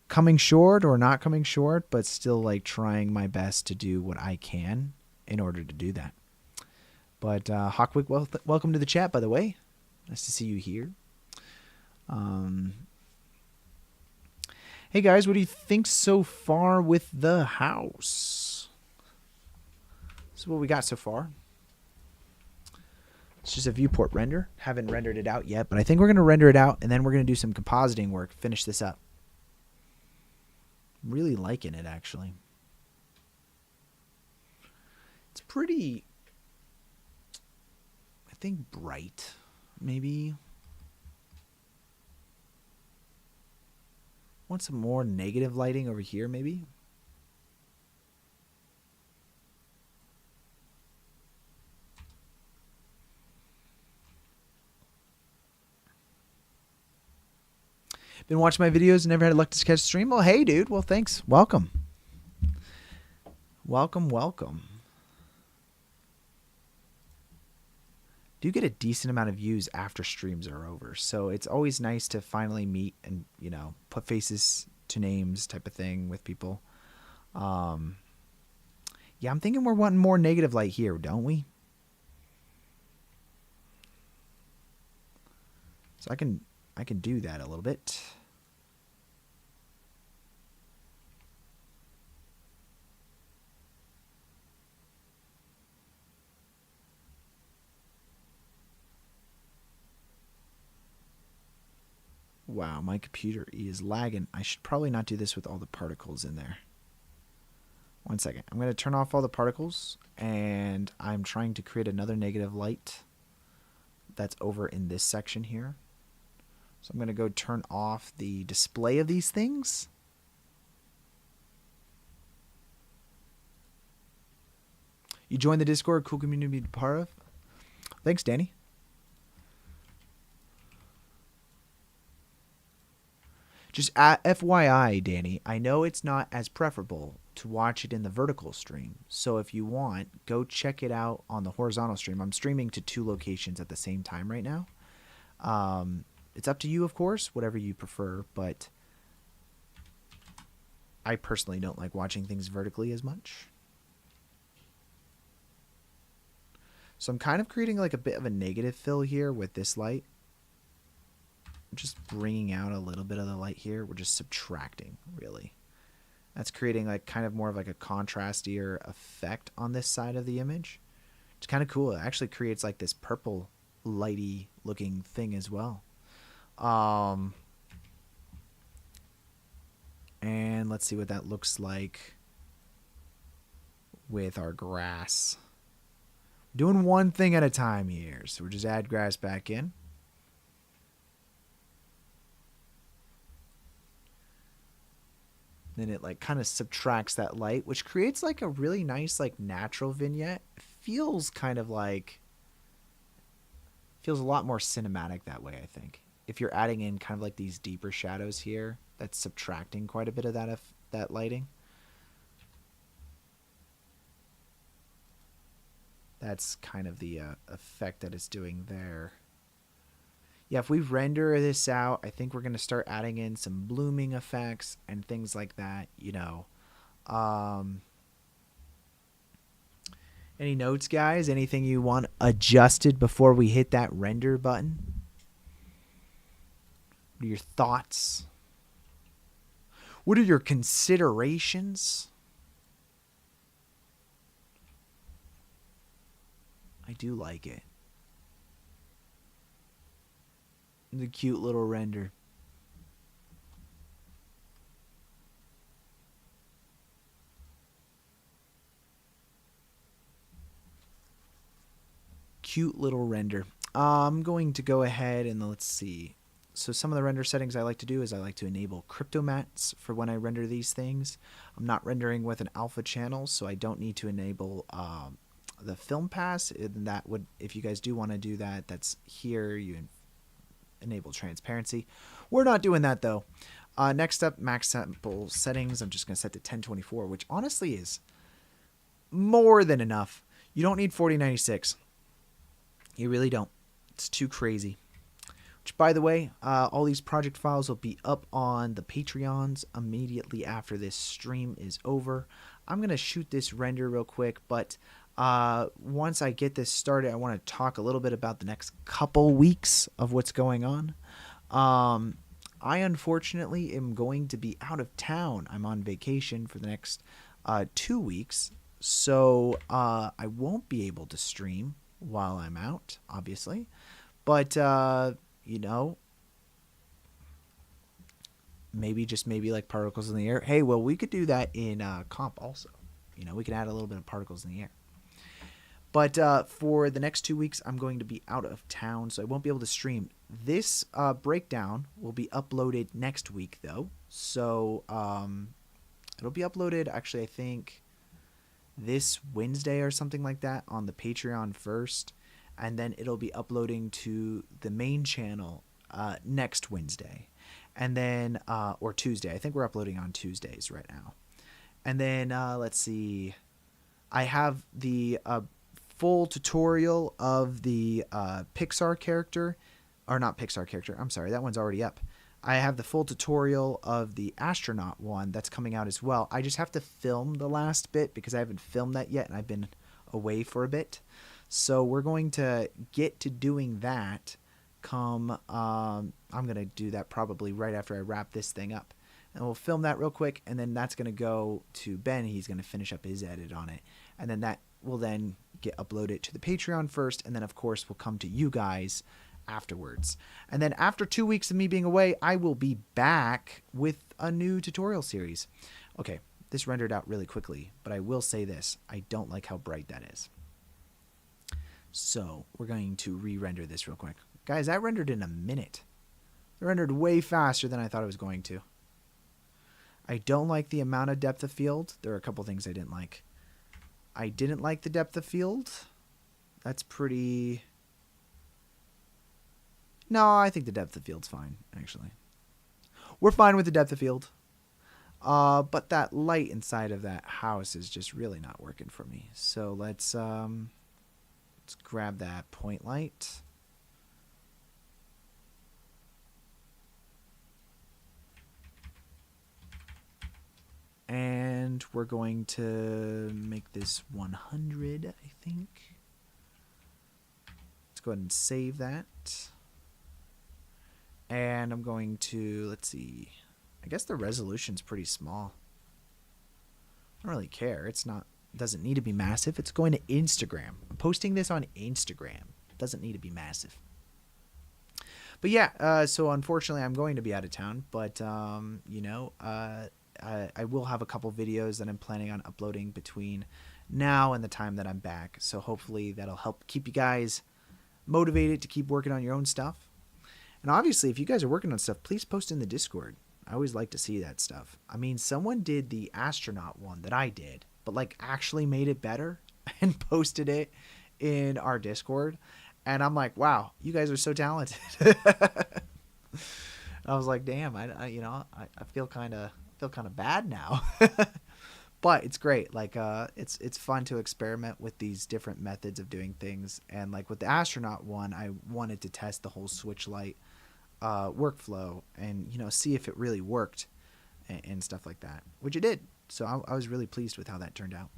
coming short or not coming short, but still like trying my best to do what I can in order to do that. But Hawkwick, welcome to the chat, by the way. Nice to see you here. Hey, guys, what do you think so far with the house? This is what we got so far. It's just a viewport render. Haven't rendered it out yet, but I think we're going to render it out, and then we're going to do some compositing work, finish this up. I'm really liking it, actually. It's pretty... I think bright, maybe. Want some more negative lighting over here, maybe? Been watching my videos and never had luck to catch a stream? Well, hey, dude. Well, thanks. Welcome. Welcome, welcome. Do get a decent amount of views after streams are over. So it's always nice to finally meet and, you know, put faces to names type of thing with people. Yeah, I'm thinking we're wanting more negative light here, don't we? So I can do that a little bit. Wow, my computer is lagging. I should probably not do this with all the particles in there. One second. I'm going to turn off all the particles, and I'm trying to create another negative light that's over in this section here. So I'm going to go turn off the display of these things. You joined the Discord, cool community to be part of. Thanks, Danny. Just FYI, Danny, I know it's not as preferable to watch it in the vertical stream. So if you want, go check it out on the horizontal stream. I'm streaming to 2 locations at the same time right now. It's up to you, of course, whatever you prefer, but I personally don't like watching things vertically as much. So I'm kind of creating like a bit of a negative fill here with this light. I'm just bringing out a little bit of the light here. We're just subtracting, really. That's creating like kind of more of like a contrastier effect on this side of the image. It's kind of cool. It actually creates like this purple lighty looking thing as well. And let's see what that looks like with our grass. Doing one thing at a time here. So we'll just add grass back in. Then it like kind of subtracts that light, which creates like a really nice like natural vignette. It feels kind of like, feels a lot more cinematic that way, I think. If you're adding in kind of like these deeper shadows here, that's subtracting quite a bit of that lighting. That's kind of the effect that it's doing there. Yeah, if we render this out, I think we're going to start adding in some blooming effects and things like that, you know. Any notes, guys? Anything you want adjusted before we hit that render button? What are your thoughts? What are your considerations? I do like it. The cute little render. Cute little render. I'm going to go ahead and let's see. So some of the render settings I like to do is I like to enable crypto mats for when I render these things. I'm not rendering with an alpha channel, so I don't need to enable the film pass. And that would, if you guys do want to do that, that's here. You enable transparency. We're not doing that though. Next up, max sample settings. I'm just going to set to 1024, which honestly is more than enough. You don't need 4096. You really don't. It's too crazy. Which, by the way, all these project files will be up on the Patreons immediately after this stream is over. I'm going to shoot this render real quick, but once I get this started, I want to talk a little bit about the next couple weeks of what's going on. I unfortunately am going to be out of town. I'm on vacation for the next 2 weeks, so I won't be able to stream while I'm out, obviously. But, you know, maybe like particles in the air. Hey, well, we could do that in comp also. You know, we can add a little bit of particles in the air. But for the next 2 weeks, I'm going to be out of town, so I won't be able to stream. This breakdown will be uploaded next week, though. So it'll be uploaded, actually, I think, this Wednesday or something like that on the Patreon first. And then it'll be uploading to the main channel next Wednesday. And then, or Tuesday. I think we're uploading on Tuesdays right now. And then, let's see. I have the full tutorial of the Pixar character. Or not Pixar character. I'm sorry. That one's already up. I have the full tutorial of the astronaut one that's coming out as well. I just have to film the last bit because I haven't filmed that yet and I've been away for a bit. So we're going to get to doing that come, I'm going to do that probably right after I wrap this thing up. And we'll film that real quick, and then that's going to go to Ben. He's going to finish up his edit on it. And then that will then get uploaded to the Patreon first, and then, of course, will come to you guys afterwards. And then after 2 weeks of me being away, I will be back with a new tutorial series. Okay, this rendered out really quickly, but I will say this. I don't like how bright that is. So we're going to re-render this real quick. Guys, that rendered in a minute. It rendered way faster than I thought it was going to. I don't like the amount of depth of field. There are a couple things I didn't like. I didn't like the depth of field. That's pretty... No, I think the depth of field's fine, actually. We're fine with the depth of field. But that light inside of that house is just really not working for me. So let's grab that point light. And we're going to make this 100, I think. Let's go ahead and save that. And I'm going to, let's see, I guess the resolution's pretty small. don't really care. It doesn't need to be massive. It's going to Instagram. I'm posting this on Instagram. It doesn't need to be massive. But yeah, so unfortunately I'm going to be out of town, but I will have a couple videos that I'm planning on uploading between now and the time that I'm back. So hopefully that'll help keep you guys motivated to keep working on your own stuff. And obviously, if you guys are working on stuff, please post in the Discord. I always like to see that stuff. I mean, someone did the astronaut one that I did, but like actually made it better and posted it in our Discord. And I'm like, wow, you guys are so talented. I was like, damn, I feel kind of bad now. But it's great. Like, it's fun to experiment with these different methods of doing things. And like with the astronaut one, I wanted to test the whole switch light workflow and see if it really worked and stuff like that, which it did. So I was really pleased with how that turned out.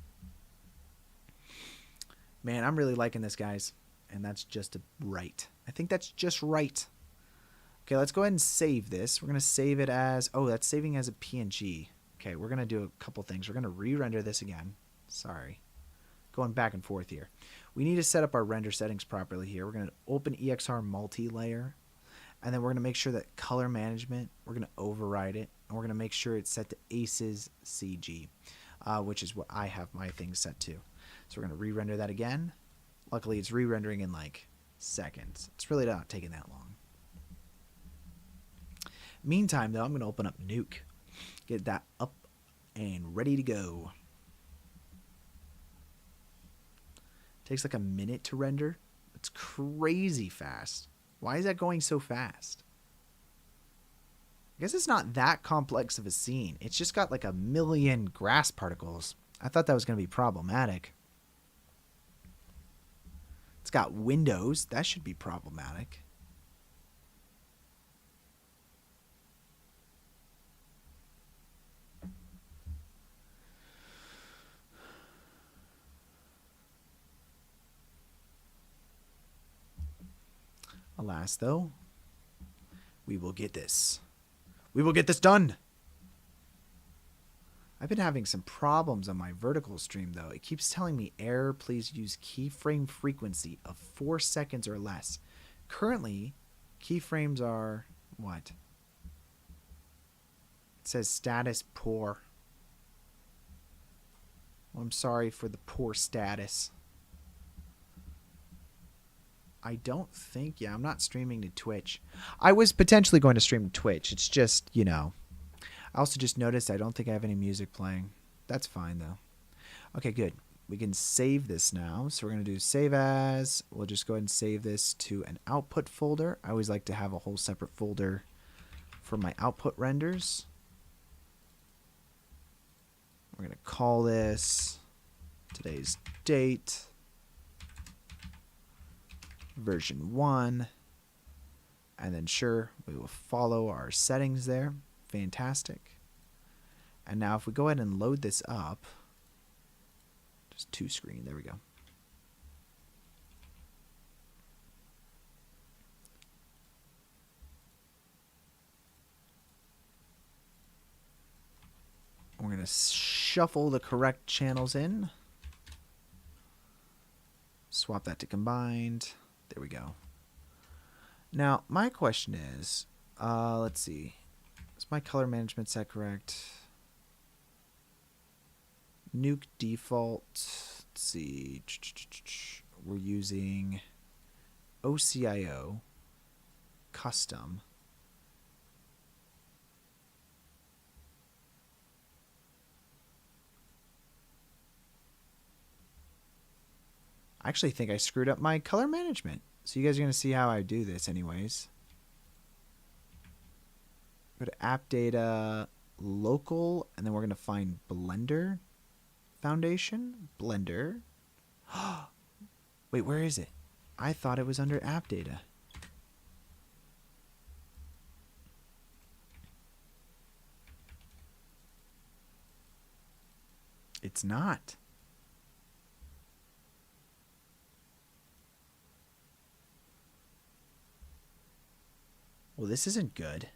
Man, I'm really liking this, guys, and that's just right. I think that's just right. Okay, let's go ahead and save this. We're gonna save it as that's saving as a PNG. Okay, we're gonna do a couple things. We're gonna re-render this again. Sorry, going back and forth here. We need to set up our render settings properly here. We're gonna open EXR multi-layer. And then we're going to make sure that color management, we're going to override it. And we're going to make sure it's set to ACES CG, which is what I have my things set to. So we're going to re-render that again. Luckily, it's re-rendering in like seconds. It's really not taking that long. Meantime, though, I'm going to open up Nuke. Get that up and ready to go. Takes like a minute to render. It's crazy fast. Why is that going so fast? I guess it's not that complex of a scene. It's just got like a million grass particles. I thought that was going to be problematic. It's got windows. That should be problematic. Alas, though, we will get this. We will get this done. I've been having some problems on my vertical stream, though. It keeps telling me error, please use keyframe frequency of 4 seconds or less. Currently, keyframes are what? It says status poor. Well, I'm sorry for the poor status. I don't think, I'm not streaming to Twitch. I was potentially going to stream to Twitch. It's just, I also just noticed I don't think I have any music playing. That's fine, though. Okay, good. We can save this now. So we're going to do save as. We'll just go ahead and save this to an output folder. I always like to have a whole separate folder for my output renders. We're going to call this today's date. Version 1, and then sure, we will follow our settings there. Fantastic. And now if we go ahead and load this up, just 2 screen, there we go. We're going to shuffle the correct channels in. Swap that to combined. There we go. Now, my question is, let's see. Is my color management set correct? Nuke default. Let's see. We're using OCIO custom. I actually think I screwed up my color management. So you guys are going to see how I do this anyways. Go to app data, local, and then we're going to find Blender Foundation. Blender. Wait, where is it? I thought it was under app data. It's not. Well, this isn't good.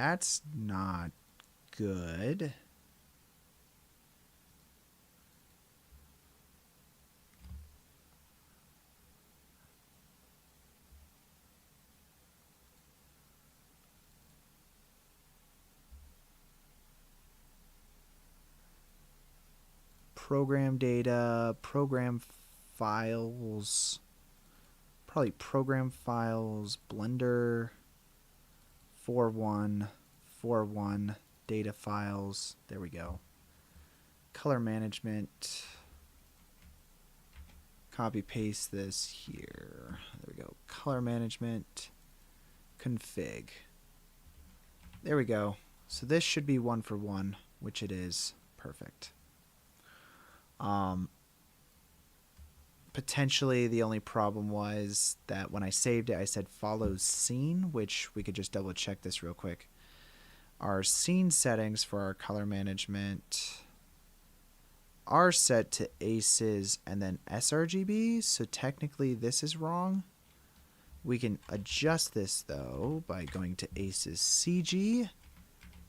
That's not good. Program data, program files, probably program files, Blender 4.1 data files. There we go. Color management. Copy paste this here. There we go. Color management, config. There we go. So this should be 1-for-1, which it is. Perfect. Potentially the only problem was that when I saved it, I said follows scene, which we could just double check this real quick. Our scene settings for our color management are set to ACES and then sRGB, so technically this is wrong. We can adjust this though by going to ACES CG,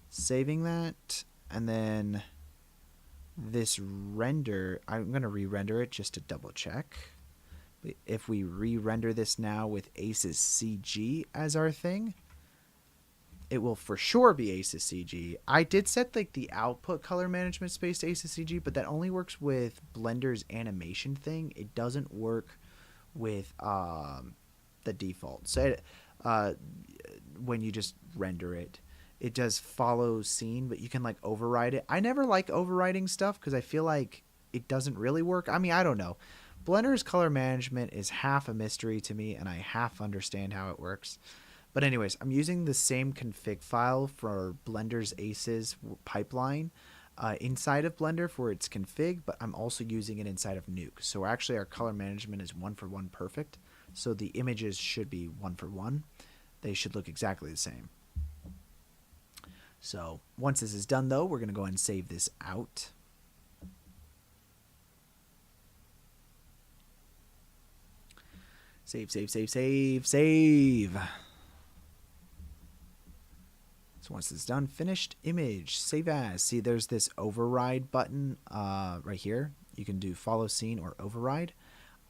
saving that, and then this render, I'm going to re-render it just to double check. If we re-render this now with ACES CG as our thing, it will for sure be ACES CG. I did set like the output color management space to ACES CG, but that only works with Blender's animation thing. It doesn't work with the default. So when you just render it, it does follow scene, but you can like override it. I never like overriding stuff because I feel like it doesn't really work. I mean, I don't know. Blender's color management is half a mystery to me, and I half understand how it works. But anyways, I'm using the same config file for Blender's ACES pipeline inside of Blender for its config, but I'm also using it inside of Nuke. So actually our color management is 1-for-1 perfect. So the images should be 1-for-1. They should look exactly the same. So once this is done, though, we're going to go ahead and save this out. Save, save, save, save, save. So once it's done, finished image, save as. See, there's this override button right here. You can do follow scene or override.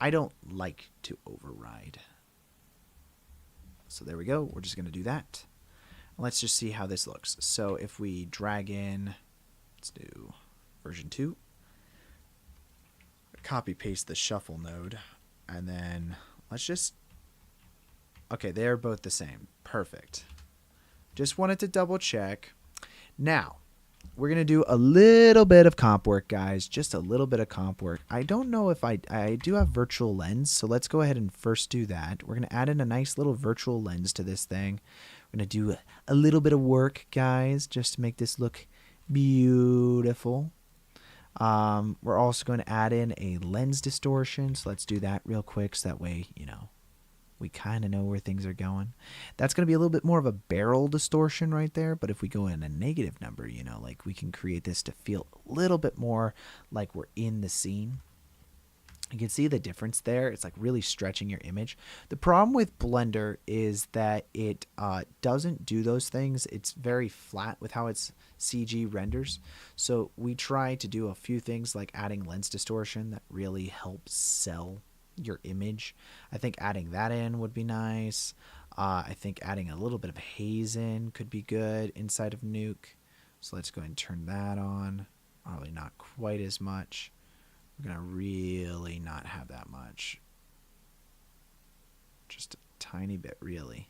I don't like to override. So there we go. We're just going to do that. Let's just see how this looks. So if we drag in, let's do version 2, copy paste the shuffle node, and then let's just, okay, they're both the same. Perfect. Just wanted to double check. Now, we're going to do a little bit of comp work, guys. Just a little bit of comp work. I don't know if I do have virtual lens, so let's go ahead and first do that. We're going to add in a nice little virtual lens to this thing. We're going to do a little bit of work, guys, just to make this look beautiful. We're also going to add in a lens distortion, so let's do that real quick so that way, you know, we kind of know where things are going. That's going to be a little bit more of a barrel distortion right there, but if we go in a negative number, you know, like we can create this to feel a little bit more like we're in the scene. You can see the difference there. It's like really stretching your image. The problem with Blender is that it doesn't do those things. It's very flat with how its CG renders. So we try to do a few things like adding lens distortion that really helps sell your image. I think adding that in would be nice. I think adding a little bit of haze in could be good inside of Nuke. So let's go ahead and turn that on. Probably not quite as much. We're going to really not have that much. Just a tiny bit, really.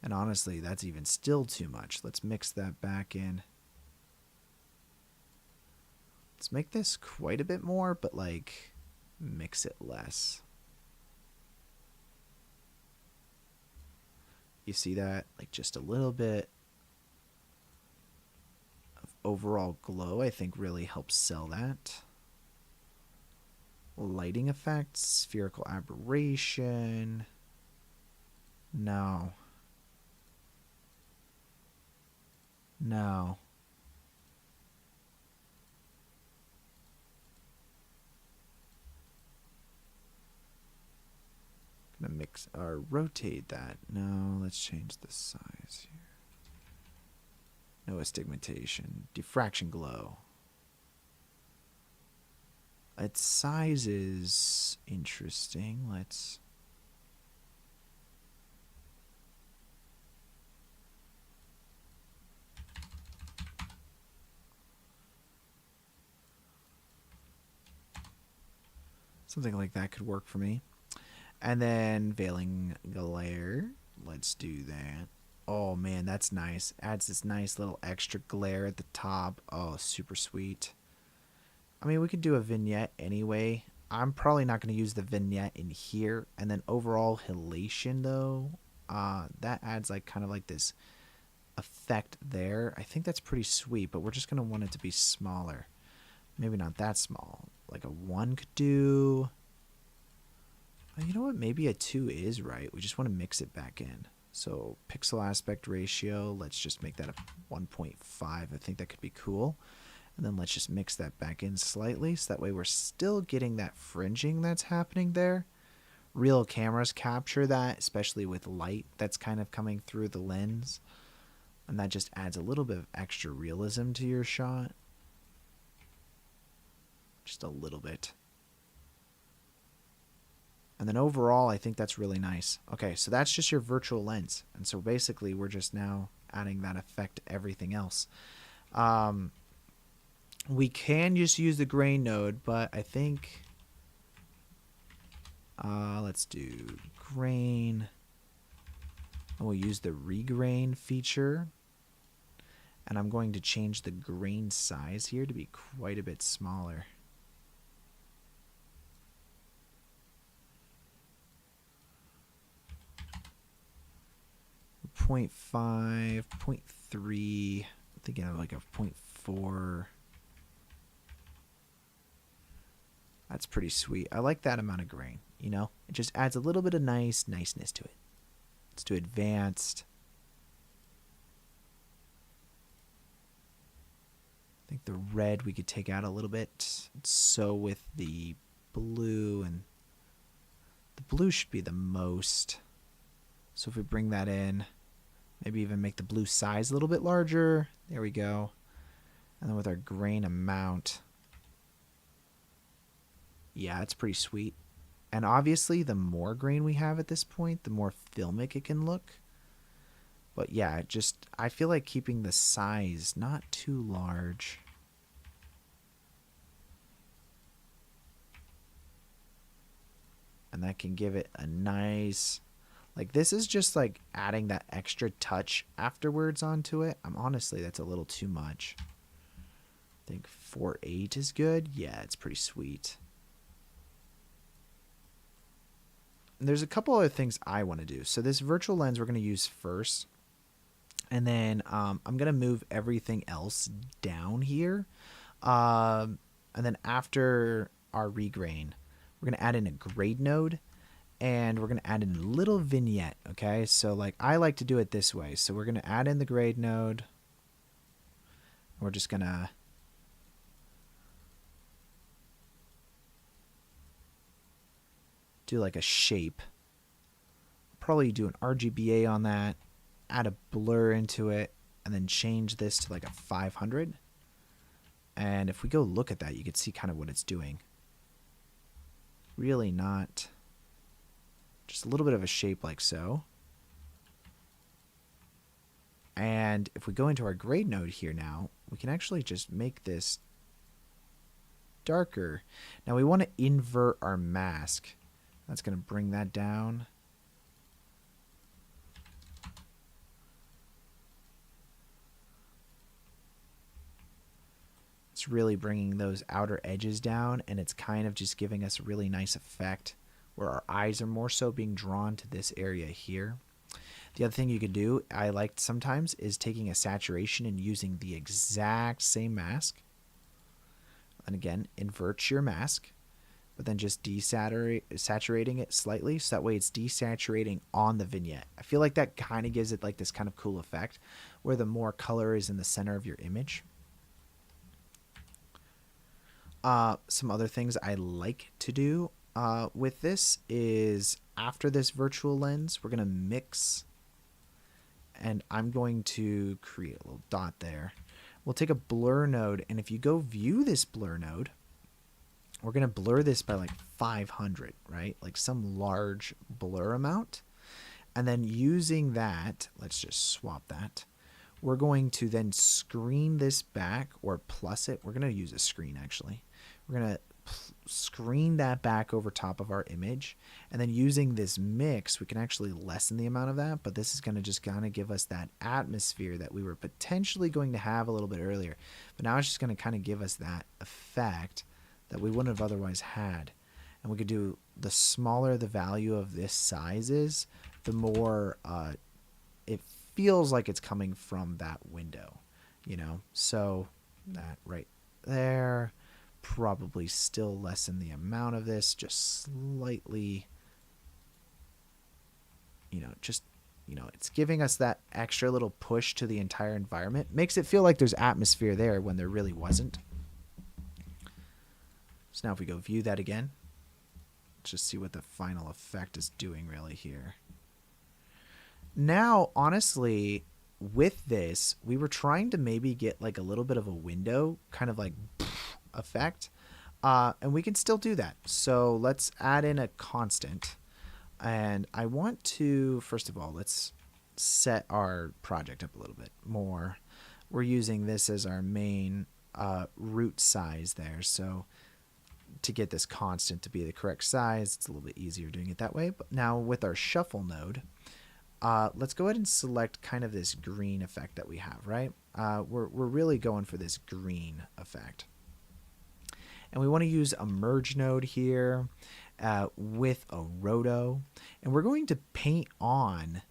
And honestly, that's even still too much. Let's mix that back in. Let's make this quite a bit more, but like mix it less. You see that? Like just a little bit of overall glow, I think really helps sell that. Lighting effects, spherical aberration. No. No. Gonna mix or rotate that. No, let's change the size here. No astigmatation. Diffraction glow. Its size is interesting. Let's... something like that could work for me. And then veiling glare. Let's do that. Oh man, that's nice. Adds this nice little extra glare at the top. Oh, super sweet. I mean, we could do a vignette anyway. I'm probably not going to use the vignette in here. And then overall halation, though, that adds like kind of like this effect there. I think that's pretty sweet, but we're just going to want it to be smaller. Maybe not that small. Like a 1 could do. You know what? Maybe a 2 is right. We just want to mix it back in. So pixel aspect ratio, let's just make that a 1.5. I think that could be cool. And then let's just mix that back in slightly, so that way we're still getting that fringing that's happening there. Real cameras capture that, especially with light that's kind of coming through the lens. And that just adds a little bit of extra realism to your shot. Just a little bit. And then overall, I think that's really nice. Okay, so that's just your virtual lens. And so basically, we're just now adding that effect to everything else. We can just use the grain node, but I think... let's do grain. And we'll use the regrain feature. And I'm going to change the grain size here to be quite a bit smaller. 0.5, 0.3, I'm thinking of like a 0.4. That's pretty sweet. I like that amount of grain, you know? It just adds a little bit of niceness to it. Let's do advanced. I think the red we could take out a little bit. So with the blue, and the blue should be the most. So if we bring that in, maybe even make the blue size a little bit larger. There we go. And then with our grain amount, yeah, it's pretty sweet. And obviously, the more grain we have at this point, the more filmic it can look. But yeah, just I feel like keeping the size not too large. And that can give it a nice... Like, this is just like adding that extra touch afterwards onto it. Honestly, that's a little too much. I think 4.8 is good. Yeah, it's pretty sweet. And there's a couple other things I want to do. So this virtual lens we're going to use first. And then I'm going to move everything else down here. And then after our regrain, we're going to add in a grade node. And we're going to add in a little vignette, okay? So, like, I like to do it this way. So we're going to add in the grade node. We're just going to... do, like, a shape. Probably do an RGBA on that. Add a blur into it. And then change this to, like, a 500. And if we go look at that, you can see kind of what it's doing. Really not... just a little bit of a shape like so. And if we go into our grade node here now, we can actually just make this darker. Now we want to invert our mask. That's going to bring that down. It's really bringing those outer edges down, and it's kind of just giving us a really nice effect where our eyes are more so being drawn to this area here. The other thing you could do, I like sometimes, is taking a saturation and using the exact same mask. And again, invert your mask, but then just saturating it slightly, so that way it's desaturating on the vignette. I feel like that kind of gives it like this kind of cool effect, where the more color is in the center of your image. Some other things I like to do with this is, after this virtual lens, we're going to mix and I'm going to create a little dot there. We'll take a blur node, and if you go view this blur node, we're going to blur this by like 500, right? Like some large blur amount. And then using that, let's just swap that. We're going to then screen this back, or plus it. We're going to use a screen, actually. We're going to screen that back over top of our image. And then using this mix, we can actually lessen the amount of that. But this is going to just kind of give us that atmosphere that we were potentially going to have a little bit earlier. But now it's just going to kind of give us that effect that we wouldn't have otherwise had. And we could do, the smaller the value of this size is, the more it feels like it's coming from that window, you know? So that right there, probably still lessen the amount of this, just slightly, it's giving us that extra little push to the entire environment. Makes it feel like there's atmosphere there when there really wasn't. So now if we go view that again, let's just see what the final effect is doing really here. Now, honestly, with this, we were trying to maybe get like a little bit of a window, kind of like effect. And we can still do that. So let's add in a constant. And I want to, first of all, let's set our project up a little bit more. We're using this as our main root size there. So to get this constant to be the correct size, it's a little bit easier doing it that way. But now with our shuffle node, let's go ahead and select kind of this green effect that we have, right? We're really going for this green effect. And we want to use a merge node here with a roto. And we're going to paint on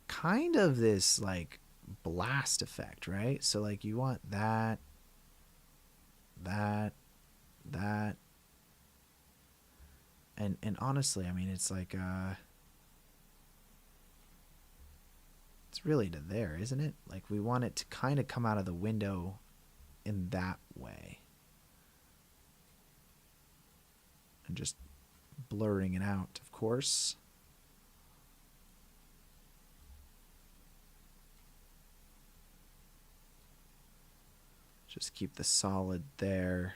kind of this like blast effect, right? So like you want that. And honestly, I mean, it's like, it's really to there, isn't it? Like we want it to kind of come out of the window in that way. And just blurring it out, of course. Just keep the solid there.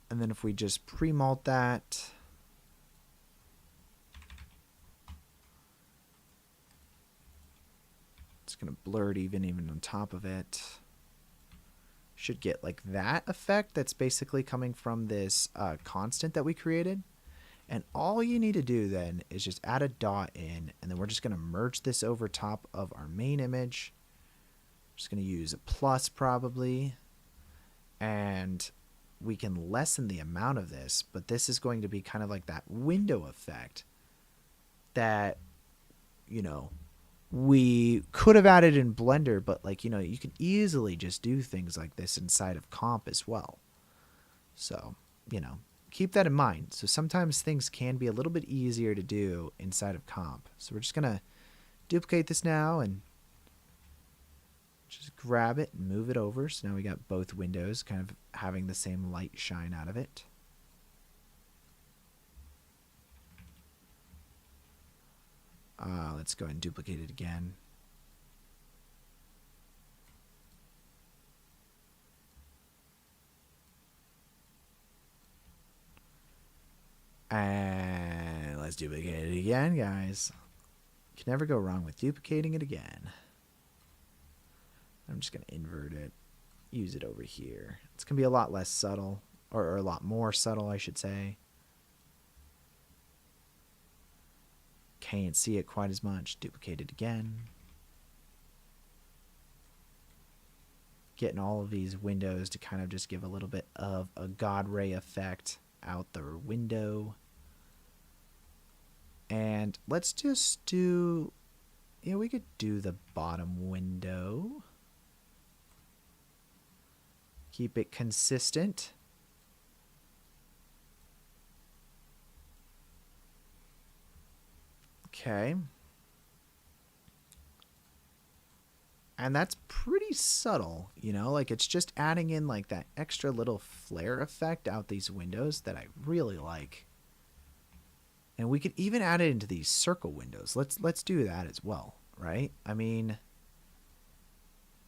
And then if we just pre-malt that, it's going to blur it even on top of it. Should get like that effect that's basically coming from this constant that we created. And all you need to do then is just add a dot in, and then we're just going to merge this over top of our main image. I'm just going to use a plus probably, and we can lessen the amount of this, but this is going to be kind of like that window effect that, we could have added in Blender, but like, you can easily just do things like this inside of Comp as well. So, keep that in mind. So sometimes things can be a little bit easier to do inside of Comp. So we're just going to duplicate this now and just grab it and move it over. So now we got both windows kind of having the same light shine out of it. Let's go ahead and duplicate it again. And let's duplicate it again, guys. You can never go wrong with duplicating it again. I'm just going to invert it, use it over here. It's going to be a lot less subtle, or a lot more subtle, I should say. Can't see it quite as much. Duplicate it again. Getting all of these windows to kind of just give a little bit of a God ray effect out the window. And let's just do, we could do the bottom window. Keep it consistent. Okay. And that's pretty subtle, like it's just adding in like that extra little flare effect out these windows that I really like. And we could even add it into these circle windows. Let's do that as well, right? I mean,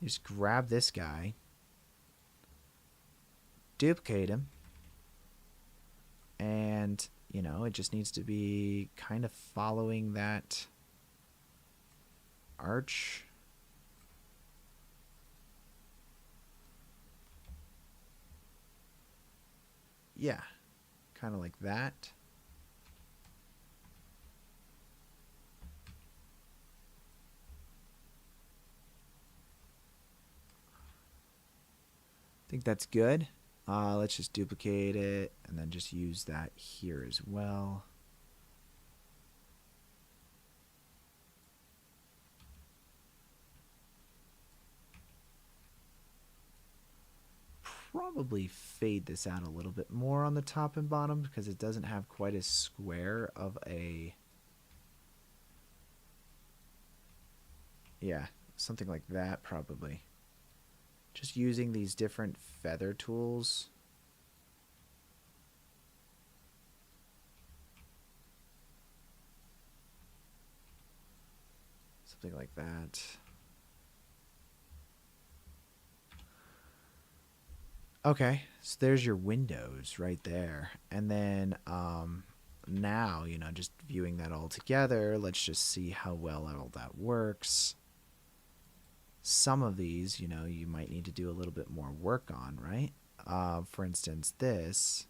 just grab this guy, duplicate him, and, you know, it just needs to be kind of following that arch. Yeah, kind of like that. I think that's good. Let's just duplicate it and then just use that here as well. Probably fade this out a little bit more on the top and bottom because it doesn't have quite as square of a, yeah, something like that probably. Just using these different feather tools. Something like that. Okay, so there's your windows right there. And then now, you know, just viewing that all together, let's just see how well all that works. Some of these, you know, you might need to do a little bit more work on, right? For instance, this.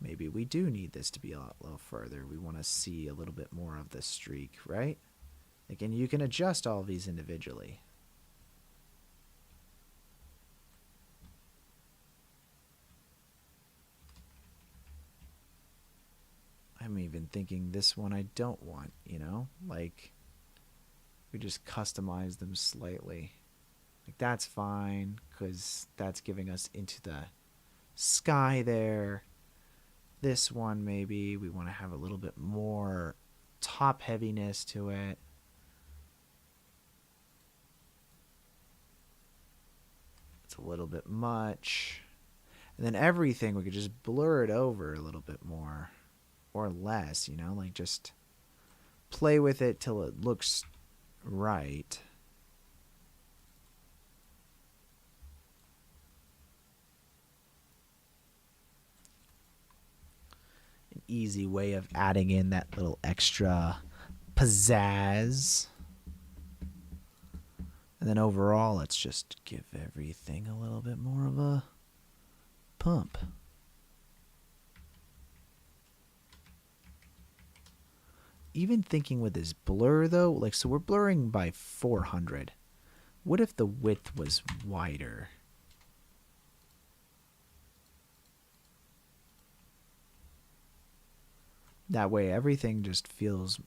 Maybe we do need this to be a little further. We want to see a little bit more of the streak, right? Again, you can adjust all of these individually. I'm even thinking this one I don't want, you know? Like, we just customize them slightly. Like, that's fine, because that's giving us into the sky there. This one, maybe, we want to have a little bit more top heaviness to it. It's a little bit much. And then everything, we could just blur it over a little bit more. Or less, you know, like just play with it till it looks right. An easy way of adding in that little extra pizzazz. And then overall, let's just give everything a little bit more of a pump. Even thinking with this blur though, like, so we're blurring by 400. What if the width was wider? That way everything just feels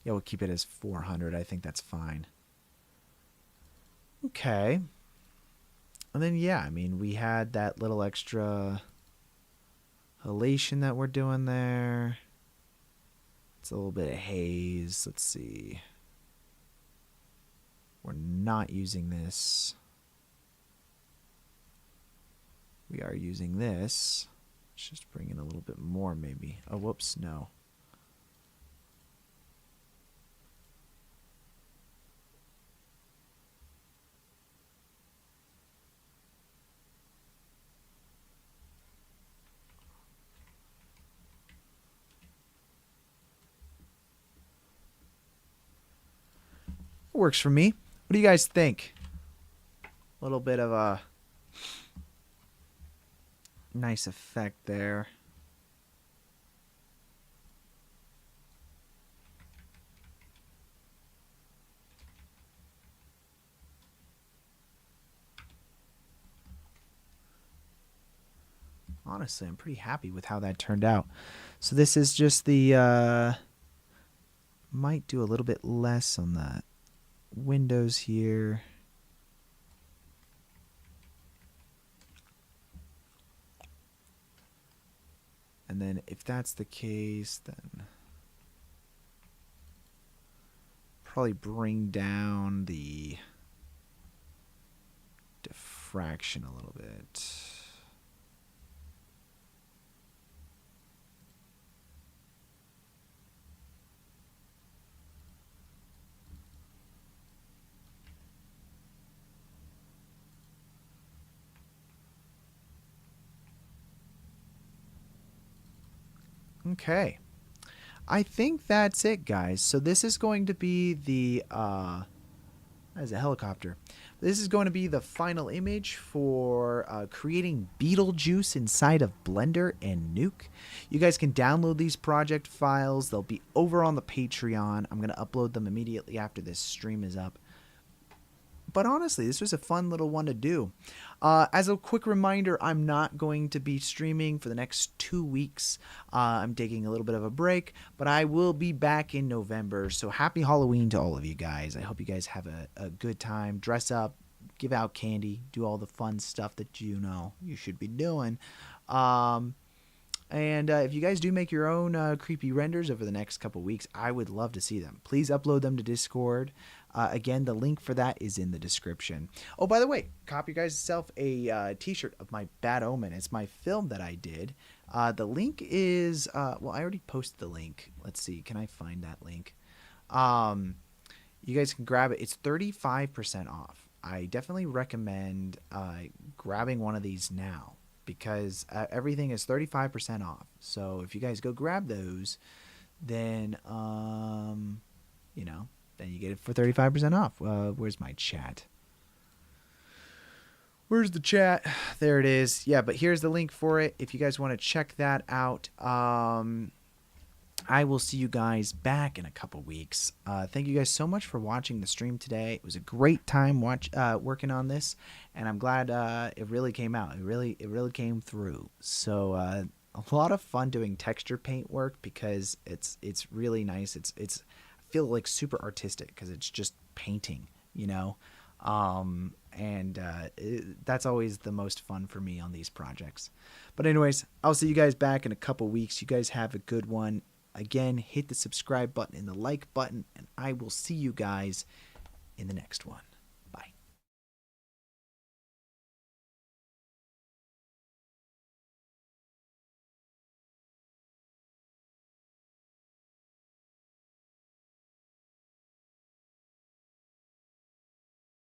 yeah, we'll keep it as 400. I think that's fine. Okay. And then, yeah, I mean, we had that little extra halation that we're doing there. It's a little bit of haze. Let's see. We're not using this. We are using this. Let's just bring in a little bit more, maybe. Oh, whoops, no. Works for me. What do you guys think? A little bit of a nice effect there. Honestly, I'm pretty happy with how that turned out. So this is just the might do a little bit less on the windows here. And then if that's the case, then probably bring down the diffraction a little bit. Okay. I think that's it, guys. So this is going to be the as a helicopter. This is going to be the final image for creating Beetlejuice inside of Blender and Nuke. You guys can download these project files. They'll be over on the Patreon. I'm going to upload them immediately after this stream is up. But honestly, this was a fun little one to do. As a quick reminder, I'm not going to be streaming for the next 2 weeks. I'm taking a little bit of a break, but I will be back in November. So happy Halloween to all of you guys. I hope you guys have a good time. Dress up, give out candy, do all the fun stuff that you know you should be doing. And if you guys do make your own creepy renders over the next couple weeks, I would love to see them. Please upload them to Discord. Again, the link for that is in the description. Oh, by the way, copy yourself a t-shirt of my Bad Omen. It's my film that I did. The link is, well, I already posted the link. Let's see. Can I find that link? You guys can grab it. It's 35% off. I definitely recommend grabbing one of these now, because everything is 35% off. So if you guys go grab those, then, you know, then you get it for 35% off. Where's my chat? Where's the chat? There it is. Yeah, but here's the link for it. If you guys want to check that out, I will see you guys back in a couple weeks. Thank you guys so much for watching the stream today. It was a great time working on this, and I'm glad it really came out. It really came through. So a lot of fun doing texture paint work, because it's really nice. It's I feel like super artistic because it's just painting, you know. That's always the most fun for me on these projects. But anyways, I'll see you guys back in a couple weeks. You guys have a good one. Again, hit the subscribe button and the like button, and I will see you guys in the next one. Bye.